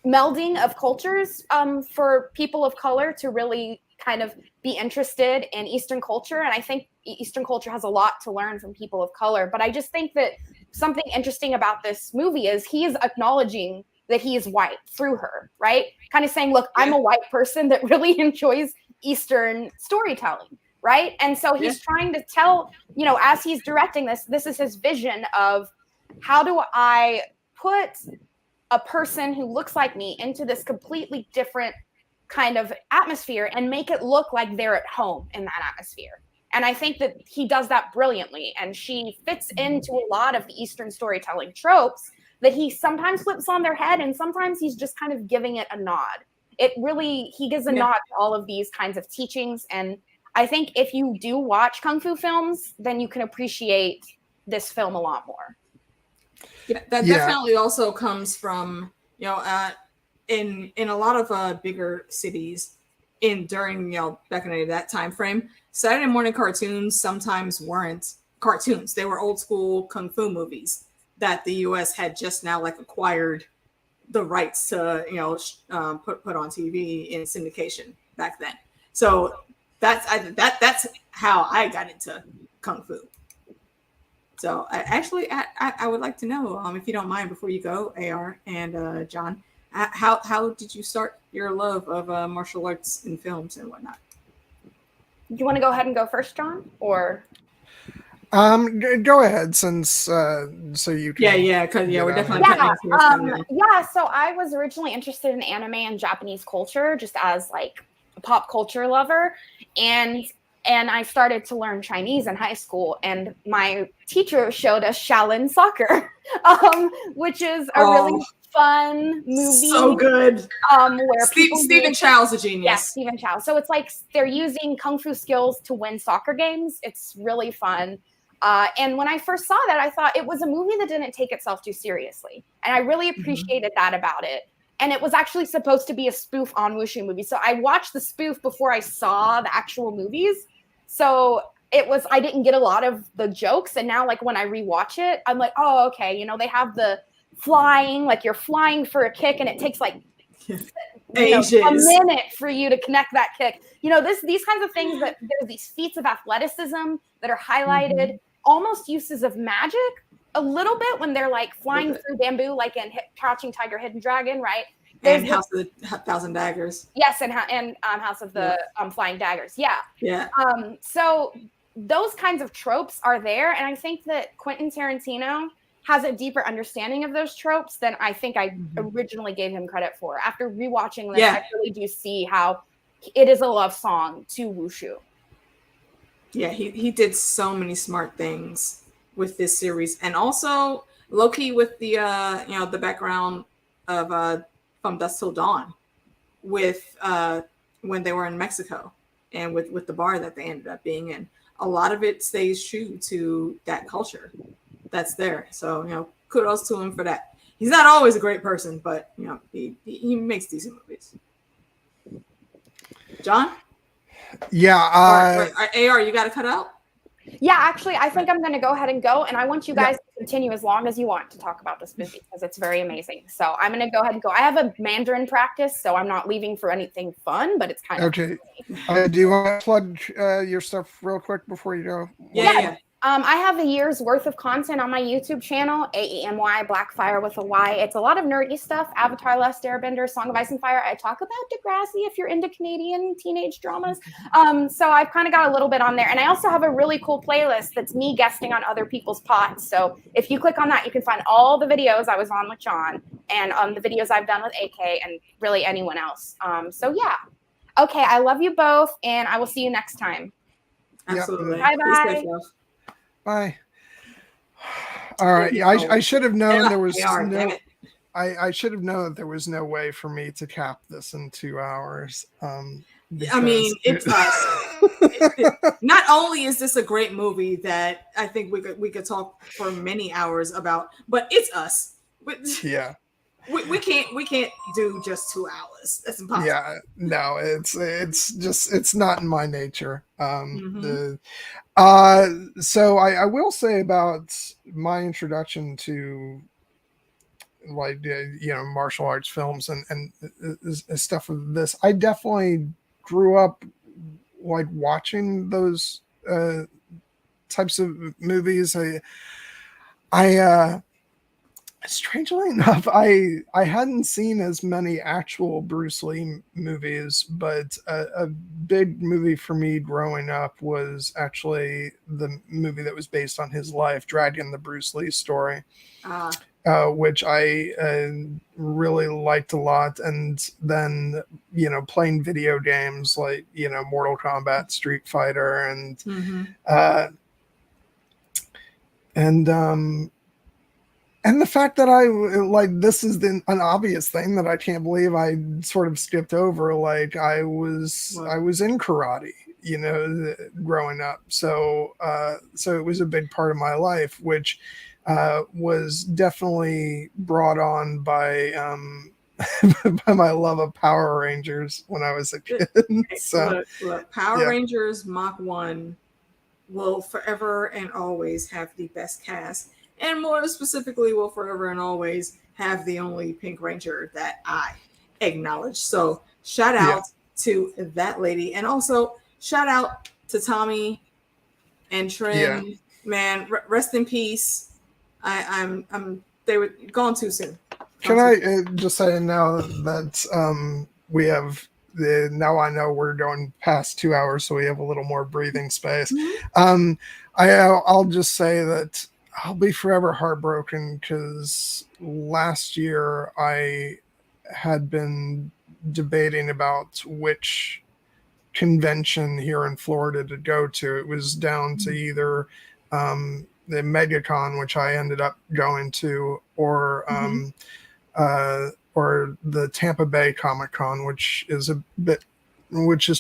Speaker 2: melding of cultures for people of color to really kind of be interested in Eastern culture. And I think Eastern culture has a lot to learn from people of color. But I just think that something interesting about this movie is he is acknowledging that he is white through her, right? Kind of saying, look, I'm a white person that really enjoys Eastern storytelling, right? And so he's trying to tell, you know, as he's directing this is his vision of how do I put a person who looks like me into this completely different kind of atmosphere and make it look like they're at home in that atmosphere. And I think that he does that brilliantly. And she fits into a lot of the Eastern storytelling tropes that he sometimes flips on their head, and sometimes he's just kind of giving it a nod. He gives a nod to all of these kinds of teachings. And I think if you do watch Kung Fu films, then you can appreciate this film a lot more.
Speaker 3: Yeah, that definitely also comes from, you know, in a lot of bigger cities during, you know, back in that time frame, Saturday morning cartoons sometimes weren't cartoons. They were old school Kung Fu movies that the U.S. had just now like acquired the rights to, you know, put on TV in syndication back then. So that's how I got into Kung Fu. So I would like to know, if you don't mind, before you go, AR and John, how did you start your love of martial arts in films and whatnot?
Speaker 2: Do you want to go ahead and go first, John, or?
Speaker 1: Go ahead, since so you can.
Speaker 3: Because we're definitely
Speaker 2: so I was originally interested in anime and Japanese culture, just as like a pop culture lover, and I started to learn Chinese in high school, and my teacher showed us Shaolin Soccer, which is a really fun movie.
Speaker 3: So good.
Speaker 2: Where
Speaker 3: Stephen Chow's a genius.
Speaker 2: Yeah, Stephen Chow. So it's like they're using kung fu skills to win soccer games. It's really fun. And when I first saw that, I thought it was a movie that didn't take itself too seriously. And I really appreciated that about it. And it was actually supposed to be a spoof on Wushu movie. So I watched the spoof before I saw the actual movies. So I didn't get a lot of the jokes. And now, like, when I rewatch it, I'm like, oh, okay. You know, they have the flying, like you're flying for a kick and it takes like a minute for you to connect that kick. You know, these kinds of things, that there's these feats of athleticism that are highlighted, almost uses of magic a little bit when they're like flying through bamboo, like in Crouching Tiger, Hidden Dragon, right?
Speaker 3: And House of the Thousand Daggers.
Speaker 2: Yes, and House of the Flying Daggers. Yeah. So those kinds of tropes are there, and I think that Quentin Tarantino has a deeper understanding of those tropes than I think I originally gave him credit for. After rewatching this, I really do see how it is a love song to Wushu.
Speaker 3: Yeah, he did so many smart things with this series, and also low-key with the the background of From Dusk Till Dawn, with when they were in Mexico, and with the bar that they ended up being in. A lot of it stays true to that culture that's there. So, kudos to him for that. He's not always a great person, but he makes decent movies. John?
Speaker 1: Yeah.
Speaker 3: AR, you got to cut out?
Speaker 2: Yeah, actually, I think I'm going to go ahead and go, and I want you guys to continue as long as you want to talk about this movie, because it's very amazing. So I'm going to go ahead and go. I have a Mandarin practice, so I'm not leaving for anything fun, but it's kind of
Speaker 1: okay. Do you want to plug your stuff real quick before you go?
Speaker 3: Yeah.
Speaker 2: I have a year's worth of content on my YouTube channel, AEMY, Blackfire with a Y. It's a lot of nerdy stuff. Avatar, Last Airbender, Song of Ice and Fire. I talk about Degrassi if you're into Canadian teenage dramas. So I've kind of got a little bit on there. And I also have a really cool playlist that's me guesting on other people's pods. So if you click on that, you can find all the videos I was on with John and the videos I've done with AK and really anyone else. So yeah. Okay, I love you both, and I will see you next time.
Speaker 3: Absolutely.
Speaker 2: Bye-bye.
Speaker 1: Bye. All right. Yeah, I should have known there was no. I should have known that there was no way for me to cap this in 2 hours.
Speaker 3: I mean, it's us. Not only is this a great movie that I think we could talk for many hours about, but it's us.
Speaker 1: Yeah.
Speaker 3: We can't do just 2 hours. That's impossible.
Speaker 1: Yeah, no, it's not in my nature. So I will say about my introduction to martial arts films and stuff of this. I definitely grew up like watching those types of movies. I strangely enough, I hadn't seen as many actual Bruce Lee movies, but a big movie for me growing up was actually the movie that was based on his life, Dragon, the Bruce Lee story, which I really liked a lot. And then, playing video games like, Mortal Kombat, Street Fighter, and the fact that this is an obvious thing that I can't believe I sort of skipped over. Like I was in karate, growing up. So it was a big part of my life, which was definitely brought on by by my love of Power Rangers when I was a kid. So
Speaker 3: look, Power Rangers Mach 1 will forever and always have the best cast. And more specifically, will forever and always have the only Pink Ranger that I acknowledge. So shout out to that lady. And also shout out to Tommy and Trin. Yeah. Man, rest in peace. They were gone too soon.
Speaker 1: Can I just say now that we have now I know we're going past 2 hours, so we have a little more breathing space. I'll just say that I'll be forever heartbroken because last year I had been debating about which convention here in Florida to go to. It was down to either the MegaCon, which I ended up going to, or the Tampa Bay Comic Con, which is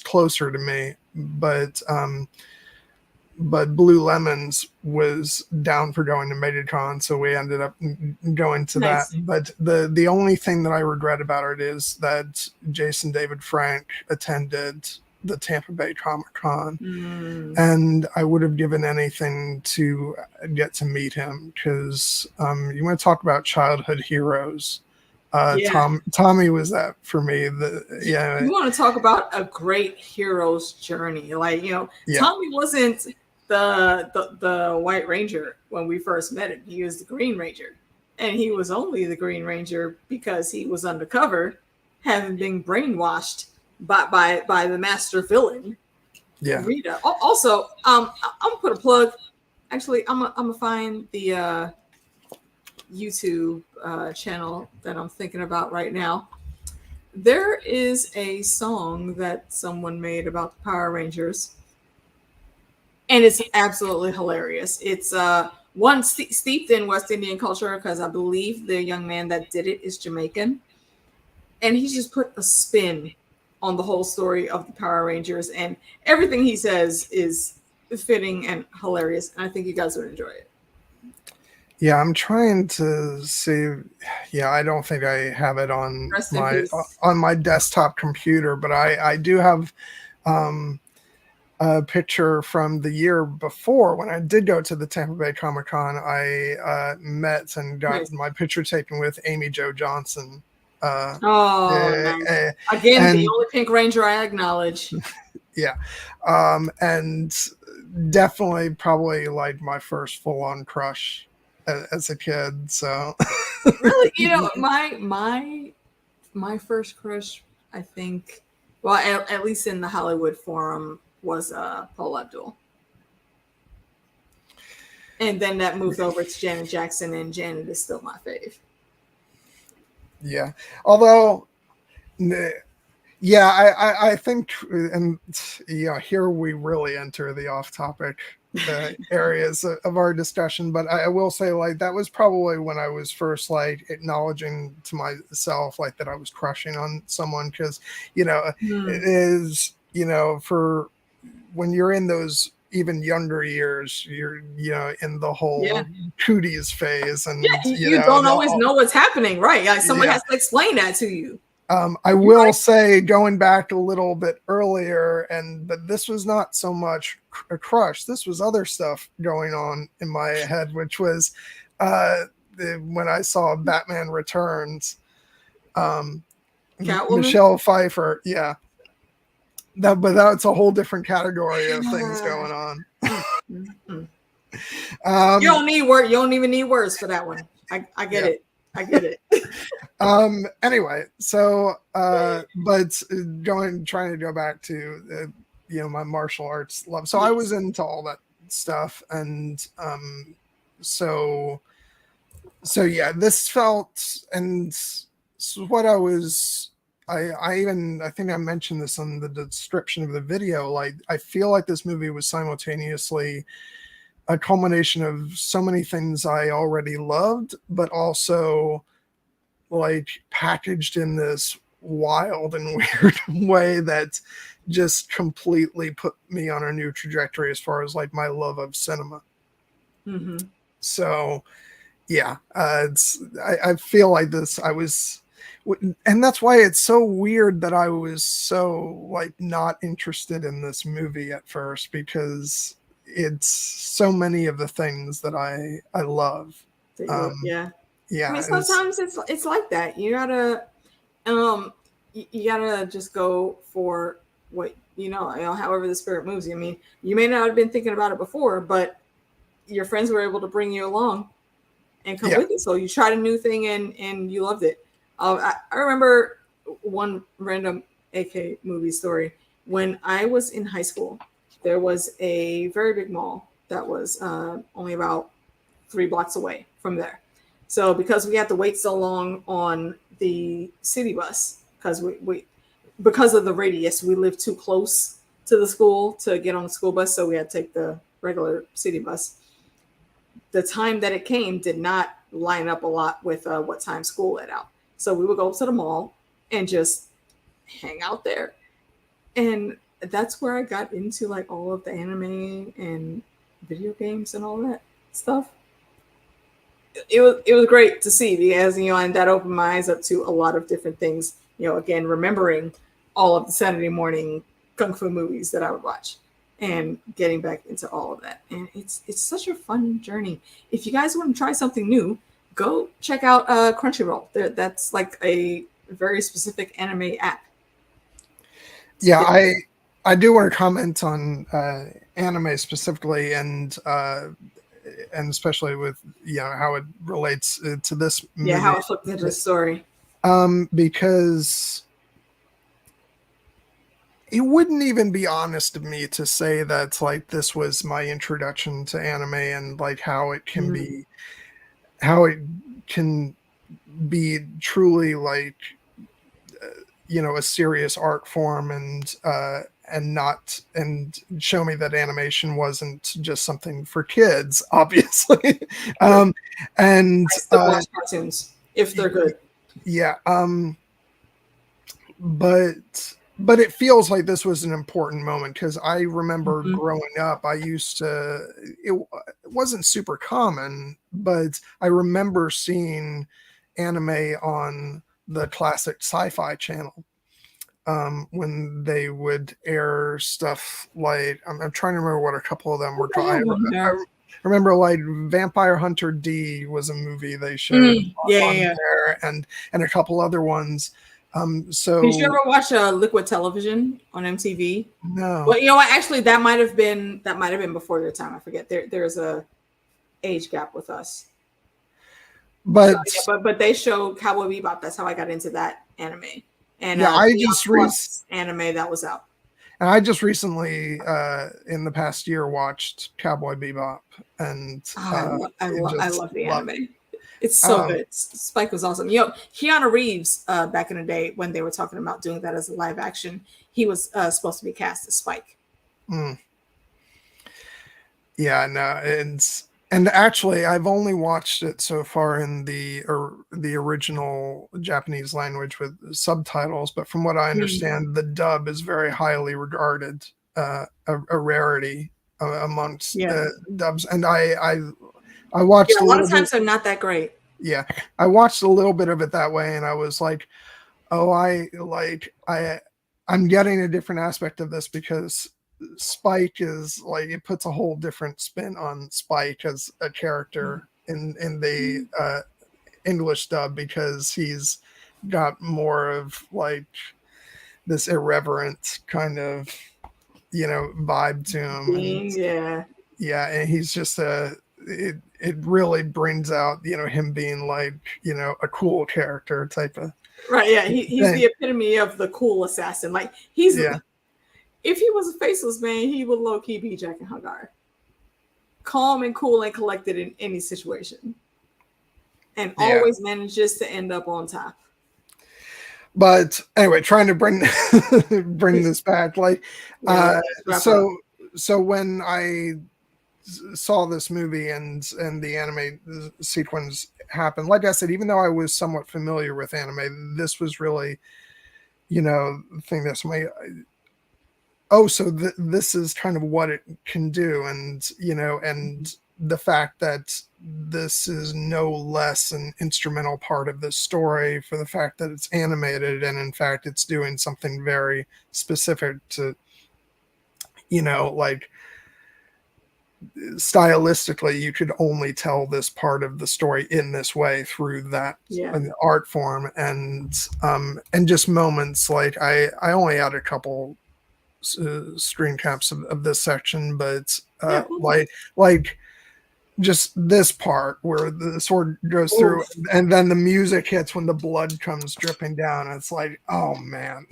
Speaker 1: closer to me, but Blue Lemons was down for going to MegaCon, so we ended up going to that. But the only thing that I regret about it is that Jason David Frank attended the Tampa Bay Comic Con, and I would have given anything to get to meet him because you want to talk about childhood heroes. Tommy was that for me.
Speaker 3: You want to talk about a great hero's journey. Tommy wasn't the White Ranger when we first met him. He was the Green Ranger, and he was only the Green Ranger because he was undercover, having been brainwashed by the master villain, Rita. Also, I'm gonna put a plug. Actually, I'm gonna find the YouTube channel that I'm thinking about right now. There is a song that someone made about the Power Rangers, and it's absolutely hilarious. It's one steeped in West Indian culture because I believe the young man that did it is Jamaican, and he just put a spin on the whole story of the Power Rangers, and everything he says is fitting and hilarious, and I think you guys would enjoy it.
Speaker 1: Yeah, I'm trying to see. Yeah, I don't think I have it on my desktop computer, but I do have a picture from the year before when I did go to the Tampa Bay Comic Con. I met and got my picture taken with Amy Jo Johnson.
Speaker 3: Nice. Again, the only Pink Ranger I acknowledge.
Speaker 1: Yeah, and definitely probably like my first full-on crush as a kid. So
Speaker 3: really, my first crush, I think, well, at least in the Hollywood forum, was Paul Abdul. And then that moved over to Janet Jackson, and Janet is still my fave.
Speaker 1: Yeah. Although, yeah, I think, and yeah, here we really enter the off-topic areas of our discussion. But I will say, like, that was probably when I was first like acknowledging to myself like that I was crushing on someone, because it is for when you're in those even younger years, you're in the whole cooties phase, and
Speaker 3: you don't always know what's happening, right? Like someone has to explain that to you.
Speaker 1: I will say, going back a little bit earlier, but this was not so much a crush. This was other stuff going on in my head, which was when I saw Batman Returns, Michelle Pfeiffer. Yeah. But that's a whole different category of things going on.
Speaker 3: You don't need word. You don't even need words for that one. I get it. I get it.
Speaker 1: Anyway, so but trying to go back to my martial arts love. So I was into all that stuff, and so yeah, this felt, and what I was. I think I mentioned this on the description of the video. Like, I feel like this movie was simultaneously a culmination of so many things I already loved, but also like packaged in this wild and weird way that just completely put me on a new trajectory as far as like my love of cinema.
Speaker 3: Mm-hmm.
Speaker 1: So yeah, I feel like this, and that's why it's so weird that I was so like not interested in this movie at first, because it's so many of the things that I love.
Speaker 3: Yeah.
Speaker 1: I
Speaker 3: mean, sometimes it's like that. You gotta you gotta just go for what however the spirit moves you. I mean, you may not have been thinking about it before, but your friends were able to bring you along and come with it. So you tried a new thing and you loved it. I remember one random AK movie story. When I was in high school, there was a very big mall that was only about 3 blocks away from there. So because we had to wait so long on the city bus, because because of the radius, we lived too close to the school to get on the school bus, so we had to take the regular city bus. The time that it came did not line up a lot with what time school let out. So we would go to the mall and just hang out there. And that's where I got into like all of the anime and video games and all that stuff. It was great to see, because and that opened my eyes up to a lot of different things. Again, remembering all of the Saturday morning kung fu movies that I would watch, and getting back into all of that. And it's such a fun journey. If you guys want to try something new, go check out Crunchyroll. That's like a very specific anime app.
Speaker 1: Yeah, I do want to comment on anime specifically, and especially with how it relates to this movie.
Speaker 3: Yeah, how it flipped into the story.
Speaker 1: Because it wouldn't even be honest of me to say that like this was my introduction to anime, and like how it can be truly like a serious art form, and show me that animation wasn't just something for kids, obviously. And I
Speaker 3: still watch cartoons if they're good.
Speaker 1: Yeah. But it feels like this was an important moment, because I remember growing up, it wasn't super common, but I remember seeing anime on the classic Sci-Fi Channel when they would air stuff like, I'm trying to remember what a couple of them were called. I remember like Vampire Hunter D was a movie they showed on there, and a couple other ones. So
Speaker 3: did you ever watch Liquid Television on MTV?
Speaker 1: no,
Speaker 3: Well, you know what? Actually, that might have been before your time. I forget. There's a age gap with us.
Speaker 1: but
Speaker 3: So, yeah, but they showed Cowboy Bebop. That's how I got into that anime. And
Speaker 1: yeah,
Speaker 3: anime that was out.
Speaker 1: and I just recently, in the past year, watched Cowboy Bebop, and
Speaker 3: I love the anime. It's so good. Spike was awesome. You know, Keanu Reeves, back in the day when they were talking about doing that as a live action, he was supposed to be cast as Spike.
Speaker 1: Yeah, no, and actually, I've only watched it so far in the original Japanese language with subtitles. But from what I understand, the dub is very highly regarded, a rarity amongst dubs. And I watched
Speaker 3: a lot of times they're not that great.
Speaker 1: Yeah, I watched a little bit of it that way, and I was like, oh, I'm getting a different aspect of this because Spike is like, it puts a whole different spin on Spike as a character in the English dub, because he's got more of like this irreverent kind of, vibe to him. And he's just it really brings out, him being like, a cool character type of
Speaker 3: right. Yeah, he's the epitome of the cool assassin. Like if he was a faceless man, he would low-key be Jack and Hagar. Calm and cool and collected in any situation. And always manages to end up on top.
Speaker 1: But anyway, trying to bring this back. Like, so when I saw this movie and the anime sequence happen, like I said, even though I was somewhat familiar with anime, this was really, the thing that's this is kind of what it can do. And, and the fact that this is no less an instrumental part of this story for the fact that it's animated. And in fact, it's doing something very specific to, like, stylistically, you could only tell this part of the story in this way through that art form. And just moments like I only had a couple screen caps of this section, but like just this part where the sword goes through and then the music hits when the blood comes dripping down. It's like, oh man,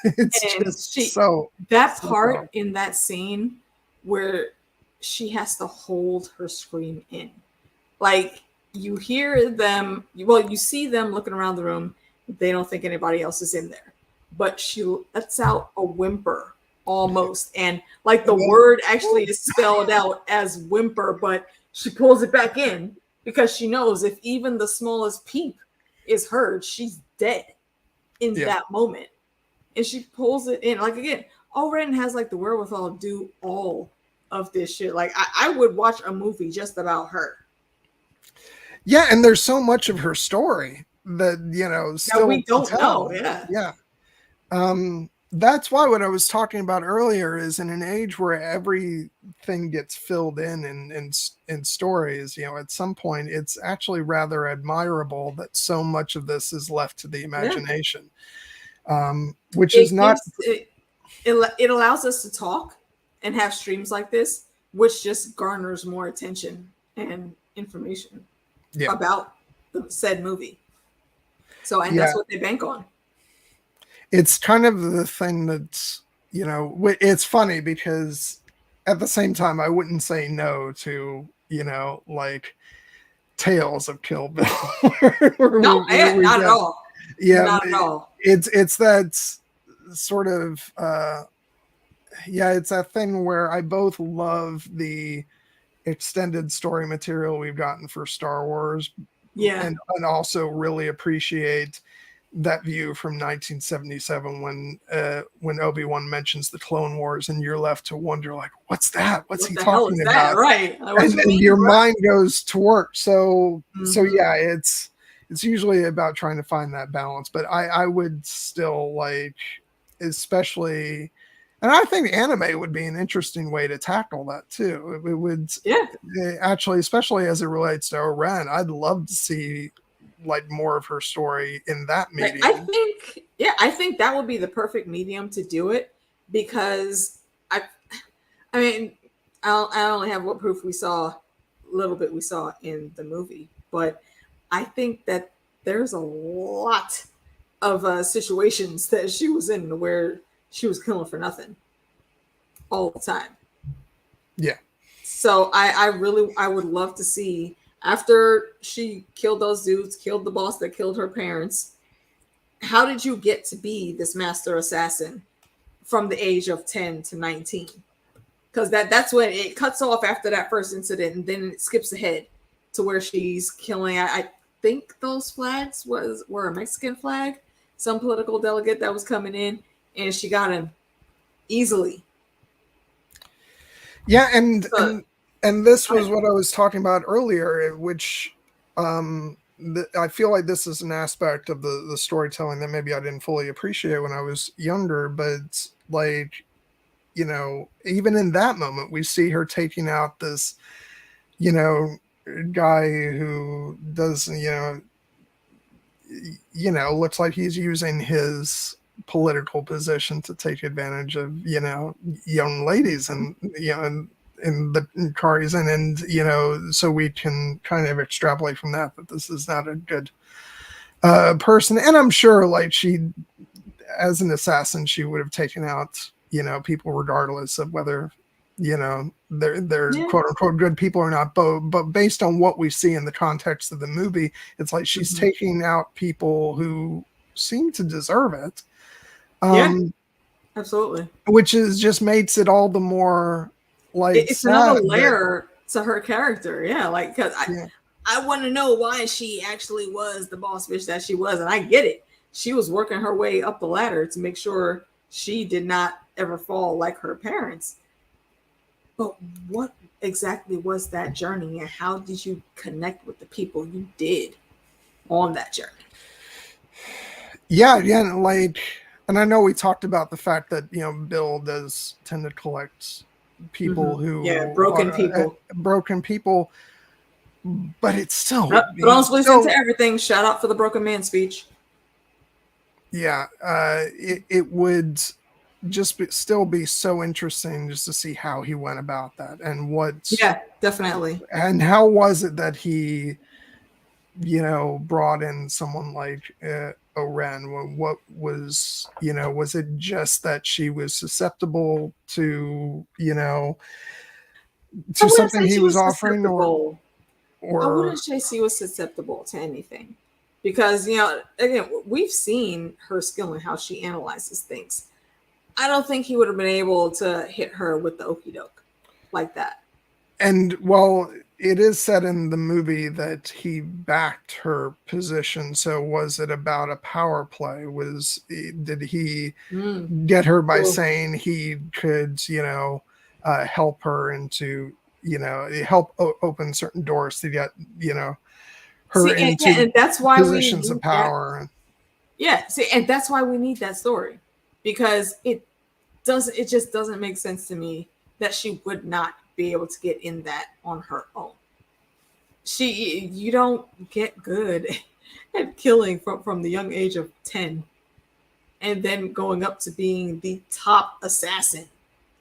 Speaker 3: that part in that scene where she has to hold her scream in, like, you hear them, you see them looking around the room, they don't think anybody else is in there, but she lets out a whimper almost, and like the word actually is spelled out as whimper, but she pulls it back in because she knows if even the smallest peep is heard, she's dead in that moment. And she pulls it in. Like, again, Oren has like the wherewithal to do all of this shit. Like, I would watch a movie just about her.
Speaker 1: Yeah, and there's so much of her story that, still
Speaker 3: we don't know.
Speaker 1: That's why what I was talking about earlier is, in an age where everything gets filled in stories, at some point it's actually rather admirable that so much of this is left to the imagination, which is not.
Speaker 3: It allows us to talk and have streams like this, which just garners more attention and information about the said movie. So, and that's what they bank on.
Speaker 1: It's kind of the thing that's, it's funny because at the same time, I wouldn't say no to, like Tales of Kill Bill.
Speaker 3: Not at all.
Speaker 1: Yeah,
Speaker 3: not at all.
Speaker 1: It's that sort of, it's that thing where I both love the extended story material we've gotten for Star Wars, and also really appreciate that view from 1977 when Obi-Wan mentions the Clone Wars, and you're left to wonder, like, what's that? What's he talking about?
Speaker 3: Right.
Speaker 1: And your mind goes to work. So it's usually about trying to find that balance. But I would still like, especially, and I think anime would be an interesting way to tackle that too. It would actually, especially as it relates to Oren, I'd love to see like more of her story in that medium.
Speaker 3: I think that would be the perfect medium to do it, because I mean, I only have what proof we saw, little bit we saw in the movie, but I think that there's a lot of situations that she was in where she was killing for nothing all the time.
Speaker 1: Yeah.
Speaker 3: So I would love to see, after she killed those dudes, killed the boss that killed her parents, how did you get to be this master assassin from the age of 10 to 19? Because that's when it cuts off after that first incident, and then it skips ahead to where she's killing. I think those flags were a Mexican flag, some political delegate that was coming in, and she got him easily.
Speaker 1: Yeah, and this was what I was talking about earlier, which I feel like this is an aspect of the storytelling that maybe I didn't fully appreciate when I was younger, but like, you know, even in that moment, we see her taking out this, you know, guy who does, looks like he's using his political position to take advantage of, you know, young ladies, and, you know, in the car he's in, and, you know, so we can kind of extrapolate from that this is not a good person. And I'm sure, like, she, as an assassin, she would have taken out, you know, people regardless of whether, you know, they're quote unquote good people or not. But based on what we see in the context of the movie, it's like she's taking out people who seem to deserve it.
Speaker 3: Absolutely.
Speaker 1: Which is just makes it all the more like
Speaker 3: it's another layer to her character. Yeah, like, because I want to know why she actually was the boss bitch that she was, and I get it. She was working her way up the ladder to make sure she did not ever fall like her parents. But what exactly was that journey, and how did you connect with the people you did on that journey?
Speaker 1: Yeah, like, and I know we talked about the fact that, you know, Bill does tend to collect people who
Speaker 3: broken
Speaker 1: people, but it's still
Speaker 3: don't split into everything. Shout out for the broken man speech.
Speaker 1: Yeah, it would just still be so interesting just to see how he went about that, and
Speaker 3: definitely,
Speaker 1: and how was it that he, you know, brought in someone like Erin. What was, you know, was it just that she was susceptible to, you know, to something he was offering, or
Speaker 3: I wouldn't say she was susceptible to anything, because, you know, again, we've seen her skill and how she analyzes things. I don't think he would have been able to hit her with the okie doke like that.
Speaker 1: And well, it is said in the movie that he backed her position. So was it about a power play? Did he get her by saying he could, you know, help her into, you know, help open certain doors to get, you know, her into
Speaker 3: and that's why
Speaker 1: positions of power.
Speaker 3: And that's why we need that story, because it just doesn't make sense to me that she would not be able to get in that on her own. You don't get good at killing from the young age of 10 and then going up to being the top assassin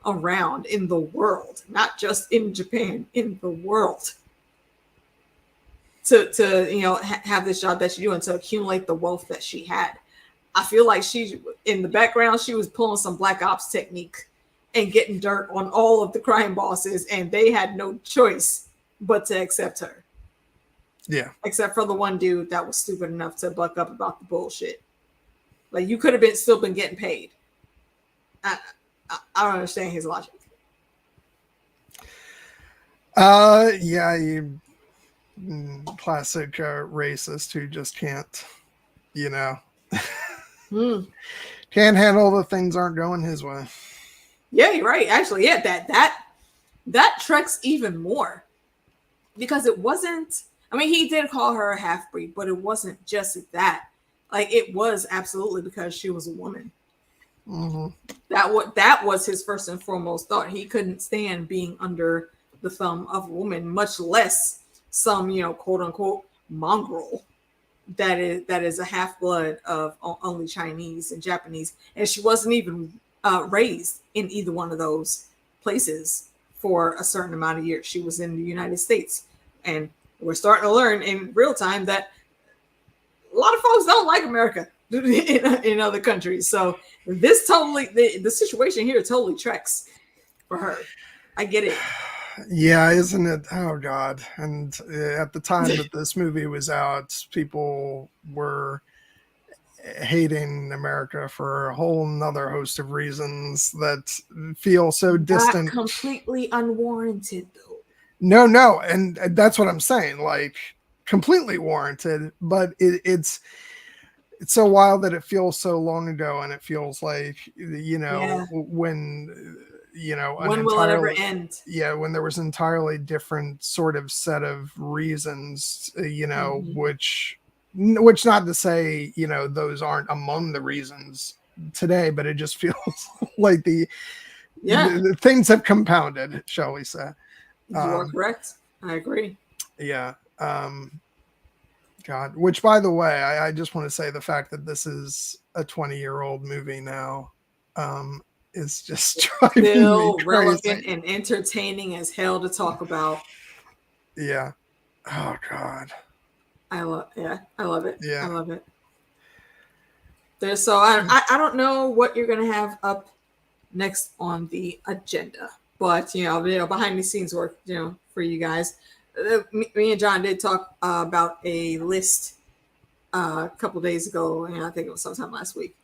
Speaker 3: around in the world, not just in Japan, in the world, to you know, have this job that she do and to accumulate the wealth that she had. I feel like she, in the background, she was pulling some black ops technique and getting dirt on all of the crime bosses, and they had no choice but to accept her.
Speaker 1: Yeah.
Speaker 3: Except for the one dude that was stupid enough to buck up about the bullshit. Like, you could have still been getting paid. I don't understand his logic.
Speaker 1: Yeah, you classic racist who just can't, you know, can't handle the things aren't going his way.
Speaker 3: Yeah, you're right. Actually, yeah, that treks even more, because it wasn't. I mean, he did call her a half-breed, but it wasn't just that. Like, it was absolutely because she was a woman. That was his first and foremost thought. He couldn't stand being under the thumb of a woman, much less some, you know, quote unquote mongrel that is a half-blood of only Chinese and Japanese, and she wasn't even raised in either one of those places for a certain amount of years. She was in the United States, and we're starting to learn in real time that a lot of folks don't like America in other countries. So this totally, the situation here totally tracks for her. I get it.
Speaker 1: Yeah, isn't it? Oh God! And at the time that this movie was out, people were hating America for a whole nother host of reasons that feel so distant.
Speaker 3: Not completely unwarranted, though.
Speaker 1: No, and that's what I'm saying. Like completely warranted, but it's so wild that it feels so long ago, and it feels like when
Speaker 3: when will it ever end?
Speaker 1: Yeah, when there was an entirely different sort of set of reasons, which not to say those aren't among the reasons today, but it just feels like the things have compounded, shall we say.
Speaker 3: You are correct. I agree.
Speaker 1: Yeah. God, which by the way, I just want to say the fact that this is a 20-year-old movie now is just driving me crazy.
Speaker 3: Relevant and entertaining as hell to talk about.
Speaker 1: Yeah. Oh God.
Speaker 3: I love it.
Speaker 1: Yeah.
Speaker 3: I love it. So I don't know what you're gonna have up next on the agenda, but behind the scenes work for you guys. Me and John did talk about a list a couple days ago, and I think it was sometime last week,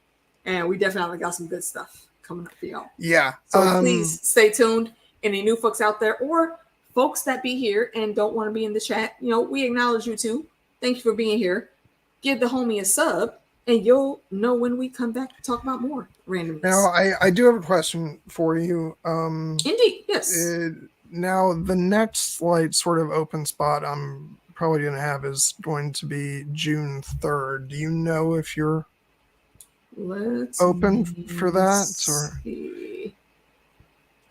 Speaker 3: and we definitely got some good stuff coming up for y'all.
Speaker 1: Yeah.
Speaker 3: So please stay tuned. Any new folks out there or folks that be here and don't want to be in the chat, we acknowledge you too. Thank you for being here. Give the homie a sub, and you'll know when we come back to talk about more randomness.
Speaker 1: Now, I do have a question for you.
Speaker 3: Indeed, yes.
Speaker 1: Now, the next sort of open spot I'm probably going to have is going to be June 3rd. Do you know if you're open for that?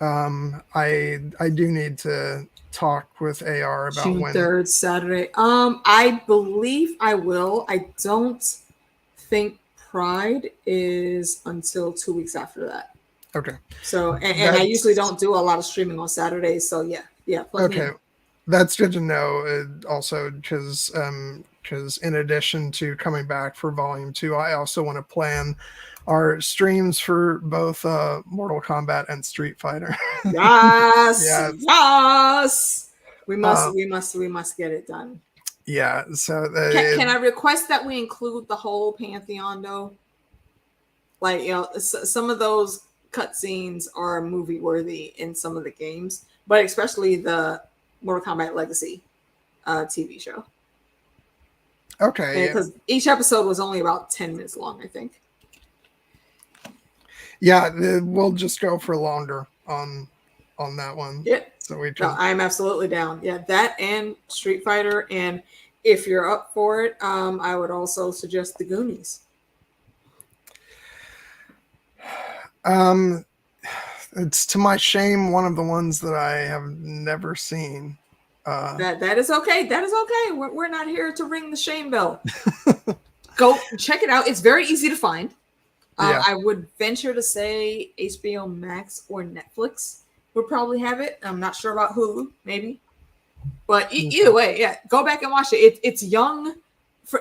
Speaker 1: Or I do need to talk with AR about
Speaker 3: June
Speaker 1: when
Speaker 3: 3rd, Saturday. I believe I will. I don't think Pride is until 2 weeks after that.
Speaker 1: Okay.
Speaker 3: So, and I usually don't do a lot of streaming on Saturdays. So yeah.
Speaker 1: Okay. That's good to know. Also, because in addition to coming back for Volume 2, I also want to plan our streams for both Mortal Kombat and Street Fighter.
Speaker 3: Yes. Yes. We must get it done.
Speaker 1: Yeah. So
Speaker 3: can I request that we include the whole Pantheon though? Some of those cutscenes are movie worthy in some of the games, but especially the Mortal Kombat Legacy TV show.
Speaker 1: Okay.
Speaker 3: Because each episode was only about 10 minutes long, I think.
Speaker 1: Yeah, we'll just go for longer on that one.
Speaker 3: Yeah.
Speaker 1: So
Speaker 3: I'm absolutely down. Yeah, that and Street Fighter, and if you're up for it, I would also suggest The Goonies.
Speaker 1: It's to my shame one of the ones that I have never seen.
Speaker 3: That is okay. That is okay. We're not here to ring the shame bell. Go check it out. It's very easy to find. I would venture to say HBO Max or Netflix would probably have it. I'm not sure about Hulu, maybe. But either way, yeah, go back and watch it. It's young.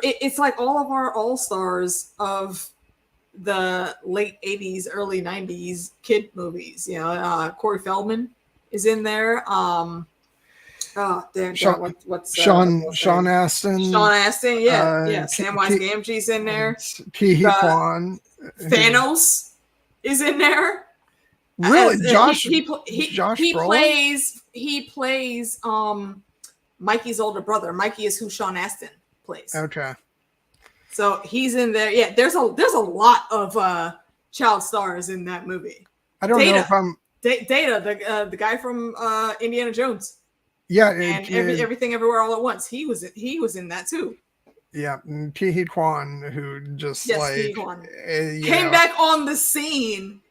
Speaker 3: It's like all of our all-stars of the late 80s, early 90s kid movies. Corey Feldman is in there. Sean Astin.
Speaker 1: Sean Astin,
Speaker 3: yeah. Samwise Gamgee's in there.
Speaker 1: Ki Kwan.
Speaker 3: Thanos is in there.
Speaker 1: Really? Josh
Speaker 3: he
Speaker 1: Brolin?
Speaker 3: plays Mikey's older brother. Mikey is who Sean Astin plays.
Speaker 1: Okay.
Speaker 3: So he's in there. Yeah, there's a lot of child stars in that movie.
Speaker 1: I don't know if I'm
Speaker 3: Data, the guy from Indiana Jones.
Speaker 1: Yeah,
Speaker 3: and Everything Everywhere All at Once. He was in that too.
Speaker 1: Yeah, Ki Kwan, who just
Speaker 3: came back on the scene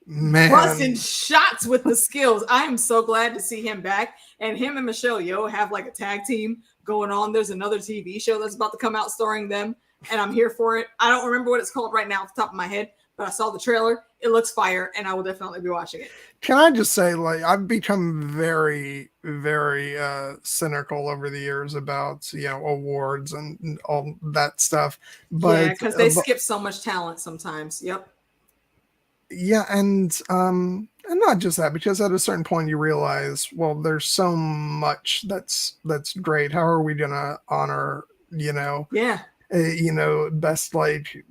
Speaker 1: Man,
Speaker 3: busting shots with the skills. I am so glad to see him back. And him and Michelle Yeoh have like a tag team going on. There's another TV show that's about to come out starring them, and I'm here for it. I don't remember what it's called right now off the top of my head, but I saw the trailer. It looks fire, and I will definitely be watching it.
Speaker 1: can I just say, like, I've become very, very cynical over the years about, awards and all that stuff. But
Speaker 3: yeah, because they skip so much talent sometimes. Yep.
Speaker 1: Yeah, and not just that, because at a certain point you realize, well, there's so much that's great. How are we gonna honor,
Speaker 3: Yeah.
Speaker 1: best, like,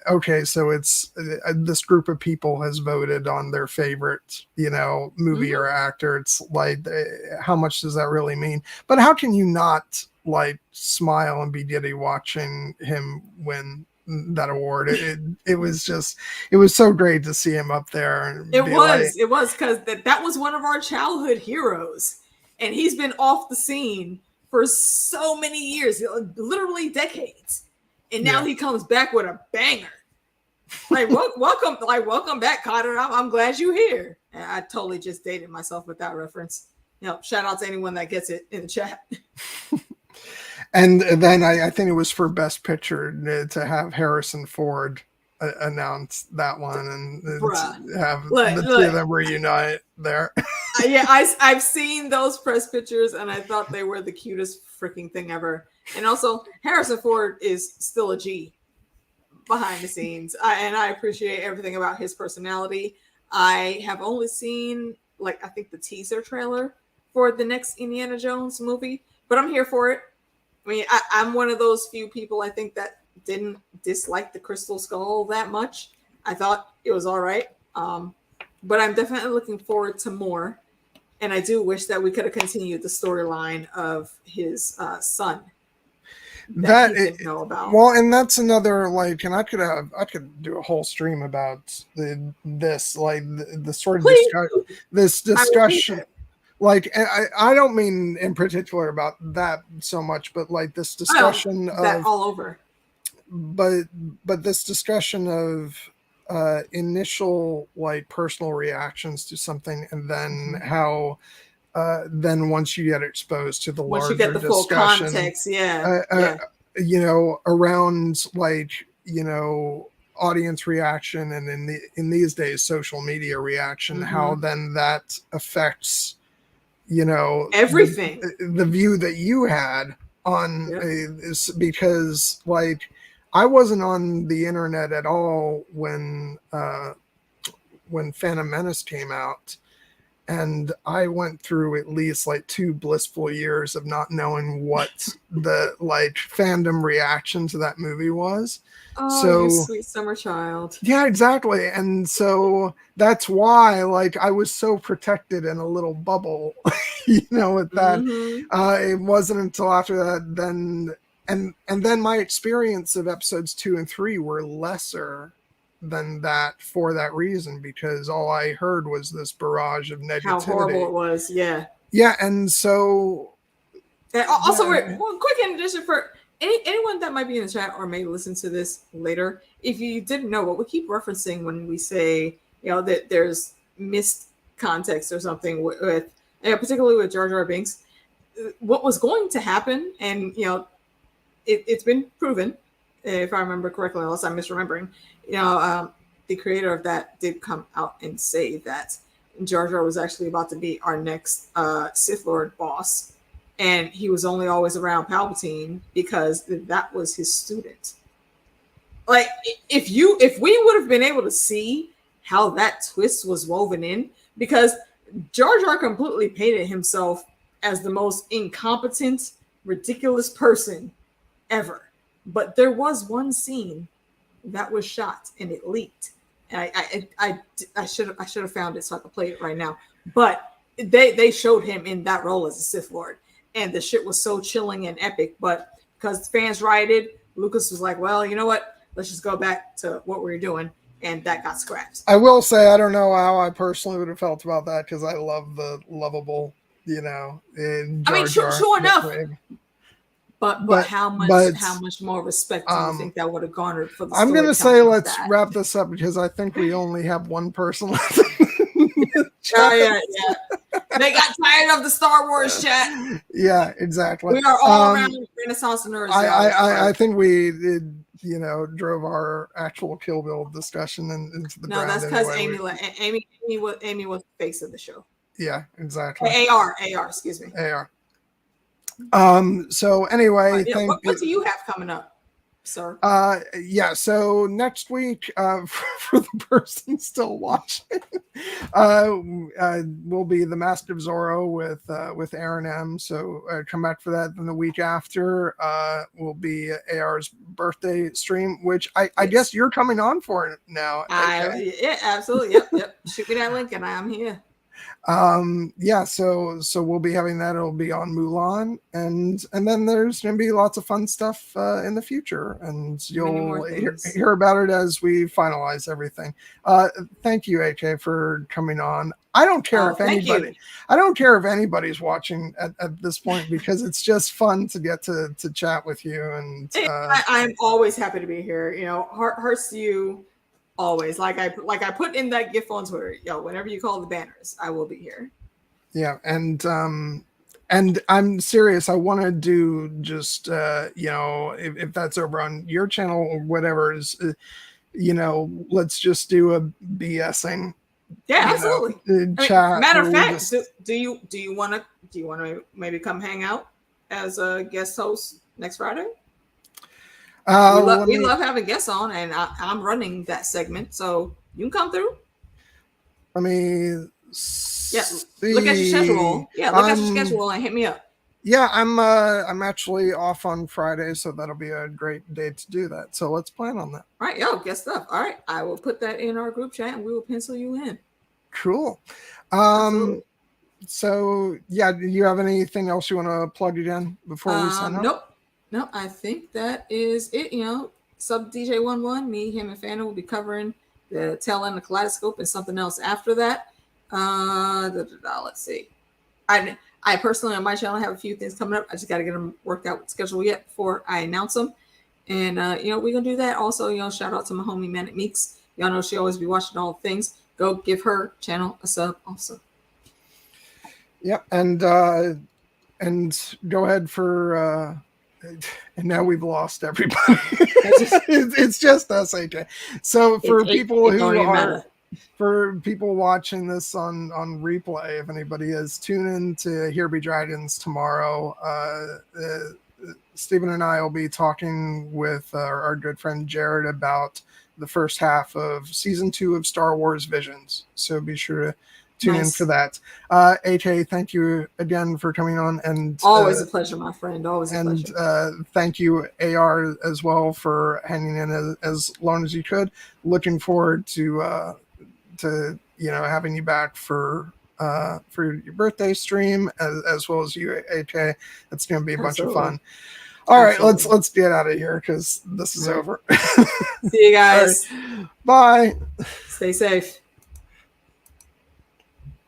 Speaker 1: okay, so it's this group of people has voted on their favorite, movie or actor. It's like, how much does that really mean? But how can you not, like, smile and be giddy watching him win that award? It was so great to see him up there. And
Speaker 3: it was because that was one of our childhood heroes, and he's been off the scene for so many years, literally decades, and now he comes back with a banger. Like, welcome back, Cotter. I'm glad you're here. And I totally just dated myself with that reference. Shout out to anyone that gets it in the chat.
Speaker 1: And then I think it was for Best Picture to have Harrison Ford announce that one, and have the two of them reunite there.
Speaker 3: Yeah, I've seen those press pictures, and I thought they were the cutest freaking thing ever. And also, Harrison Ford is still a G behind the scenes, and I appreciate everything about his personality. I have only seen, I think, the teaser trailer for the next Indiana Jones movie, but I'm here for it. I mean, I'm one of those few people, I think, that didn't dislike the Crystal Skull that much. I thought it was all right. But I'm definitely looking forward to more. And I do wish that we could have continued the storyline of his son that he didn't know about.
Speaker 1: Well, and that's another, and I could do a whole stream about this sort of discussion. Like, I don't mean in particular about that so much, but like this discussion
Speaker 3: that all over.
Speaker 1: But this discussion of initial, like, personal reactions to something, and then how then once you get exposed to the larger discussion,
Speaker 3: full context,
Speaker 1: around, like, audience reaction, and in these days social media reaction, how then that affects
Speaker 3: everything,
Speaker 1: the view that you had on because, like, I wasn't on the internet at all when Phantom Menace came out, and I went through at least, like, 2 blissful years of not knowing what the, like, fandom reaction to that movie was.
Speaker 3: Oh,
Speaker 1: so,
Speaker 3: you sweet summer child.
Speaker 1: Yeah, exactly. And so that's why, like, I was so protected in a little bubble, with that. It wasn't until after that then, and then my experience of episodes 2 and 3 were lesser than that for that reason, because all I heard was this barrage of negativity.
Speaker 3: How horrible it was. Yeah.
Speaker 1: Yeah. And so.
Speaker 3: And also, quick in addition for anyone that might be in the chat or may listen to this later, if you didn't know, what we keep referencing when we say, that there's missed context or something with particularly with Jar Jar Binks, what was going to happen, and it's been proven, if I remember correctly, unless I'm misremembering, the creator of that did come out and say that Jar Jar was actually about to be our next Sith Lord boss. And he was only always around Palpatine because that was his student. Like, if we would have been able to see how that twist was woven in, because Jar Jar completely painted himself as the most incompetent, ridiculous person ever. But there was one scene that was shot and it leaked. And I should have found it so I could play it right now. But they showed him in that role as a Sith Lord. And the shit was so chilling and epic, but because fans rioted, Lucas was like, well, you know what? Let's just go back to what we were doing. And that got scrapped.
Speaker 1: I will say, I don't know how I personally would have felt about that, because I love the lovable, Jar Jar
Speaker 3: true enough. But how much more respect do you think that would have garnered for the
Speaker 1: I'm going to say
Speaker 3: storytelling of
Speaker 1: let's
Speaker 3: that?
Speaker 1: wrap this up because I think we only have one person left.
Speaker 3: Yeah. They got tired of the Star Wars chat.
Speaker 1: Yeah, exactly.
Speaker 3: We are all around Renaissance nerds.
Speaker 1: I think we did, drove our actual Kill Bill discussion into the ground.
Speaker 3: No, that's because
Speaker 1: anyway.
Speaker 3: Amy was the face of the show.
Speaker 1: Yeah, exactly.
Speaker 3: AR, excuse me.
Speaker 1: AR. So anyway,
Speaker 3: what do you have coming up, sir?
Speaker 1: So next week, for the person still watching, will be The Mask of Zorro with Erin M. So come back for that. Then the week after will be AR's birthday stream, which I guess you're coming on for it now.
Speaker 3: Yeah, absolutely. Yep. Shoot me that link and I'm here.
Speaker 1: So we'll be having that. It'll be on Mulan, and then there's going to be lots of fun stuff in the future, and you'll hear about it as we finalize everything. Thank you, AK, for coming on. I don't care if anybody's watching at this point because it's just fun to get to chat with you. And
Speaker 3: I'm always happy to be here. Hearts to you. Always, like I put in that GIF on Twitter. Whenever you call the banners, I will be here.
Speaker 1: Yeah, and I'm serious. I want to do just if that's over on your channel or whatever is, let's just do a BSing.
Speaker 3: Yeah, absolutely.
Speaker 1: Chat.
Speaker 3: Matter of fact, do you want to maybe come hang out as a guest host next Friday? We love having guests on, and I'm running that segment, so you can come through.
Speaker 1: Let me
Speaker 3: look at your schedule. Look at your schedule and hit me up.
Speaker 1: Yeah, I'm actually off on Friday, so that'll be a great day to do that. So let's plan on that.
Speaker 3: All right, good stuff. All right, I will put that in our group chat, and we will pencil you in.
Speaker 1: Cool. So yeah, do you have anything else you want to plug again before we sign up?
Speaker 3: Nope, I think that is it. Sub DJ11, me, him, and Fana will be covering the tail end of Kaleidoscope and something else after that. Let's see. I personally on my channel have a few things coming up. I just got to get them worked out with schedule yet before I announce them. And we're gonna do that. Also, shout out to my homie Manic Meeks. Y'all know she always be watching all the things. Go give her channel a sub also.
Speaker 1: Yep, and go ahead for. And now we've lost everybody. it's just us, AJ. So for people watching this on replay, if anybody is, tune in to Here Be Dragons tomorrow. Stephen and I will be talking with our good friend Jared about the first half of season 2 of Star Wars Visions. So be sure to tune in for that. AJ, thank you again for coming on, and
Speaker 3: always a pleasure, my friend. Always a pleasure.
Speaker 1: And thank you, AR, as well, for hanging in as long as you could. Looking forward to having you back for your birthday stream, as well as you, AJ. It's going to be a bunch of fun. All right, let's get out of here because this is over.
Speaker 3: See you guys.
Speaker 1: Right. Bye.
Speaker 3: Stay safe.